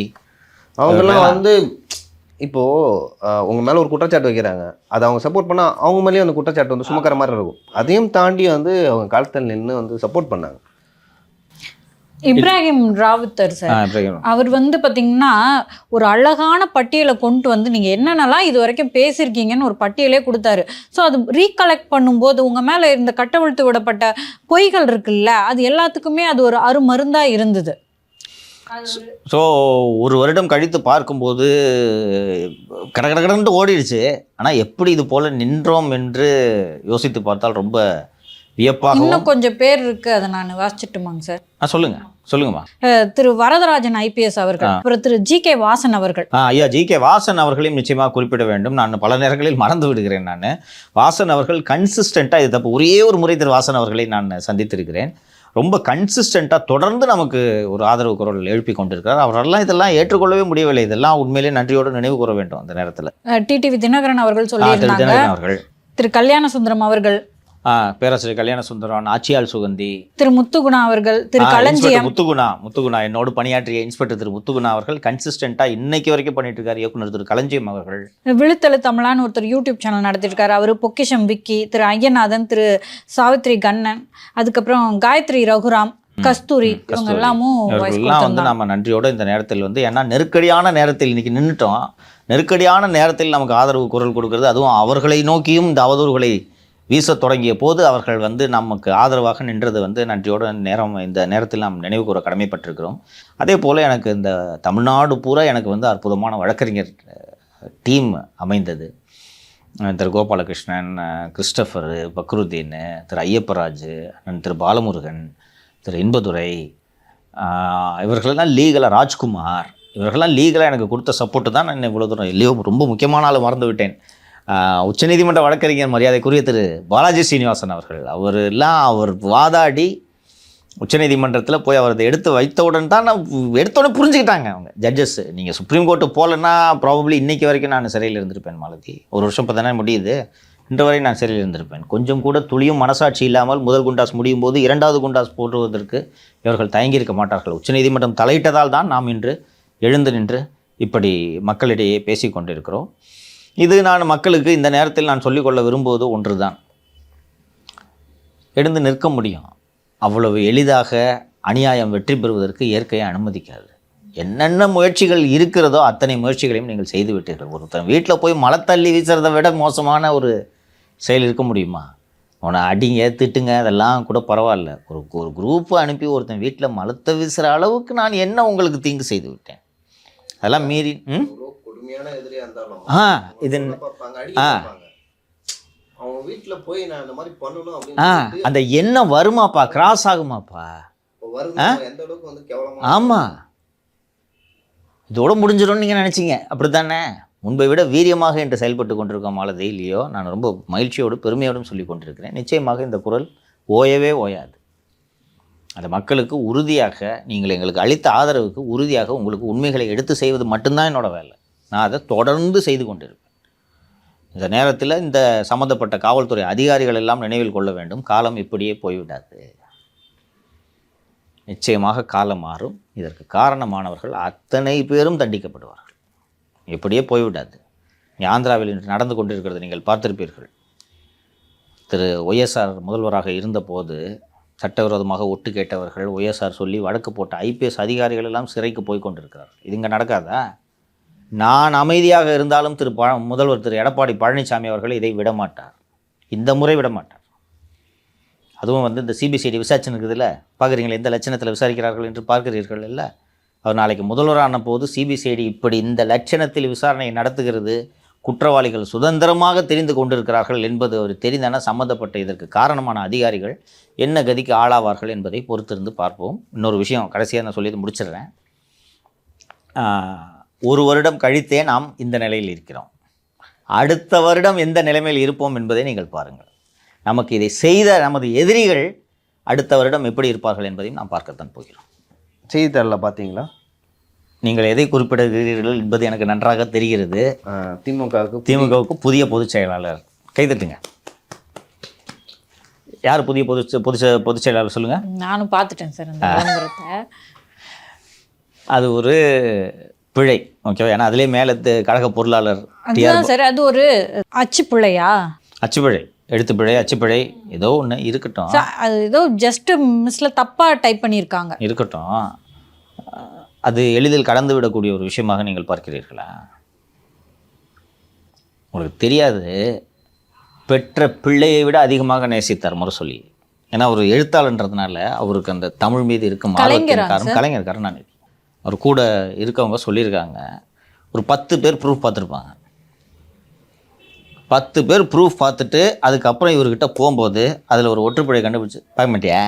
அவங்கெல்லாம் வந்து இப்போ உங்க மேல ஒரு குற்றச்சாட்டு வைக்கிறாங்க, அதை அவங்க சப்போர்ட் பண்ணா அவங்க மேலேயும் அந்த குற்றச்சாட்டு வந்து சுமக்கிற மாதிரி இருக்கும். அதையும் தாண்டி வந்து அவங்க காலத்தில் நின்று வந்து சப்போர்ட் பண்ணாங்க. இப்ராஹிம் ராவுத்தர் சார், அவர் வந்து பாத்தீங்கன்னா ஒரு அழகான பட்டியலை கொண்டு வந்து நீங்க என்னென்னலாம் இது வரைக்கும் பேசியிருக்கீங்கன்னு ஒரு பட்டியலே கொடுத்தாரு. ஸோ அது ரீகலெக்ட் பண்ணும்போது உங்க மேல இருந்த கட்டவிழ்த்து விடப்பட்ட பொய்கள் இருக்குல்ல, அது எல்லாத்துக்குமே அது ஒரு அருமருந்தா இருந்தது. ஸோ ஒரு வருடம் கழித்து பார்க்கும்போது கடகடன்னு ஓடிடுச்சு. ஆனால் எப்படி இது போல நின்றோம் என்று யோசித்து பார்த்தால் ரொம்ப வியப்பாக. இன்னும் கொஞ்சம் பேர் இருக்கு, அதை நான் வாசிச்சுட்டுமாங்க சார்? சொல்லுங்கம்மா. திரு வரதராஜன் ஐபிஎஸ் அவர்கள், அப்புறம் திரு ஜி.கே. வாசன் அவர்கள். ஐயா, ஜி.கே. வாசன் அவர்களையும் நிச்சயமாக குறிப்பிட வேண்டும். நான் பல நேரங்களில் மறந்து விடுகிறேன். நான் வாசன் அவர்கள் கன்சிஸ்டண்ட்டாக, இது தப்பு, ஒரே ஒரு முறை திரு வாசன் அவர்களை நான் சந்தித்திருக்கிறேன். ரொம்ப கன்சிஸ்டண்ட்டாக தொடர்ந்து நமக்கு ஒரு ஆதரவு குரல் எழுப்பி கொண்டிருக்கிறார். அவரெல்லாம் இதெல்லாம் ஏற்றுக்கொள்ளவே முடியவில்லை. இதெல்லாம் உண்மையிலே நன்றியோடு நினைவு கூற வேண்டும். அந்த நேரத்தில் டிடிவி தினகரன் அவர்கள் சொல்லியிருந்தாங்க. திரு கல்யாண சுந்தரம் அவர்கள், பேராசிரியர் கல்யாண சுந்தரம், ஆச்சியால் சுகந்தி, திரு முத்துகுணா அவர்கள், திரு களஞ்சியம், முத்துகுணா என்னோடு பணியாற்றிய இன்ஸ்பெக்டர் திரு முத்துகுணா அவர்கள் கன்சிஸ்டண்ட்டாக இன்னைக்கு வரைக்கும் பண்ணிட்டு இருக்காரு. இயக்குனர் திரு களஞ்சியம் அவர்கள், விழுத்தெழு தமிழான்னு ஒருத்தர் யூடியூப் சேனல் நடத்திட்டு இருக்காரு, அவர் பொக்கிஷம் விக்கி, திரு ஐயநாதன், திரு சாவித்ரி கண்ணன், அதுக்கப்புறம் காயத்ரி ரகுராம், கஸ்தூரி, இவங்க எல்லாமும் வந்து நம்ம நன்றியோடு இந்த நேரத்தில் வந்து, ஏன்னா நெருக்கடியான நேரத்தில் இன்னைக்கு நின்றுட்டோம். நெருக்கடியான நேரத்தில் நமக்கு ஆதரவு குரல் கொடுக்கறது, அதுவும் அவர்களை நோக்கியும் இந்த அவதூறுகளை வீச தொடங்கிய போது அவர்கள் வந்து நமக்கு ஆதரவாக நின்றது வந்து நன்றியோட இந்த நேரத்தில் நாம் நினைவு கூற கடமைப்பட்டிருக்கிறோம். அதே போல் எனக்கு இந்த தமிழ்நாடு பூரா எனக்கு வந்து அற்புதமான வழக்கறிஞர் டீம் அமைந்தது. திரு கோபாலகிருஷ்ணன், கிறிஸ்டபர், பக்ருதீன், திரு ஐயப்பராஜ், திரு பாலமுருகன், திரு இன்பதுரை, இவர்களெல்லாம் லீகலாக, ராஜ்குமார், இவர்களெல்லாம் லீகலாக எனக்கு கொடுத்த சப்போர்ட்டு தான் நான் இவ்வளோ தூரம். இல்லையோ ரொம்ப முக்கியமான ஆள் மறந்து விட்டேன். உச்சநீதிமன்ற வழக்கறிஞர் மரியாதைக்குரிய திரு பாலாஜி ஸ்ரீனிவாசன் அவர்கள், அவர் வாதாடி உச்சநீதிமன்றத்தில் போய் அவர் எடுத்து வைத்தவுடன் தான் எடுத்தோடனே புரிஞ்சுக்கிட்டாங்க அவங்க ஜட்ஜஸ். நீங்கள் சுப்ரீம் கோர்ட்டு போகலன்னா ப்ராபப்ளி இன்றைக்கி வரைக்கும் நான் சிறையில் இருந்திருப்பேன். மாலதி, ஒரு வருஷம் 10 நாள் முடியுது, இன்று வரை நான் சிறையில் இருந்திருப்பேன். கொஞ்சம் கூட துளியும் மனசாட்சி இல்லாமல் முதல் குண்டாஸ் முடியும் போது 2வது குண்டாஸ் போடுவதற்கு இவர்கள் தயங்கியிருக்க மாட்டார்கள். உச்சநீதிமன்றம் தலையிட்டதால் தான் நாம் இன்று எழுந்து நின்று இப்படி மக்களிடையே பேசி கொண்டிருக்கிறோம். இது நான் மக்களுக்கு இந்த நேரத்தில் நான் சொல்லிக்கொள்ள விரும்புவது ஒன்று தான், எழுந்து நிற்க முடியும். அவ்வளவு எளிதாக அநியாயம் வெற்றி பெறுவதற்கு இயற்கையை அனுமதிக்காது. என்னென்ன முயற்சிகள் இருக்கிறதோ அத்தனை முயற்சிகளையும் நீங்கள் செய்து விட்டீர்கள். ஒருத்தன் வீட்டில் போய் மலை தள்ளி வீசுறதை விட மோசமான ஒரு செயல் இருக்க முடியுமா? அவனை அடிங்க, திட்டுங்க, அதெல்லாம் கூட பரவாயில்ல. ஒரு குரூப்பை அனுப்பி ஒருத்தன் வீட்டில் மலத்தை வீசுகிற அளவுக்கு நான் என்ன உங்களுக்கு தீங்கு செய்து விட்டேன்? அதெல்லாம் மீறி அந்த எண்ணம் வருமாப்பா, கிராஸ் ஆகுமாப்பா. ஆமா, இதோட முடிஞ்சிடும்னு நீங்க நினைச்சீங்க, அப்படித்தானே? முன்பை விட வீரியமாக என்று செயல்பட்டு கொண்டிருக்கோம் மாலதி, இல்லையோ? நான் ரொம்ப மகிழ்ச்சியோடு பெருமையோடும் சொல்லி கொண்டிருக்கிறேன். நிச்சயமாக இந்த குரல் ஓயவே ஓயாது. அந்த மக்களுக்கு உறுதியாக, நீங்கள் எங்களுக்கு அளித்த ஆதரவுக்கு உறுதியாக உங்களுக்கு உண்மைகளை எடுத்து செய்வது மட்டும்தான் என்னோட வேலை. நான் அதை தொடர்ந்து செய்து கொண்டிருப்பேன். இந்த நேரத்தில் இந்த சம்மந்தப்பட்ட காவல்துறை அதிகாரிகள் எல்லாம் நினைவில் கொள்ள வேண்டும், காலம் இப்படியே போய்விடாது. நிச்சயமாக காலம் மாறும். இதற்கு காரணமானவர்கள் அத்தனை பேரும் தண்டிக்கப்படுவார்கள். இப்படியே போய்விடாது. ஆந்திராவில் இன்று நடந்து கொண்டிருக்கிறது நீங்கள் பார்த்திருப்பீர்கள். திரு ஒய்எஸ்ஆர் முதல்வராக இருந்தபோது சட்டவிரோதமாக ஒட்டு கேட்டவர்கள் ஒய்எஸ்ஆர் சொல்லி வழக்கு போட்ட ஐபிஎஸ் அதிகாரிகள் எல்லாம் சிறைக்கு போய் கொண்டிருக்கிறார்கள். இது இங்கே நடக்காதா? நான் அமைதியாக இருந்தாலும் முதல்வர் திரு எடப்பாடி பழனிசாமி அவர்கள் இதை விடமாட்டார். இந்த முறை விடமாட்டார். அதுவும் இந்த சிபிசிஐடி விசாரிச்சு இருக்குதுல்ல, பார்க்குறீங்களா எந்த லட்சணத்தில் விசாரிக்கிறார்கள் என்று பார்க்கிறீர்கள் இல்லை? அவர் நாளைக்கு முதல்வரான போது சிபிசிஐடி இப்படி இந்த லட்சணத்தில் விசாரணை நடத்துகிறது, குற்றவாளிகள் சுதந்திரமாக தெரிந்து கொண்டிருக்கிறார்கள் என்பது அவர் தெரிந்தான சம்மந்தப்பட்ட இதற்கு காரணமான அதிகாரிகள் என்ன கதிக்கு ஆளாவார்கள் என்பதை பொறுத்திருந்து பார்ப்போம். இன்னொரு விஷயம் கடைசியாக நான் சொல்லி முடிச்சிடுறேன். 1 வருடம் கழித்தே நாம் இந்த நிலையில் இருக்கிறோம். அடுத்த வருடம் எந்த நிலைமையில் இருப்போம் என்பதை நீங்கள் பாருங்கள். நமக்கு இதை செய்த நமது எதிரிகள் அடுத்த வருடம் எப்படி இருப்பார்கள் என்பதையும் நாம் பார்க்கத்தான் போகிறோம். செய்தித்தாளில் பார்த்தீங்களா? நீங்கள் எதை குறிப்பிடுகிறீர்கள் என்பது எனக்கு நன்றாக தெரிகிறது. திமுகவுக்கு புதிய பொதுச் செயலாளர். கைதட்டுங்க. யார் புதிய பொதுச் செயலாளர் சொல்லுங்கள். நானும் பார்த்துட்டேன் சார் அந்த விளம்பரத்தை. அது ஒரு பிழை, ஓகேவா? ஏன்னா அதிலே மேலே கழக பொருளாளர் சார் அது ஒரு அச்சுப்பிழையா? அச்சுப்பிழை, எழுத்துப்பிழை, அச்சுப்பிழை, ஏதோ ஒன்று இருக்கட்டும். அது ஏதோ ஜஸ்ட் மிஸ்ல தப்பாக டைப் பண்ணியிருக்காங்க. இருக்கட்டும். அது எளிதில் கடந்து விடக்கூடிய ஒரு விஷயமாக நீங்கள் பார்க்கிறீர்களா? உங்களுக்கு தெரியாது, பெற்ற பிள்ளையை விட அதிகமாக நேசித்தார் முரசொலி. ஏன்னா ஒரு எழுத்தாளன்றதுனால அவருக்கு அந்த தமிழ் மீது இருக்கும் கலைஞர் கருணாநிதி. அவர் கூட இருக்கவங்க சொல்லியிருக்காங்க, ஒரு 10 பேர் ப்ரூஃப் பார்த்துருப்பாங்க. 10 பேர் ப்ரூஃப் பார்த்துட்டு அதுக்கப்புறம் இவர்கிட்ட போகும்போது அதில் ஒரு ஒற்றுப்பிழை கண்டுபிடிச்சி பார்க்க மாட்டியா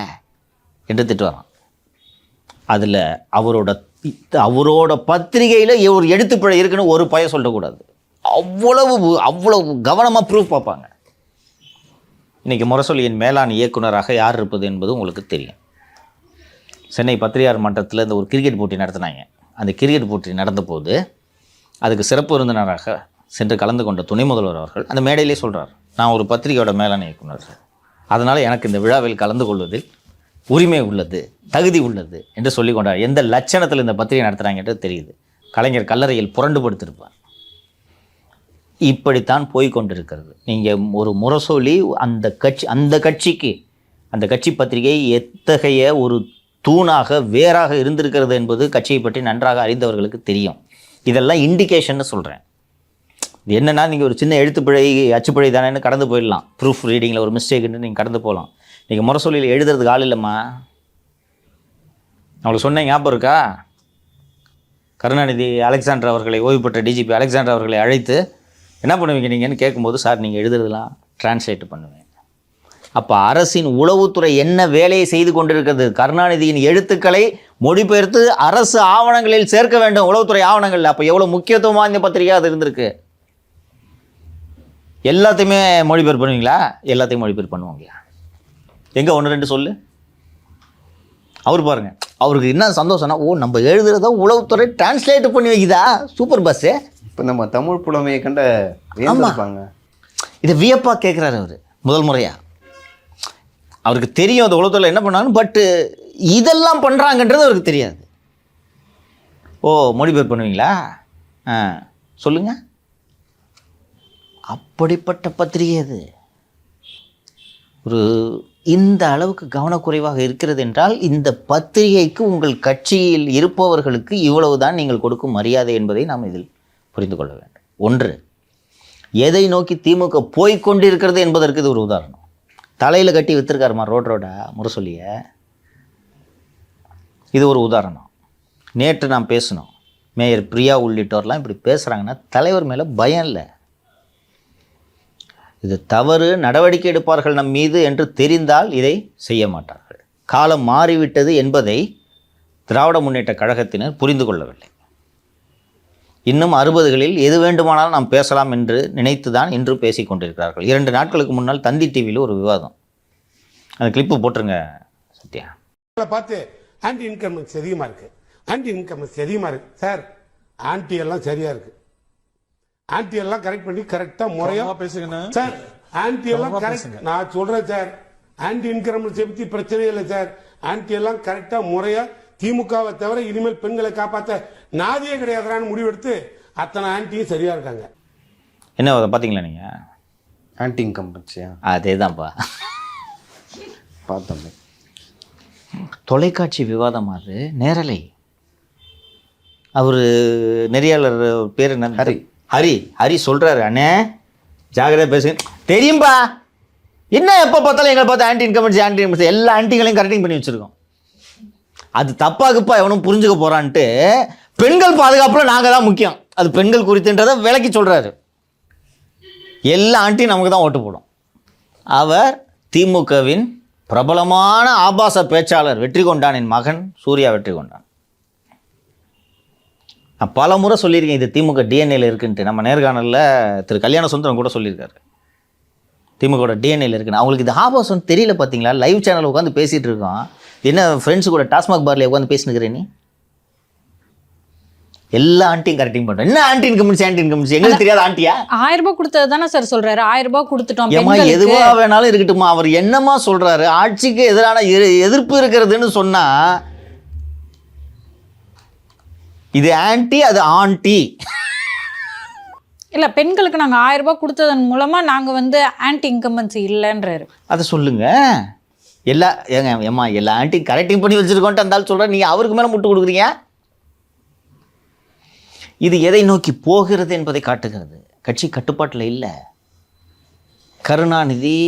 என்று திட்டுவாராம். அதில் அவரோட பத்திரிகையில் ஒரு எழுத்துப்பிழை இருக்குன்னு ஒரு பய சொல்லக்கூடாது. அவ்வளவு கவனமாக ப்ரூஃப் பார்ப்பாங்க. இன்றைக்கி முரசொலியின் மேலாண் இயக்குனராக யார் இருப்பது என்பது உங்களுக்கு தெரியும். சென்னை பத்திரிகையாளர் மன்றத்தில் இந்த ஒரு கிரிக்கெட் போட்டி நடத்தினாங்க. அந்த கிரிக்கெட் போட்டி நடந்தபோது அதுக்கு சிறப்பு விருந்தினராக சென்று கலந்து கொண்ட துணை முதல்வர் அவர்கள் அந்த மேடையிலே சொல்கிறார், நான் ஒரு பத்திரிகையோட மேலாண் இயக்குனர், அதனால் எனக்கு இந்த விழாவில் கலந்து கொள்வதில் உரிமை உள்ளது, தகுதி உள்ளது என்று சொல்லி கொண்டார். எந்த லட்சணத்தில் இந்த பத்திரிகை நடத்துகிறாங்கன்றது தெரியுது. கலைஞர் கல்லறையில் புரண்டு படுத்திருப்பார். இப்படித்தான் போய்கொண்டிருக்கிறது. நீங்கள் ஒரு முரசொலி அந்த கட்சி பத்திரிகை எத்தகைய ஒரு தூணாக வேறாக இருந்திருக்கிறது என்பது கட்சியை பற்றி நன்றாக அறிந்தவர்களுக்கு தெரியும். இதெல்லாம் இண்டிகேஷன்னு சொல்கிறேன். இது என்னென்னா, நீங்கள் ஒரு சின்ன எழுத்துப்பிழை அச்சுப்பிழை தானேன்னு கடந்து போயிடலாம். ப்ரூஃப் ரீடிங்கில் ஒரு மிஸ்டேக்குன்னு நீங்கள் கடந்து போகலாம். நீங்கள் முரசொலியில் எழுதுறதுக்கு ஆள் இல்லைம்மா. அவங்களுக்கு சொன்ன ஞாபகம் இருக்கா? கருணாநிதி அலெக்சாண்டர் அவர்களை, ஓய்வு பெற்ற டிஜிபி அலெக்சாண்டர் அவர்களை அழைத்து என்ன பண்ணுவீங்க நீங்கன்னு கேட்கும்போது, சார் நீங்கள் எழுதுறதுலாம் டிரான்ஸ்லேட் பண்ணுவேன். அப்போ அரசின் உளவுத்துறை என்ன வேலையை செய்து கொண்டிருக்கிறது? கருணாநிதியின் எழுத்துக்களை மொழிபெயர்த்து அரசு ஆவணங்களில் சேர்க்க வேண்டும், உளவுத்துறை ஆவணங்கள். அப்போ எவ்வளோ முக்கியத்துவம் வாய்ந்த பத்திரிகையாக அது இருந்திருக்கு. எல்லாத்தையுமே மொழிபெயர்ப்பு பண்ணுவீங்களா? எல்லாத்தையும் மொழிபெயர்ப்பு பண்ணுவாங்களா? எங்கே 1-2 சொல்லு. அவர் பாருங்கள், அவருக்கு என்ன சந்தோஷம்னா, நம்ம எழுதுறத உளவுத்துறை டிரான்ஸ்லேட் பண்ணி வைக்குதா, சூப்பர் பஸ்ஸு. இப்போ நம்ம தமிழ் புலமையை கண்ட வியந்திருப்பாங்க. இதை வியப்பாக கேட்குறாரு அவர் முதல் முறையாக. அவருக்கு தெரியும் அந்த உலகத்தில் என்ன பண்ணாங்க, பட்டு இதெல்லாம் பண்ணுறாங்கன்றது அவருக்கு தெரியாது. மொழிபெயர்ப்பு பண்ணுவீங்களா? சொல்லுங்கள். அப்படிப்பட்ட பத்திரிகை அது. ஒரு இந்த அளவுக்கு கவனக்குறைவாக இருக்கிறது என்றால், இந்த பத்திரிகைக்கு உங்கள் கட்சியில் இருப்பவர்களுக்கு இவ்வளவுதான் நீங்கள் கொடுக்கும் மரியாதை என்பதை நாம் இதில் புரிந்து கொள்ள வேண்டும். 1, எதை நோக்கி திமுக போய்கொண்டிருக்கிறது என்பதற்கு இது ஒரு உதாரணம். தலையில் கட்டி விற்றுருக்காருமா ரோடா முரசொலிய. இது ஒரு உதாரணம். நேற்று நாம் பேசணும், மேயர் பிரியா உள்ளிட்டோர்லாம் இப்படி பேசுகிறாங்கன்னா தலைவர் மேலே பயம் இல்லை. இது தவறு, நடவடிக்கை எடுப்பார்கள் நம் மீது என்று தெரிந்தால் இதை செய்ய மாட்டார்கள். காலம் மாறிவிட்டது என்பதை திராவிட முன்னேற்ற கழகத்தினர் புரிந்து கொள்ளவில்லை. இன்னும் 60களில் எது வேண்டுமானாலும் நாம் பேசலாம் என்று நினைத்து தான் இன்று பேசி கொண்டிருக்கிறார்கள். 2 நாட்களுக்கு முன்னால் தந்தி டிவியில் ஒரு விவாதம், அந்த கிளிப்பு போட்டுருங்க சத்யா. பார்த்து ஆன்டி இன்கம்ஸ் அதிகமாக இருக்குது, ஆன்டி இன்கம்ஸ் அதிகமாக இருக்குது. சார் ஆன்டி எல்லாம் சரியாக இருக்குது. ஆன்டி எல்லாம் கரெக்ட் பண்ணி கரெக்டாக முறையாக பேசுங்க சார். ஆன்டி எல்லாம் கரெக்ட், நான் சொல்கிறேன் சார். ஆன்டி இன்கம்ஸ் பற்றி பிரச்சனையே இல்லை சார். ஆன்டி எல்லாம் கரெக்டாக முறையாக திமுகவை தவிர இனிமேல் பெண்களை காப்பாற்ற நாதியே கிடையாதுன்னு முடிவெடுத்து அத்தனை ஆன்டியும் சரியா இருக்காங்க. என்ன பார்த்தீங்களா நீங்கள்? ஆன்டி இன்கம்பன்சியா? அதே தான்ப்பா பார்த்தோம். தொலைக்காட்சி விவாதம் அது, நேரலை. அவர் நெறியாளர் பேர் என்ன? ஹரி. ஹரி சொல்கிறாரு, அண்ணே ஜாகிரதை பேசுங்க. தெரியும்பா, என்ன எப்போ பார்த்தாலும் எங்களை பார்த்து ஆன்டி இன்கம்பன்சி எல்லா ஆன்டிகளையும் கரெக்டிங் பண்ணி வச்சுருக்கோம். அது தப்பாக்குப்பா எவனும் புரிஞ்சுக்க போகிறான்ட்டு பெண்கள் பாதுகாப்பில் நாங்கள் தான் முக்கியம், அது பெண்கள் குறித்துன்றதை விளக்கி சொல்கிறாரு. எல்லா ஆண்டியும் நமக்கு தான் ஓட்டு போடும். அவர் திமுகவின் பிரபலமான ஆபாச பேச்சாளர் வெற்றிகொண்டானின் மகன் சூர்யா வெற்றிகொண்டான். நான் பல முறை சொல்லியிருக்கேன், இது திமுக டிஎன்ஏல இருக்குன்ட்டு. நம்ம நேர்காணலில் திரு கல்யாண சுந்தரம் கூட சொல்லியிருக்காரு, திமுக டிஎன்ஏல இருக்குன்னு. அவங்களுக்கு இது ஆபாசம் தெரியல பார்த்தீங்களா? லைவ் சேனலில் உட்காந்து பேசிகிட்டு இருக்கோம், என்ன ஃப்ரெண்ட்ஸு கூட டாஸ்மாக் பார்ல உட்காந்து பேசினுக்கிறேன். நீ எல்லா ஆண்டியும் கரெக்டிங் பண்ணுறேன். என்ன ஆன்டி இன்கம்பன்சி எங்களுக்கு தெரியாத ஆண்டியா? 1000 ரூபாய் கொடுத்தது தானே சார் சொல்றாரு. 1000 ரூபாய் கொடுத்துட்டோம் ஏமா, எதுவா வேணாலும் இருக்கட்டுமா, அவர் என்னமா சொல்றாரு? ஆட்சிக்கு எதிரான எதிர்ப்பு இருக்கிறதுன்னு சொன்னா இது ஆன்டி, அது ஆண்டி. இல்ல, பெண்களுக்கு நாங்க 1000 ரூபாய் கொடுத்ததன் மூலமா நாங்க வந்து ஆன்டி இன்கம்பன்சி இல்லைன்றாரு. அதை சொல்லுங்க. எல்லா ஆன்டி கரெக்டிங் பண்ணி வச்சிருக்கோன்ட்டு இருந்தாலும் சொல்கிறேன், நீங்கள் அவருக்கு மேலே முட்டு கொடுக்குறீங்க. இது எதை நோக்கி போகிறது என்பதை காட்டுகிறது. கட்சி கட்டுப்பாட்டில் இல்லை. கருணாநிதி,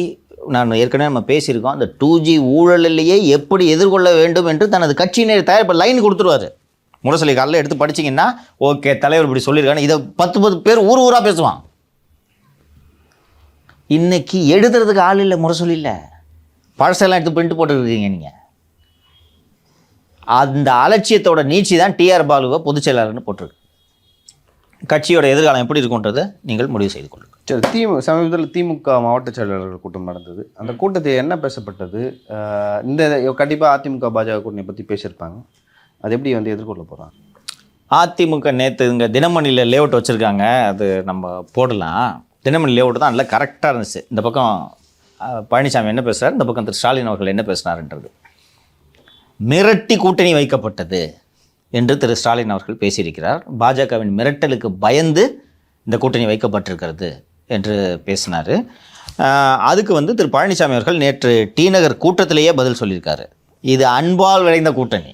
நான் ஏற்கனவே நம்ம பேசியிருக்கோம், அந்த 2G ஊழலிலேயே எப்படி எதிர்கொள்ள வேண்டும் என்று தனது கட்சியினர் தயார் லைன் கொடுத்துருவார். முரசொலி காலையில் எடுத்து படிச்சிங்கன்னா, ஓகே தலைவர் இப்படி சொல்லியிருக்காங்க, இதை 10 பேர் ஊராக பேசுவான். இன்னைக்கு எழுதுறதுக்கு ஆள் இல்லை, முரசொலி இல்லை, பழசெல்லாம் எடுத்து பிரிண்ட் போட்டுருக்கீங்க நீங்கள். அந்த அலட்சியத்தோட நீட்சி தான் டிஆர் பாலுவை பொதுச் செயலாளர்னு போட்டிருக்கு. கட்சியோட எதிர்காலம் எப்படி இருக்குன்றதை நீங்கள் முடிவு செய்து கொள்ளுங்கள். சரி, சமீபத்தில் திமுக மாவட்ட செயலாளர்கள் கூட்டம் நடந்தது. அந்த கூட்டத்தில் என்ன பேசப்பட்டது? இந்த கண்டிப்பாக அதிமுக பாஜக கூட்டணி பற்றி பேசியிருப்பாங்க, அது எப்படி வந்து எதிர்கொள்ள போகிறாங்க? அதிமுக நேற்று இங்கே தினமணியில் லேஅவுட் வச்சுருக்காங்க, அது நம்ம போடலாம். தினமணி லேஅவுட் தான் நல்லா கரெக்டாக இருந்துச்சு. இந்த பக்கம் பழனிசாமி என்ன பேசுகிறார், இந்த பக்கம் திரு ஸ்டாலின் அவர்கள் என்ன பேசினார்ன்றது. மிரட்டி கூட்டணி வைக்கப்பட்டது என்று திரு ஸ்டாலின் அவர்கள் பேசியிருக்கிறார். பாஜகவின் மிரட்டலுக்கு பயந்து இந்த கூட்டணி வைக்கப்பட்டிருக்கிறது என்று பேசினார். அதுக்கு வந்து திரு பழனிசாமி அவர்கள் நேற்று டி நகர் கூட்டத்திலேயே பதில் சொல்லியிருக்காரு. இது அன்பால் விளைந்த கூட்டணி,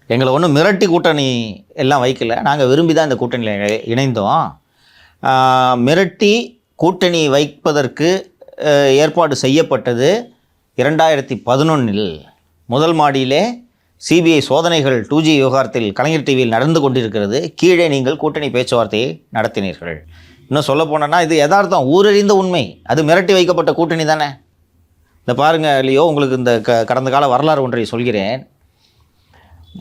எங்களை ஒன்றும் மிரட்டி கூட்டணி எல்லாம் வைக்கல, நாங்கள் விரும்பி தான் இந்த கூட்டணியில் இணைந்தோம். மிரட்டி கூட்டணி வைப்பதற்கு ஏற்பாடு செய்யப்பட்டது 2011 முதல் மாடியிலே சிபிஐ சோதனைகள் 2G விவகாரத்தில் கலைஞர் டிவியில் நடந்து கொண்டிருக்கிறது. கீழே நீங்கள் கூட்டணி பேச்சுவார்த்தையை நடத்தினீர்கள். இன்னும் சொல்ல போனோன்னா இது யதார்த்தம், ஊரறிந்த உண்மை. அது மிரட்டி வைக்கப்பட்ட கூட்டணி தானே. இந்த பாருங்கள் இல்லையோ, உங்களுக்கு இந்த கடந்த கால வரலாறு ஒன்றை சொல்கிறேன்.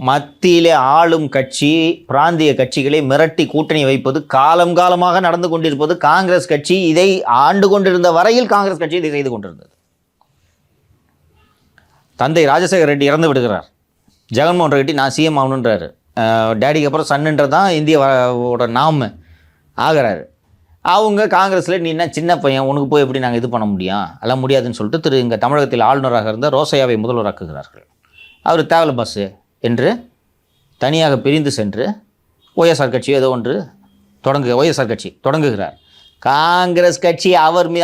மத்தியிலே ஆளும் கட்சி பிராந்திய கட்சிகளை மிரட்டி கூட்டணி வைப்பது காலமாக நடந்து கொண்டிருப்பது காங்கிரஸ் கட்சி. இதை ஆண்டு கொண்டிருந்த வரையில் காங்கிரஸ் கட்சி இதை செய்து கொண்டிருந்தது. தந்தை ராஜசேகர ரெட்டி இறந்து விடுகிறார், ஜெகன்மோகன் ரெட்டி நான் சிஎம் ஆகணுன்றாரு. டேடிக்கு அப்புறம் சன்னுன்றது தான் இந்தியாவோட நாம் ஆகிறாரு. அவங்க காங்கிரஸில் நீ என்ன சின்ன பையன், உனக்கு போய் எப்படி நாங்கள் இது பண்ண முடியும், எல்லாம் முடியாதுன்னு சொல்லிட்டு இங்கே தமிழகத்தில் ஆளுநராக இருந்த ரோசையாவை முதல்வராக்குகிறார்கள். அவர் தேவல பஸ்ஸு என்று தனியாக பிரிந்து சென்று ஒய்எஸ்ஆர் கட்சி ஏதோ ஒன்று ஒய்எஸ்ஆர் கட்சி தொடங்குகிறார். காங்கிரஸ் கட்சி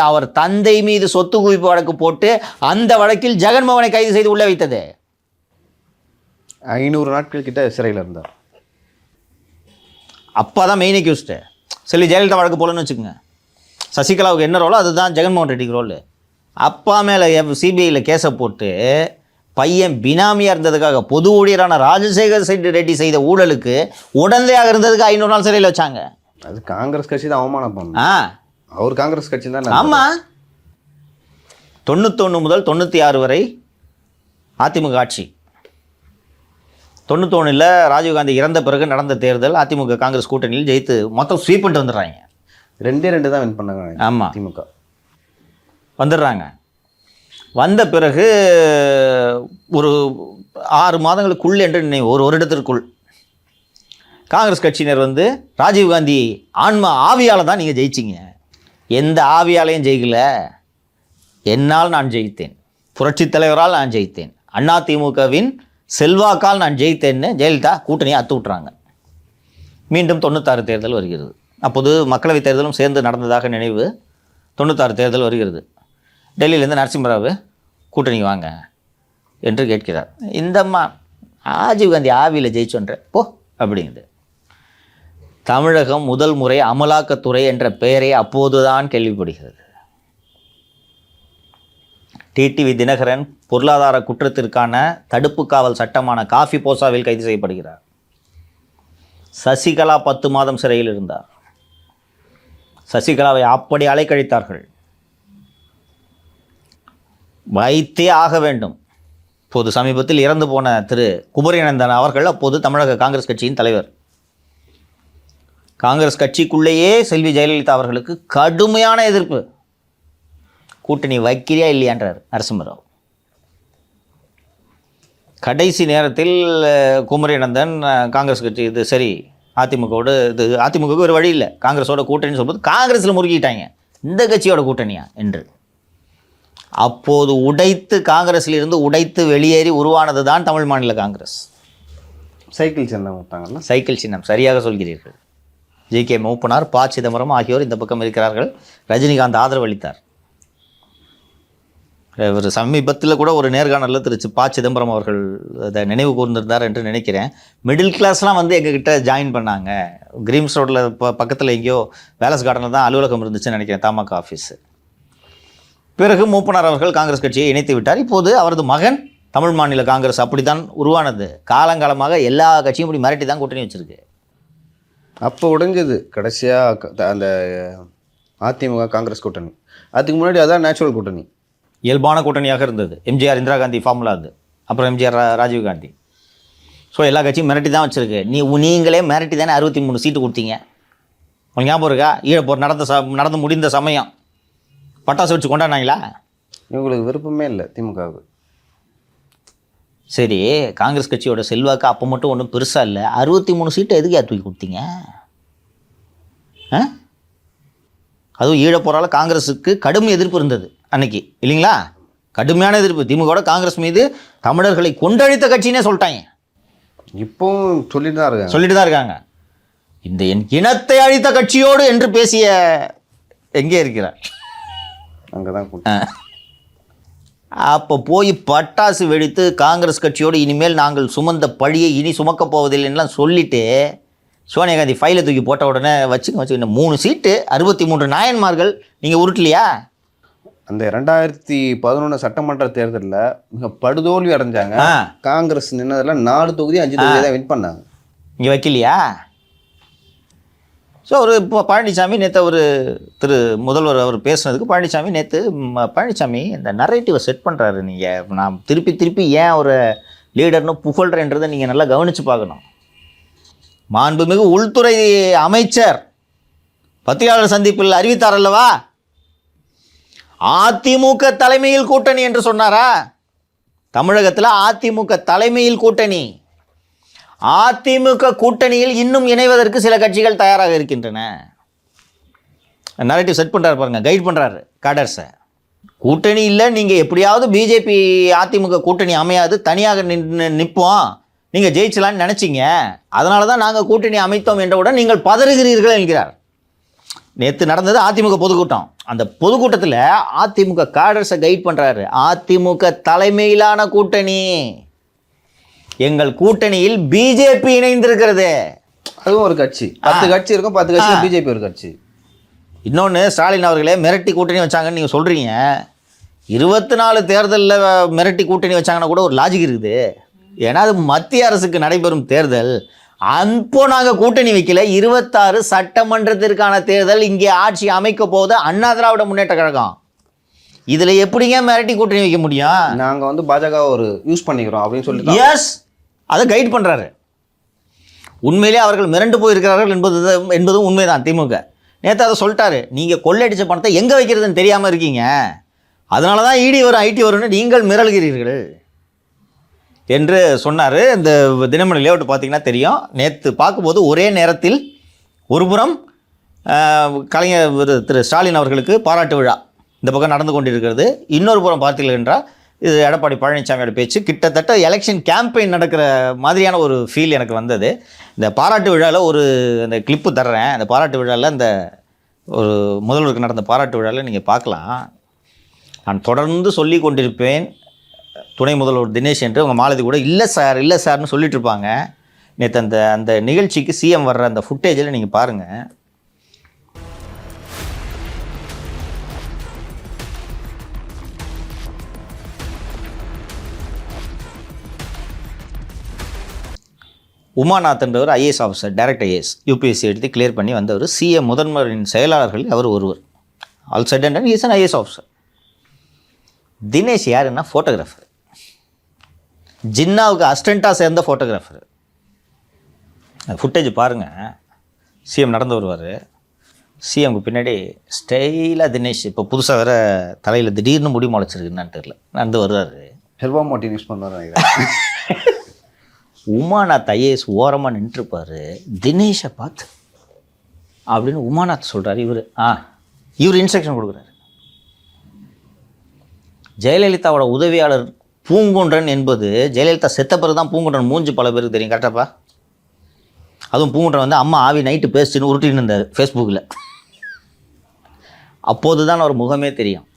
அவர் தந்தை மீது சொத்து குவிப்பு வழக்கு போட்டு அந்த வழக்கில் ஜெகன்மோகனை கைது செய்து உள்ளே வைத்தது. 500 நாட்கள் கிட்ட சிறையில் இருந்தார். அப்பா தான் மெயின் அக்யூஸ்டு. சொல்லி ஜெயலலிதா வழக்கு போலன்னு வச்சுக்கோங்க. சசிகலாவுக்கு என்ன ரோலோ அதுதான் ஜெகன்மோகன் ரெட்டிக்கு ரோல். அப்பா மேலே சிபிஐயில் கேஸை போட்டு பையன் பினாமியாக இருந்ததுக்காக பொது ஊழியரான ராஜசேகர் ரெட்டி செய்த ஊழலுக்கு உடந்தையாக இருந்ததுக்கு 500 நாள் சிறையில் வச்சாங்க. அது காங்கிரஸ் கட்சி தான் அவமானம் பண்ண. அவர் காங்கிரஸ் கட்சி தான். ஆமாம், 91 முதல் 96 வரை அதிமுக ஆட்சி. 91 ராஜீவ்காந்தி இறந்த பிறகு நடந்த தேர்தல் அதிமுக காங்கிரஸ் கூட்டணியில் ஜெயித்து மொத்தம் ஸ்வீப் பண்ணிட்டு வந்துடுறாங்க. 2 தான் வின் பண்ணாங்க. ஆமாம், திமுக வந்துடுறாங்க. வந்த பிறகு ஒரு 6 மாதங்களுக்குள் என்று ஒரு வருடத்திற்குள் காங்கிரஸ் கட்சியினர் வந்து ராஜீவ்காந்தி ஆன்மா ஆவியால் தான் நீங்கள் ஜெயிச்சிங்க. எந்த ஆவியாலையும் ஜெயிக்கல, என்னால் நான் ஜெயித்தேன், புரட்சித் தலைவரால் நான் ஜெயித்தேன், அதிமுகவின் செல்வாக்கால் நான் ஜெயித்தேன்னு ஜெயலலிதா கூட்டணியை அத்து விட்டுறாங்க. மீண்டும் 96 தேர்தல் வருகிறது. அப்போது மக்களவைத் தேர்தலும் சேர்ந்து நடந்ததாக நினைவு. 96 தேர்தல் வருகிறது. டெல்லியிலேருந்து நரசிம்மராவ் கூட்டணிக்கு வாங்க, என்று கேட்கிறார். இந்தம்மா ராஜீவ்காந்தி ஆவியில் ஜெயிச்சோன்ற போ அப்படிங்குது. தமிழகம் முதல் முறை அமலாக்கத்துறை என்ற பெயரை அப்போதுதான் கேள்விப்படுகிறது. டிடிவி தினகரன் பொருளாதார குற்றத்திற்கான தடுப்பு காவல் சட்டமான காஃபி போசாவில் கைது செய்யப்படுகிறார். சசிகலா 10 மாதம் சிறையில் இருந்தார். சசிகலாவை அப்படி அலைக்கழித்தார்கள். வைத்தே ஆக வேண்டும். இப்போது சமீபத்தில் இறந்து போன திரு குமரிநந்தன் அவர்கள் அப்போது தமிழக காங்கிரஸ் கட்சியின் தலைவர். காங்கிரஸ் கட்சிக்குள்ளேயே செல்வி ஜெயலலிதா அவர்களுக்கு கடுமையான எதிர்ப்பு. கூட்டணி வைக்கிறியா இல்லையான்றார் நரசிம்மராவ். கடைசி நேரத்தில் குமரிநந்தன் காங்கிரஸ் கட்சி இது சரி அதிமுகவோடு இது அதிமுகவுக்கு ஒரு வழி இல்லை, காங்கிரஸோட கூட்டணின்னு சொல்லும்போது காங்கிரஸில் முறுக்கிட்டாங்க, இந்த கட்சியோட கூட்டணியா என்று. அப்போது காங்கிரஸில் இருந்து உடைத்து வெளியேறி உருவானது தான் தமிழ் மாநில காங்கிரஸ். சைக்கிள் சின்னம் விட்டாங்கன்னா சைக்கிள் சின்னம், சரியாக சொல்கிறீர்கள். ஜி.கே. மூப்பனார், ப. சிதம்பரம் ஆகியோர் இந்த பக்கம் இருக்கிறார்கள். ரஜினிகாந்த் ஆதரவு அளித்தார். ஒரு சமீபத்தில் கூட ஒரு நேர்காணலில் திரு ப. சிதம்பரம் அவர்கள் அதை நினைவு கூர்ந்திருந்தார் என்று நினைக்கிறேன். மிடில் கிளாஸ்லாம் வந்து எங்ககிட்ட ஜாயின் பண்ணாங்க. கிரீம்ஸ் ரோட்டில் பக்கத்தில் எங்கேயோ வேலஸ் கார்டனில் தான் அலுவலகம் இருந்துச்சுன்னு நினைக்கிறேன், தமாக ஆஃபீஸு. பிறகு மூப்பனார் அவர்கள் காங்கிரஸ் கட்சியை இணைத்து விட்டார். இப்போது அவரது மகன் தமிழ் மாநில காங்கிரஸ் அப்படி தான் உருவானது. காலங்காலமாக எல்லா கட்சியும் இப்படி மிரட்டி தான் கூட்டணி வச்சுருக்கு. அப்போ உடைஞ்சது கடைசியாக அந்த அதிமுக காங்கிரஸ் கூட்டணி. அதுக்கு முன்னாடி அதான் நேச்சுரல் கூட்டணி, இயல்பான கூட்டணியாக இருந்தது. எம்ஜிஆர் இந்திரா காந்தி ஃபார்முலா அது, அப்புறம் எம்ஜிஆர் ராஜீவ்காந்தி. ஸோ எல்லா கட்சியும் மிரட்டி தான் வச்சுருக்கு. நீங்களே மிரட்டி தானே 63 சீட்டு கொடுத்தீங்க. உங்களுக்கு ஞாபகம் இருக்கா? ஈழப்போர் நடந்து முடிந்த சமயம் பட்டாசு வச்சு கொண்டாடினாங்களா? இவங்களுக்கு விருப்பமே இல்லை திமுகவுக்கு. சரி, காங்கிரஸ் கட்சியோட செல்வாக்கு அப்போ மட்டும் ஒன்றும் பெருசாக இல்லை. 63 சீட்டை எதுக்கு தூக்கி கொடுத்தீங்க? அதுவும் ஈழப்போரால் காங்கிரஸுக்கு கடும் எதிர்ப்பு இருந்தது அன்னைக்கு, இல்லைங்களா? கடுமையான எதிர்ப்பு. திமுகவோட காங்கிரஸ் மீது தமிழர்களை கொண்டழித்த கட்சினே சொல்லிட்டாங்க. இப்போவும் சொல்லிட்டு தான் இருக்காங்க. இந்த என் இனத்தை அழித்த கட்சியோடு என்று பேசிய எங்கே இருக்கிறார்? அங்கே தான். அப்போ போய் பட்டாசு வெடித்து காங்கிரஸ் கட்சியோடு இனிமேல் நாங்கள் சுமந்த பழியை இனி சுமக்கப் போவதில்லைன்னெலாம் சொல்லிவிட்டு சோனியா காந்தி ஃபைலை தூக்கி போட்ட உடனே வச்சுக்க 3 சீட்டு 63 நாயன்மார்கள் நீங்கள் உருட்டலையா? அந்த 2011 சட்டமன்ற தேர்தலில் மிக படுதோல்வி அடைஞ்சாங்க. காங்கிரஸ் நின்னதில் 4 தொகுதி 5 தொகுதி தான் வின் பண்ணாங்க. இங்கே வைக்கலையா? ஸோ ஒரு இப்போ பழனிசாமி நேற்று ஒரு திரு முதல்வர் அவர் பேசுனதுக்கு பழனிசாமி இந்த நரேட்டிவை செட் பண்ணுறாரு. நீங்கள் நான் திருப்பி ஏன் ஒரு லீடர்னு புகழ்கிறேன்றதை நீங்கள் நல்லா கவனித்து பார்க்கணும். மாண்புமிகு உள்துறை அமைச்சர் பத்திரிகையாளர் சந்திப்பில் அறிவித்தார் அல்லவா, அதிமுக தலைமையில் கூட்டணி என்று சொன்னாரா? தமிழகத்தில் அதிமுக தலைமையில் கூட்டணி. அதிமுக கூட்டணியில் இன்னும் இணைவதற்கு சில கட்சிகள் தயாராக இருக்கின்றன. நரேட்டிவ் செட் பண்ணுறாரு பாருங்க, கைட் பண்ணுறாரு காடர்ஸை. கூட்டணி இல்லை, நீங்கள் எப்படியாவது பிஜேபி அதிமுக கூட்டணி அமையாது, தனியாக நிற்போம், நீங்கள் ஜெயிச்சலான்னு நினச்சிங்க, அதனால தான் நாங்கள் கூட்டணி அமைத்தோம் என்றவுடன் நீங்கள் பதறுகிறீர்கள் என்கிறார். நேற்று நடந்தது அதிமுக பொதுக்கூட்டம். அந்த பொதுக்கூட்டத்தில் அதிமுக காடர்ஸை கைட் பண்ணுறாரு. அதிமுக தலைமையிலான கூட்டணி, எங்கள் கூட்டணியில் பிஜேபி இணைந்திருக்கிறது. அதுவும் ஒரு கட்சி, 10 கட்சி இருக்கும், 10 கட்சி பிஜேபி ஒரு கட்சி. இன்னொன்று, ஸ்டாலின் அவர்களே மிரட்டி கூட்டணி வச்சாங்கன்னு நீங்கள் சொல்கிறீங்க. 24 தேர்தலில் மிரட்டி கூட்டணி வச்சாங்கன்னா கூட ஒரு லாஜிக் இருக்குது. ஏன்னா அது மத்திய அரசுக்கு நடைபெறும் தேர்தல். அப்போ நாங்கள் கூட்டணி வைக்கல. 26 சட்டமன்றத்திற்கான தேர்தல், இங்கே ஆட்சி அமைக்க போகுது அண்ணா திராவிட முன்னேற்ற கழகம். இதில் எப்படிங்க மிரட்டி கூட்டணி வைக்க முடியும்? நாங்கள் வந்து பாஜக ஒரு யூஸ் பண்ணிக்கிறோம் அப்படின்னு சொல்லி எஸ், அதை கைட் பண்ணுறாரு. உண்மையிலே அவர்கள் மிரண்டு போயிருக்கிறார்கள் என்பதும் உண்மைதான். திமுக நேற்று அதை சொல்லிட்டாரு. நீங்கள் கொள்ளையடிச்ச பணத்தை எங்கே வைக்கிறதுன்னு தெரியாமல் இருக்கீங்க, அதனால தான் இடி வரும் ஐடி வரும்னு நீங்கள் மிரள்கிறீர்கள் என்று சொன்னார். இந்த தினமணி லேஅவுட் பார்த்தீங்கன்னா தெரியும். நேற்று பார்க்கும்போது ஒரே நேரத்தில் ஒருபுறம் கலைஞர் திரு ஸ்டாலின் அவர்களுக்கு பாராட்டு விழா இந்த பக்கம் நடந்து கொண்டிருக்கிறது. இன்னொரு புறம் பார்த்தீர்கள் என்றால் இது எடப்பாடி பழனிசாமியோட பேச்சு. கிட்டத்தட்ட எலெக்ஷன் கேம்பெயின் நடக்கிற மாதிரியான ஒரு ஃபீல் எனக்கு வந்தது. இந்த பாராட்டு விழாவில் ஒரு அந்த கிளிப்பு தர்றேன். அந்த பாராட்டு விழாவில் அந்த ஒரு முதல்வருக்கு நடந்த பாராட்டு விழாவில் நீங்கள் பார்க்கலாம். நான் தொடர்ந்து சொல்லி கொண்டிருப்பேன், துணை முதல்வர் தினேஷ் என்று அவங்க மாலதி கூட இல்லை சார்னு சொல்லிட்டு இருப்பாங்க. நேற்று அந்த நிகழ்ச்சிக்கு சிஎம் வர்ற அந்த ஃபுட்டேஜில் நீங்கள் பாருங்கள். உமாநாத்ன்றவர் IAS officer, direct IAS, UPSC எடுத்து கிளியர் பண்ணி வந்தவர். சிஎம் முதன்மையின் செயலாளர்கள் அவர் ஒருவர். All side and is an IAS officer. Dinesh யாருன்னா ஃபோட்டோகிராஃபர், ஜின்னாவுக்கு அசிஸ்டண்ட்டாக சேர்ந்த ஃபோட்டோகிராஃபர். ஃபுட்டேஜ் பாருங்கள். சிஎம் நடந்து வருவார். சிஎம்க்கு பின்னாடி ஸ்டைலாக தினேஷ், இப்போ புதுசாக வேறு தலையில் திடீர்னு முடி முளைச்சிருக்குன்னு தெரியல, நடந்து வருவார். ஹெல்வா மாட்டின் யூஸ் பண்ணுவார். உமாநாத் ஐஏஎஸ் ஓரமாக நின்றுருப்பார். தினேஷை பார்த்து அப்படின்னு உமாநாத் சொல்கிறார். இவர் இன்ஸ்ட்ரக்ஷன் கொடுக்குறாரு. ஜெயலலிதாவோட உதவியாளர் பூங்குன்றன் என்பது, ஜெயலலிதா செத்த பிறகு தான் பூங்குன்றன் மூஞ்சி பல பேருக்கு தெரியும். கரெக்டாப்பா? அதுவும் பூங்குன்றன் வந்து அம்மா ஆவி நைட்டு பேசின்னு உருட்டின்னு இருந்தார் ஃபேஸ்புக்கில். அப்போது தான் அவர் முகமே தெரியும்.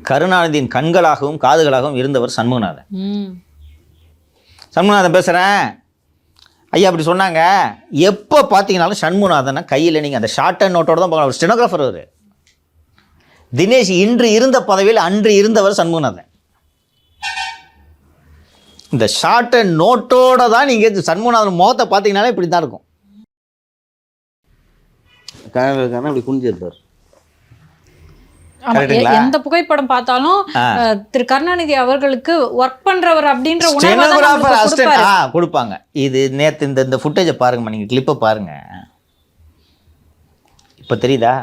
கருணாநிதியின் கண்களாகவும் காதுகளாகவும் இருந்தவர் சண்முகநாதன். சண்முகநாதன் பேசுகிறேன் ஐயா அப்படி சொன்னாங்க. எப்போ பார்த்தீங்கன்னாலும் சண்முகநாதனை கையில் நீங்கள் அந்த ஷார்ட் அண்ட் நோட்டோடு தான் பார்க்கலாம். ஒரு ஸ்டெனோகிராஃபர் அவர். தினேஷ் இன்று இருந்த பதவியில் அன்று இருந்தவர் சண்முகநாதன். இந்த ஷார்ட் அண்ட் நோட்டோட தான் நீங்கள் சண்முகநாதன் முகத்தை பார்த்தீங்கன்னாலே இப்படி தான் இருக்கும். இப்படி குனிஞ்சிருப்பார். எந்த புகைப்படம் பார்த்தாலும் திரு கருணாநிதி அவர்களுக்கு ஒர்க் பண்றவர் அப்படின்ற கொடுப்பாங்க. இது நேற்று இந்த ஃபுட்டேஜை பாருங்கம்மா, நீங்கள் கிளிப்பை பாருங்க. இப்போ தெரியுதா?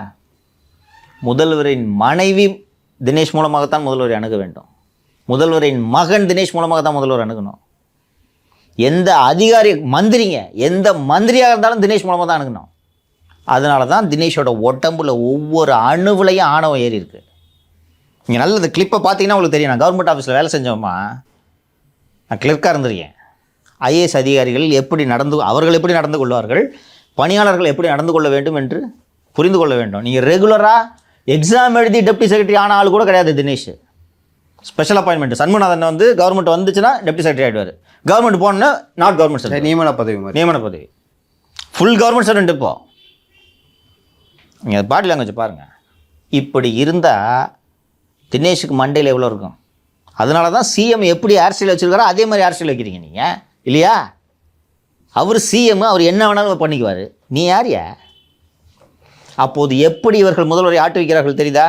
முதல்வரின் மனைவி தினேஷ் மூலமாகத்தான் முதல்வரை அணுக வேண்டும். முதல்வரின் மகன் தினேஷ் மூலமாக தான் முதல்வர் அணுகணும். எந்த அதிகாரி மந்திரிங்க எந்த மந்திரியாக இருந்தாலும் தினேஷ் மூலமாக தான் அணுகணும். அதனால தான் தினேஷோட உடம்புல ஒவ்வொரு அணுவிலையும் ஆணவம் ஏறி இருக்கு. நீங்கள் நல்லது கிளிப்பை பார்த்தீங்கன்னா உங்களுக்கு தெரியும். நான் கவர்மெண்ட் ஆஃபீஸில் வேலை செஞ்சோம்மா, நான் கிளர்க்காக இருந்திருக்கேன். ஐஏஎஸ் அதிகாரிகள் அவர்கள் எப்படி நடந்து கொள்வார்கள், பணியாளர்கள் எப்படி நடந்து கொள்ள வேண்டும் என்று புரிந்து கொள்ள வேண்டும். நீங்கள் ரெகுலராக எக்ஸாம் எழுதி டெப்டி செக்ரட்டரி ஆன ஆள் கூட கிடையாது தினேஷ். Special appointment. சண்முகநாதன் வந்து கவர்மெண்ட் வந்துச்சுன்னா டெப்டி செக்ரட்டரி ஆகிடுவார். கவர்மெண்ட் போனோன்னா நாட் கவர்மெண்ட் செக்ரட்டரி, நியமன பதவி. Full government servant. இப்போ நீங்கள் பாடி லாங்குவேஜ் பாருங்கள். இப்படி இருந்தால் தினேஷுக்கு மண்டையில் எவ்வளோ இருக்கும்? அதனால தான் சிஎம் எப்படி அரசியல் வச்சுருக்காரோ அதே மாதிரி அரசியல் வைக்கிறீங்க நீங்கள், இல்லையா? அவர் சிஎம், அவர் என்ன வேணாலும் பண்ணிக்குவார். நீ யாரியா? அப்போது எப்படி இவர்கள் முதல்வரை ஆட்டு வைக்கிறார்கள் தெரியுதா?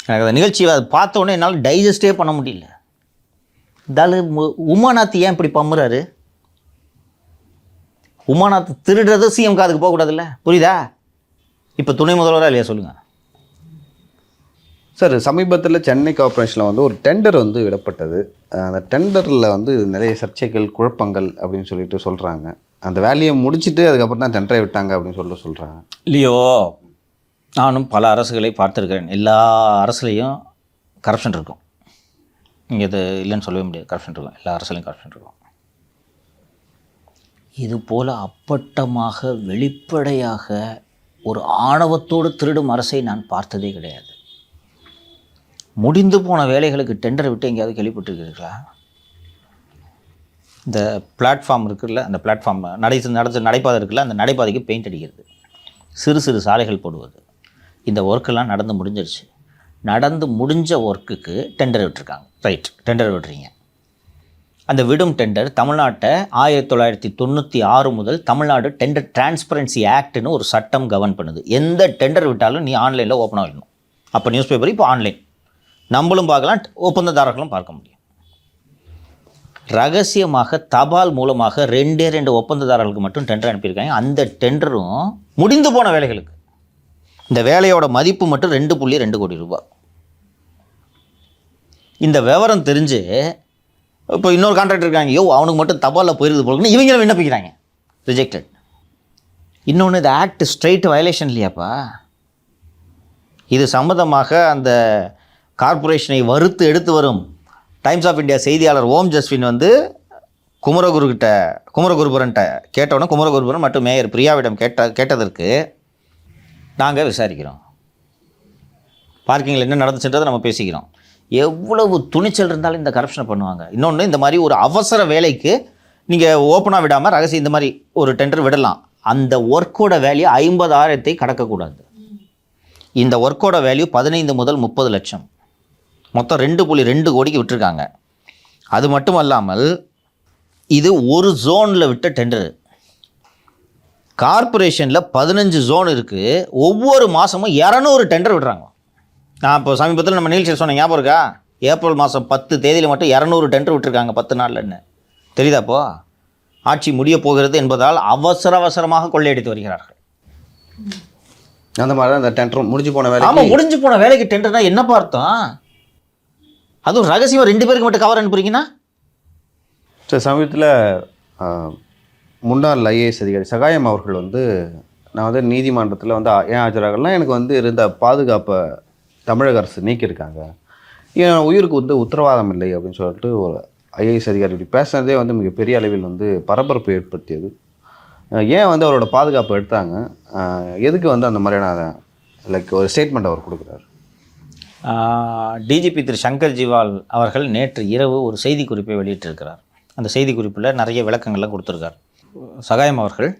எனக்கு அந்த நிகழ்ச்சியை அதை பார்த்தோன்னே என்னால் டைஜஸ்டே பண்ண முடியல. உமாநாத் ஏன் இப்படி பம்புறாரு? உமாநாத் திருடுறது சிஎம் காதுக்கு போகக்கூடாதுல்ல, புரியுதா? இப்போ துணை முதல்வராக இல்லையா சொல்லுங்கள் சார். சமீபத்தில் சென்னை கார்ப்பரேஷனில் வந்து ஒரு டெண்டர் வந்து விடப்பட்டது. அந்த டெண்டரில் வந்து நிறைய சர்ச்சைகள், குழப்பங்கள் அப்படின்னு சொல்லிட்டு சொல்கிறாங்க. அந்த வேலையை முடிச்சுட்டு அதுக்கப்புறம் தான் டெண்டரை விட்டாங்க அப்படின்னு சொல்கிறாங்க. இல்லையோ, நானும் பல அரசுகளை பார்த்துருக்கிறேன். எல்லா அரசுலேயும் கரப்ஷன் இருக்கும். இங்கே இது இல்லைன்னு சொல்லவே முடியாது. கரப்ஷன் இருக்கும், எல்லா அரசுலையும் கரப்ஷன் இருக்கும். இது போல் அப்பட்டமாக வெளிப்படையாக ஒரு ஆணவத்தோடு திருடும் அரசை நான் பார்த்ததே கிடையாது. முடிந்து போன வேலைகளுக்கு டெண்டரை விட்டு எங்கேயாவது கேள்விப்பட்டிருக்கிறீர்களா? இந்த பிளாட்ஃபார்ம் இருக்குல்ல, அந்த பிளாட்ஃபார்ம் நடைபாதை இருக்குல்ல, அந்த நடைபாதைக்கு பெயிண்ட் அடிக்கிறது, சிறு சிறு சாலைகள் போடுவது, இந்த ஒர்க்கெல்லாம் நடந்து முடிஞ்சிருச்சு. நடந்து முடிஞ்ச ஒர்க்குக்கு டெண்டர் விட்டுருக்காங்க. ரைட், டெண்டர் விடுறீங்க. அந்த விடும் டெண்டர் தமிழ்நாட்டை 1996 முதல் தமிழ்நாடு டெண்டர் டிரான்ஸ்பரன்சி ஆக்ட்னு ஒரு சட்டம் கவர்ன் பண்ணுது. எந்த டெண்டர் விட்டாலும் நீ ஆன்லைனில் ஓப்பன் ஆகிடணும். அப்போ நியூஸ் பேப்பர் இப்போ ஆன்லைன், நம்மளும் பார்க்கலாம், ஒப்பந்ததாரர்களும் பார்க்க முடியும். ரகசியமாக தபால் மூலமாக 2 ஒப்பந்ததாரர்களுக்கு மட்டும் டெண்டர் அனுப்பியிருக்காங்க. அந்த டெண்டரும் முடிந்து போன வேலைகளுக்கு. இந்த வேலையோட மதிப்பு மட்டும் 2.2 கோடி ரூபாய். இந்த விவரம் தெரிஞ்சு இப்போ இன்னொரு கான்ட்ராக்டர் இருக்காங்க, அவனுக்கு மட்டும் தபாலில் போயிருது போலன்னு இவங்களும் விண்ணப்பிக்கிறாங்க. ரிஜெக்டட். இன்னொன்று, இந்த ஆக்ட் ஸ்ட்ரெயிட் வயலேஷன் இல்லையாப்பா. இது சம்மந்தமாக அந்த கார்ப்பரேஷனை வறுத்து எடுத்து வரும் டைம்ஸ் ஆஃப் இந்தியா செய்தியாளர் ஓம் ஜஸ்வின் வந்து குமரகுருபரன்ட்ட கேட்டவுடனே குமரகுருபரன் மற்றும் மேயர் பிரியாவிடம் கேட்டதற்கு நாங்கள் விசாரிக்கிறோம். பார்க்கிங்கில் என்ன நடந்துச்சுன்றதை நம்ம பேசிக்கிறோம். எவ்வளவு துணிச்சல் இருந்தாலும் இந்த கரப்ஷனை பண்ணுவாங்க. இன்னொன்று, இந்த மாதிரி ஒரு அவசர வேலைக்கு நீங்கள் ஓப்பனாக விடாமல் ரகசியம் இந்த மாதிரி ஒரு டெண்டர் விடலாம். அந்த ஒர்க்கோட வேல்யூ 50,000 கடக்கக்கூடாது. இந்த ஒர்க்கோட வேல்யூ 15 முதல் 30 லட்சம், மொத்தம் 2.2 கோடிக்கு விட்டுருக்காங்க. அது மட்டும் அல்லாமல் இது ஒரு ஜோனில் விட்ட டெண்டரு. கார்பரேஷனில் 15 ஜோன் இருக்குது. ஒவ்வொரு மாதமும் 200 டெண்டர் விடுறாங்க. நான் இப்போ சமீபத்தில் நம்ம நிகழ்ச்சியில் சொன்ன ஞாபகம் இருக்கா? ஏப்ரல் மாதம் 10 தேதியில் மட்டும் 200 டெண்டர் விட்டுருக்காங்க 10 நாள்லன்னு. தெரியுதாப்போ? ஆட்சி முடிய போகிறது என்பதால் அவசரமாக கொள்ளையடித்து வருகிறார்கள். அந்த மாதிரி அந்த டெண்டர் முடிஞ்சு போன வேலை. ஆமாம், முடிஞ்சு போன வேலைக்கு டெண்டர்னா என்ன பார்த்தோம்? அதுவும் ரகசியமாக 2 பேருக்கு மட்டும் கவர் அனுப்புறீங்கன்னா. சார், சமீபத்தில் முன்னாள் ஐஏஎஸ் அதிகாரி சகாயம் அவர்கள் வந்து, நான் வந்து நீதிமன்றத்தில் வந்து ஏன் ஆஜராகலாம், எனக்கு வந்து இருந்த பாதுகாப்பை தமிழக அரசு நீக்கியிருக்காங்க, என் உயிருக்கு வந்து உத்தரவாதம் இல்லை அப்படின்னு சொல்லிட்டு ஒரு ஐஏஎஸ் அதிகாரி இப்படி பேசுனதே வந்து மிகப்பெரிய அளவில் வந்து பரபரப்பு ஏற்படுத்தியது. ஏன் வந்து அவரோட பாதுகாப்பு எடுத்தாங்க, எதுக்கு வந்து அந்த மாதிரியான லைக் ஒரு ஸ்டேட்மெண்ட் அவர் கொடுக்குறாரு? டிஜிபி திரு சங்கர் ஜிவால் அவர்கள் நேற்று இரவு ஒரு செய்திக்குறிப்பை வெளியிட்டிருக்கிறார். அந்த செய்திக்குறிப்பில் நிறைய விளக்கங்கள்லாம் கொடுத்துருக்கார். சகாயம் அவர்கள்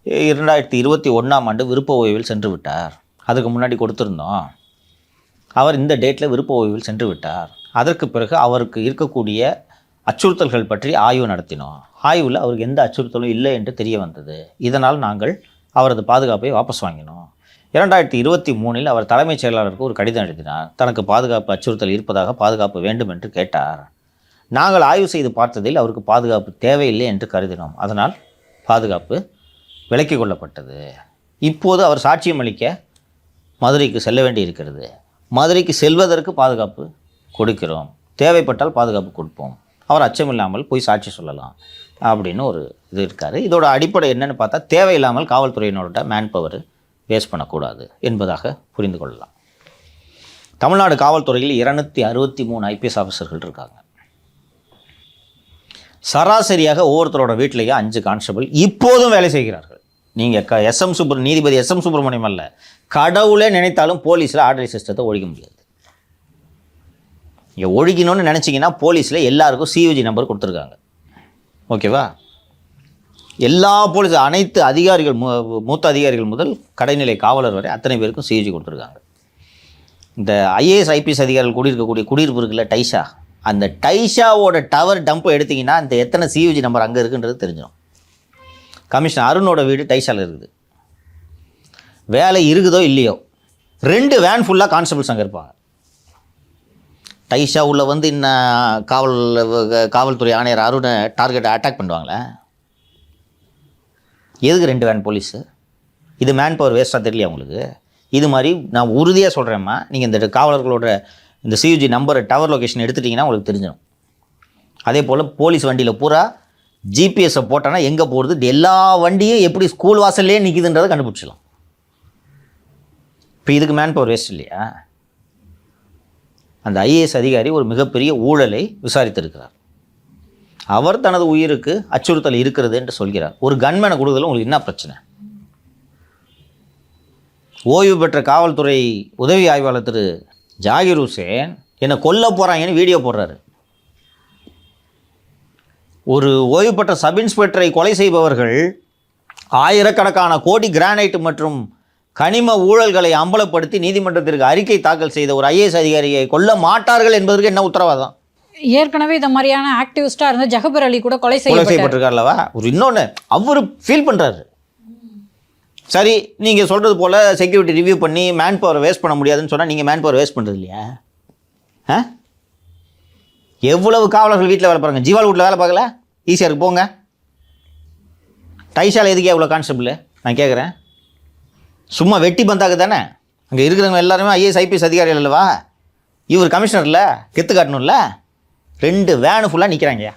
2021ஆம் ஆண்டு விருப்ப ஓய்வில் சென்று விட்டார். அதுக்கு முன்னாடி கொடுத்துருந்தோம். அவர் இந்த டேட்டில் விருப்ப ஓய்வில் சென்று விட்டார். அதற்கு பிறகு அவருக்கு இருக்கக்கூடிய அச்சுறுத்தல்கள் பற்றி ஆய்வு நடத்தினோம். ஆய்வில் அவருக்கு எந்த அச்சுறுத்தலும் இல்லை என்று தெரிய வந்தது. இதனால் நாங்கள் அவரது பாதுகாப்பை வாபஸ் வாங்கினோம். 2023இல் அவர் தலைமைச் செயலாளருக்கு ஒரு கடிதம் எழுதினார். தனக்கு பாதுகாப்பு அச்சுறுத்தல் இருப்பதாக பாதுகாப்பு வேண்டும் என்று கேட்டார். நாங்கள் ஆய்வு செய்து பார்த்ததில் அவருக்கு பாதுகாப்பு தேவையில்லை என்று கருதினோம். அதனால் பாதுகாப்பு விலக்கிக் கொள்ளப்பட்டது. இப்போது அவர் சாட்சியம் அளிக்க மதுரைக்கு செல்ல வேண்டி இருக்கிறது. மதுரைக்கு செல்வதற்கு பாதுகாப்பு கொடுக்கிறோம், தேவைப்பட்டால் பாதுகாப்பு கொடுப்போம், அவர் அச்சமில்லாமல் போய் சாட்சி சொல்லலாம் அப்படின்னு ஒரு இது இருக்கார். இதோட அடிப்படை என்னென்னு பார்த்தா, தேவையில்லாமல் காவல்துறையினோட மேன் பவர் வேஸ்ட் பண்ணக்கூடாது என்பதாக புரிந்து கொள்ளலாம். தமிழ்நாடு காவல்துறையில் 263 ஐபிஎஸ் ஆஃபீஸர்கள் இருக்காங்க. சராசரியாக ஒவ்வொருத்தரோட வீட்டிலேயே 5 கான்ஸ்டபிள் இப்போதும் வேலை செய்கிறார்கள். நீங்கள் நீதிபதி எஸ்எம் சுப்பிரமணியம் அல்ல, கடவுளே நினைத்தாலும் போலீஸில் ஆர்டரி சிஸ்டத்தை ஒழிக்க முடியாது. இங்கே ஒழிக்கணும்னு நினச்சிங்கன்னா போலீஸில் எல்லாருக்கும் சியூஜி நம்பர் கொடுத்துருக்காங்க. ஓகேவா? எல்லா போலீஸ் அனைத்து அதிகாரிகள் மூத்த அதிகாரிகள் முதல் கடைநிலை காவலர் வரை அத்தனை பேருக்கும் சியூஜி கொடுத்துருக்காங்க. இந்த ஐஏஎஸ் ஐபிஎஸ் அதிகாரிகள் குடியிருக்கக்கூடிய குடியிருப்பு இருக்குல்ல, டைஷா, அந்த டைஷாவோட டவர் டம்பை எடுத்திங்கன்னா இந்த எத்தனை சியூஜி நம்பர் அங்கே இருக்குன்றது தெரிஞ்சிடும். கமிஷனர் அருணோட வீடு டைஷாவில் இருக்குது. வேலை இருக்குதோ இல்லையோ 2 வேன் ஃபுல்லாக கான்ஸ்டபிள்ஸ் அங்கே இருப்பாங்க. டைஷா உள்ள வந்து இன்னும் காவல்துறை ஆணையர் அருணை டார்கெட்டை அட்டாக் பண்ணுவாங்களே, எதுக்கு 2 வேன் போலீஸு? இது மேன் பவர் வேஸ்ட்டாக தெரியலையா உங்களுக்கு? இது மாதிரி நான் உறுதியாக சொல்கிறேம்மா, நீங்கள் இந்த காவலர்களோட இந்த சியூஜி நம்பர் டவர் லொக்கேஷன் எடுத்துட்டிங்கன்னா உங்களுக்கு தெரிஞ்சிடும். அதே போல் போலீஸ் வண்டியில் பூரா ஜிபிஎஸை போட்டோன்னா எங்கே போகிறது, எல்லா வண்டியும் எப்படி ஸ்கூல் வாசல்லே நிற்கிதுன்றதை கண்டுபிடிச்சிடலாம். இப்போ இதுக்கு மேன் பவர் வேஸ்ட் இல்லையா? அந்த ஐஏஎஸ் அதிகாரி ஒரு மிகப்பெரிய ஊழலை விசாரித்திருக்கிறார். அவர் தனது உயிருக்கு அச்சுறுத்தல் இருக்கிறது என்று சொல்கிறார். ஒரு கன்மேனை கொடுக்குறதுல உங்களுக்கு என்ன பிரச்சனை? ஓய்வு பெற்ற காவல்துறை உதவி ஆய்வாளர் திரு ஜாகிர் ஹுசேன் என்னை கொல்ல போகிறாங்கன்னு வீடியோ போடுறாரு. ஒரு ஓய்வு பெற்ற சப் இன்ஸ்பெக்டரை கொலை செய்பவர்கள் ஆயிரக்கணக்கான கோடி கிரானைட் மற்றும் கனிம ஊழல்களை அம்பலப்படுத்தி நீதிமன்றத்திற்கு அறிக்கை தாக்கல் செய்த ஒரு ஐஏஎஸ் அதிகாரியை கொல்ல மாட்டார்கள் என்பதற்கு என்ன உத்தரவாதம்? ஏற்கனவே இந்த மாதிரியான ஆக்டிவிஸ்டாக இருந்த ஜஹபர் அலி கூட கொலை செய்யப்பட்டிருக்காருல்லவா? ஒரு இன்னொன்று அவர் ஃபீல் பண்ணுறாரு. சரி, நீங்கள் சொல்கிறது போல் செக்யூரிட்டி ரிவ்யூ பண்ணி மேன் பவர் வேஸ்ட் பண்ண முடியாதுன்னு சொன்னால் நீங்கள் மேன் பவர் வேஸ்ட் பண்ணுறது இல்லையா? எவ்வளவு காவலர்கள் வீட்டில் வேலை பாருங்க. ஜீவால் வீட்டில் வேலை பார்க்கல, ஈஸியாக இருக்கு போங்க. டைஷாவில் எதுக்கே எவ்வளோ கான்ஸ்டபிள் நான் கேட்குறேன்? சும்மா வெட்டி பந்தாக்கு தானே. அங்கே இருக்கிறவங்க எல்லாருமே ஐஏஎஸ் ஐபிஎஸ் அதிகாரிகள் இல்லவா? இவர் கமிஷனர் இல்லை, கெத்து காட்டணும்ல. 2 வேனு ஃபுல்லாக நிற்கிறாங்கய்யா.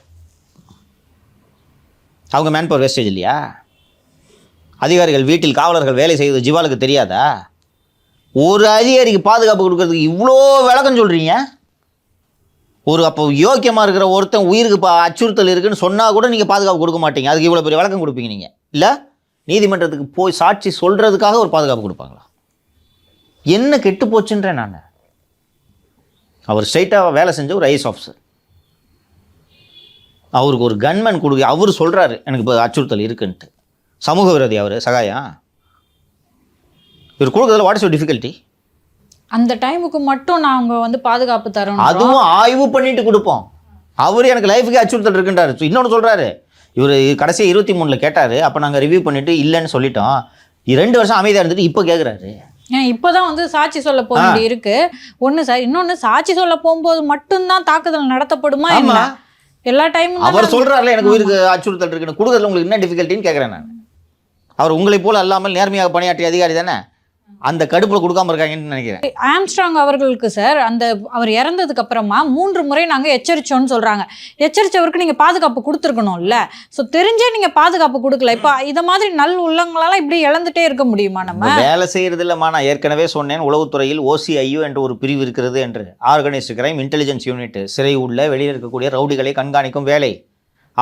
அவங்க மேன் பவர் வேஸ்டேஜ் இல்லையா? அதிகாரிகள் வீட்டில் காவலர்கள் வேலை செய்வது ஜிவாலுக்கு தெரியாதா? ஒரு அதிகாரிக்கு பாதுகாப்பு கொடுக்கறதுக்கு இவ்வளோ விளக்கம் சொல்கிறீங்க. ஒரு அப்போ யோக்கியமாக இருக்கிற ஒருத்தன் உயிருக்கு அச்சுறுத்தல் இருக்குன்னு சொன்னால் கூட நீங்கள் பாதுகாப்பு கொடுக்க மாட்டீங்க. அதுக்கு இவ்வளோ பெரிய விளக்கம் கொடுப்பீங்க நீங்கள். இல்லை, நீதிமன்றத்துக்கு போய் சாட்சி சொல்கிறதுக்காக ஒரு பாதுகாப்பு கொடுப்பாங்களா? என்ன கெட்டு போச்சுன்றேன் நான். அவர் ஸ்ட்ரைட்டாக வேலை செஞ்ச ஒரு ஐஎஸ் ஆஃபீஸர். அவருக்கு ஒரு கன்மேன் கொடுக்க அவர் சொல்கிறாரு எனக்கு இப்போ அச்சுறுத்தல் இருக்குன்ட்டு. சமூக விரோதி அவர் சகாயா. இவர் கொடுக்குறதுல வாட் இஸ் யூர் டிஃபிகல்ட்டி? அந்த டைமுக்கு மட்டும் நாங்க வந்து பாதுகாப்பு தரோம். அதுவும் ஆய்வு பண்ணிட்டு கொடுப்போம். அவர் எனக்கு லைஃபுக்கு அச்சுறுத்தல் இருக்குன்றாரு. இன்னொன்று சொல்கிறாரு, இவர் கடைசி 23 கேட்டார், அப்போ நாங்கள் ரிவ்யூ பண்ணிவிட்டு இல்லைன்னு சொல்லிட்டோம். 2 வருஷம் அமைதியாக இருந்துட்டு இப்போ கேட்குறாரு. இப்போதான் வந்து சாட்சி சொல்ல போக வேண்டி இருக்கு ஒண்ணு சார். இன்னொன்னு சாட்சி சொல்ல போகும்போது மட்டும்தான் தாக்குதல் நடத்தப்படுமா இல்ல எல்லா டைமும்? அவர் சொல்றாருல எனக்கு உயிருக்கு அச்சுறுத்தல் இருக்குன்னு, கொடுக்கறதுல உங்களுக்கு என்ன டிஃபிகல்ட்டின்னு கேட்குறேன் நான். அவர் உங்களை போல அல்லாமல் நேர்மையாக பணியாற்றிய அதிகாரி தானே, அந்த கடுப்புல கொடுக்காம இருக்காங்கன்னு நினைக்கிறேன். ஆம்ஸ்ட்ராங் அவர்களுக்கு சார் அந்த அவர் இறந்ததுக்கு அப்புறமா 3 முறை நாங்க எச்சரிச்சோன்னு சொல்றாங்க. எச்சரிச்சவருக்கு நீங்க பாதுகாப்பு கொடுத்துருக்கணும்ல. ஸோ தெரிஞ்சே நீங்க பாதுகாப்பு கொடுக்கல. இப்போ இத மாதிரி நல் உள்ளங்களால இப்படி இழந்துட்டே இருக்க முடியுமா? நம்ம வேலை செய்யறது இல்லைம்மா. நான் ஏற்கனவே சொன்னேன், உளவுத்துறையில் OCIU என்ற ஒரு பிரிவு இருக்கிறது என்று. Organised crime intelligence unit. சிறை உள்ள வெளியில் இருக்கக்கூடிய ரவுடிகளை கண்காணிக்கும் வேலை.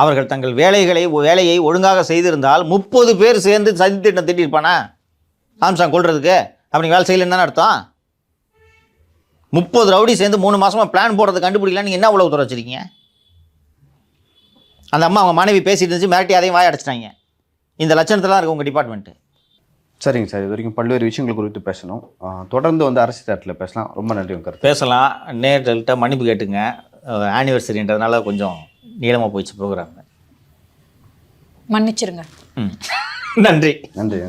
அவர்கள் தங்கள் வேலையை ஒழுங்காக செய்திருந்தால் 30 பேர் சேர்ந்து சதி திட்டம் திட்டிருப்பானா ஆம்ஸ்ட்ராங் கொள்றதுக்கு? அப்படி வேலை செய்யலன்னு தானே அர்த்தம். 30 ரவுடி சேர்ந்து 3 மாசமா பிளான் போடுறது கண்டுபிடிக்கலாம். நீங்கள் என்ன உளவுத்துறை வச்சிருக்கீங்க? அந்த அம்மா அவங்க மனைவி பேசிட்டு இருந்துச்சு, மிரட்டி அதையும் வாய அடைச்சிட்டாங்க. இந்த லட்சணத்தெல்லாம் இருக்கு உங்கள் டிபார்ட்மெண்ட்டு. சரிங்க சார், இது வரைக்கும் பல்வேறு விஷயங்கள் குறித்து பேசணும். தொடர்ந்து வந்து அரசு தேட்டரில் பேசலாம். ரொம்ப நன்றி உங்க கருத்து. பேசலாம். நேர்கள்ட்ட மன்னிப்பு கேட்டுங்க. ஆனிவர்சரின்றதுனால கொஞ்சம் நீளமாக போயிடுச்சு ப்ரோக்ராம். மன்னிச்சிருங்க. நன்றி. நன்றி.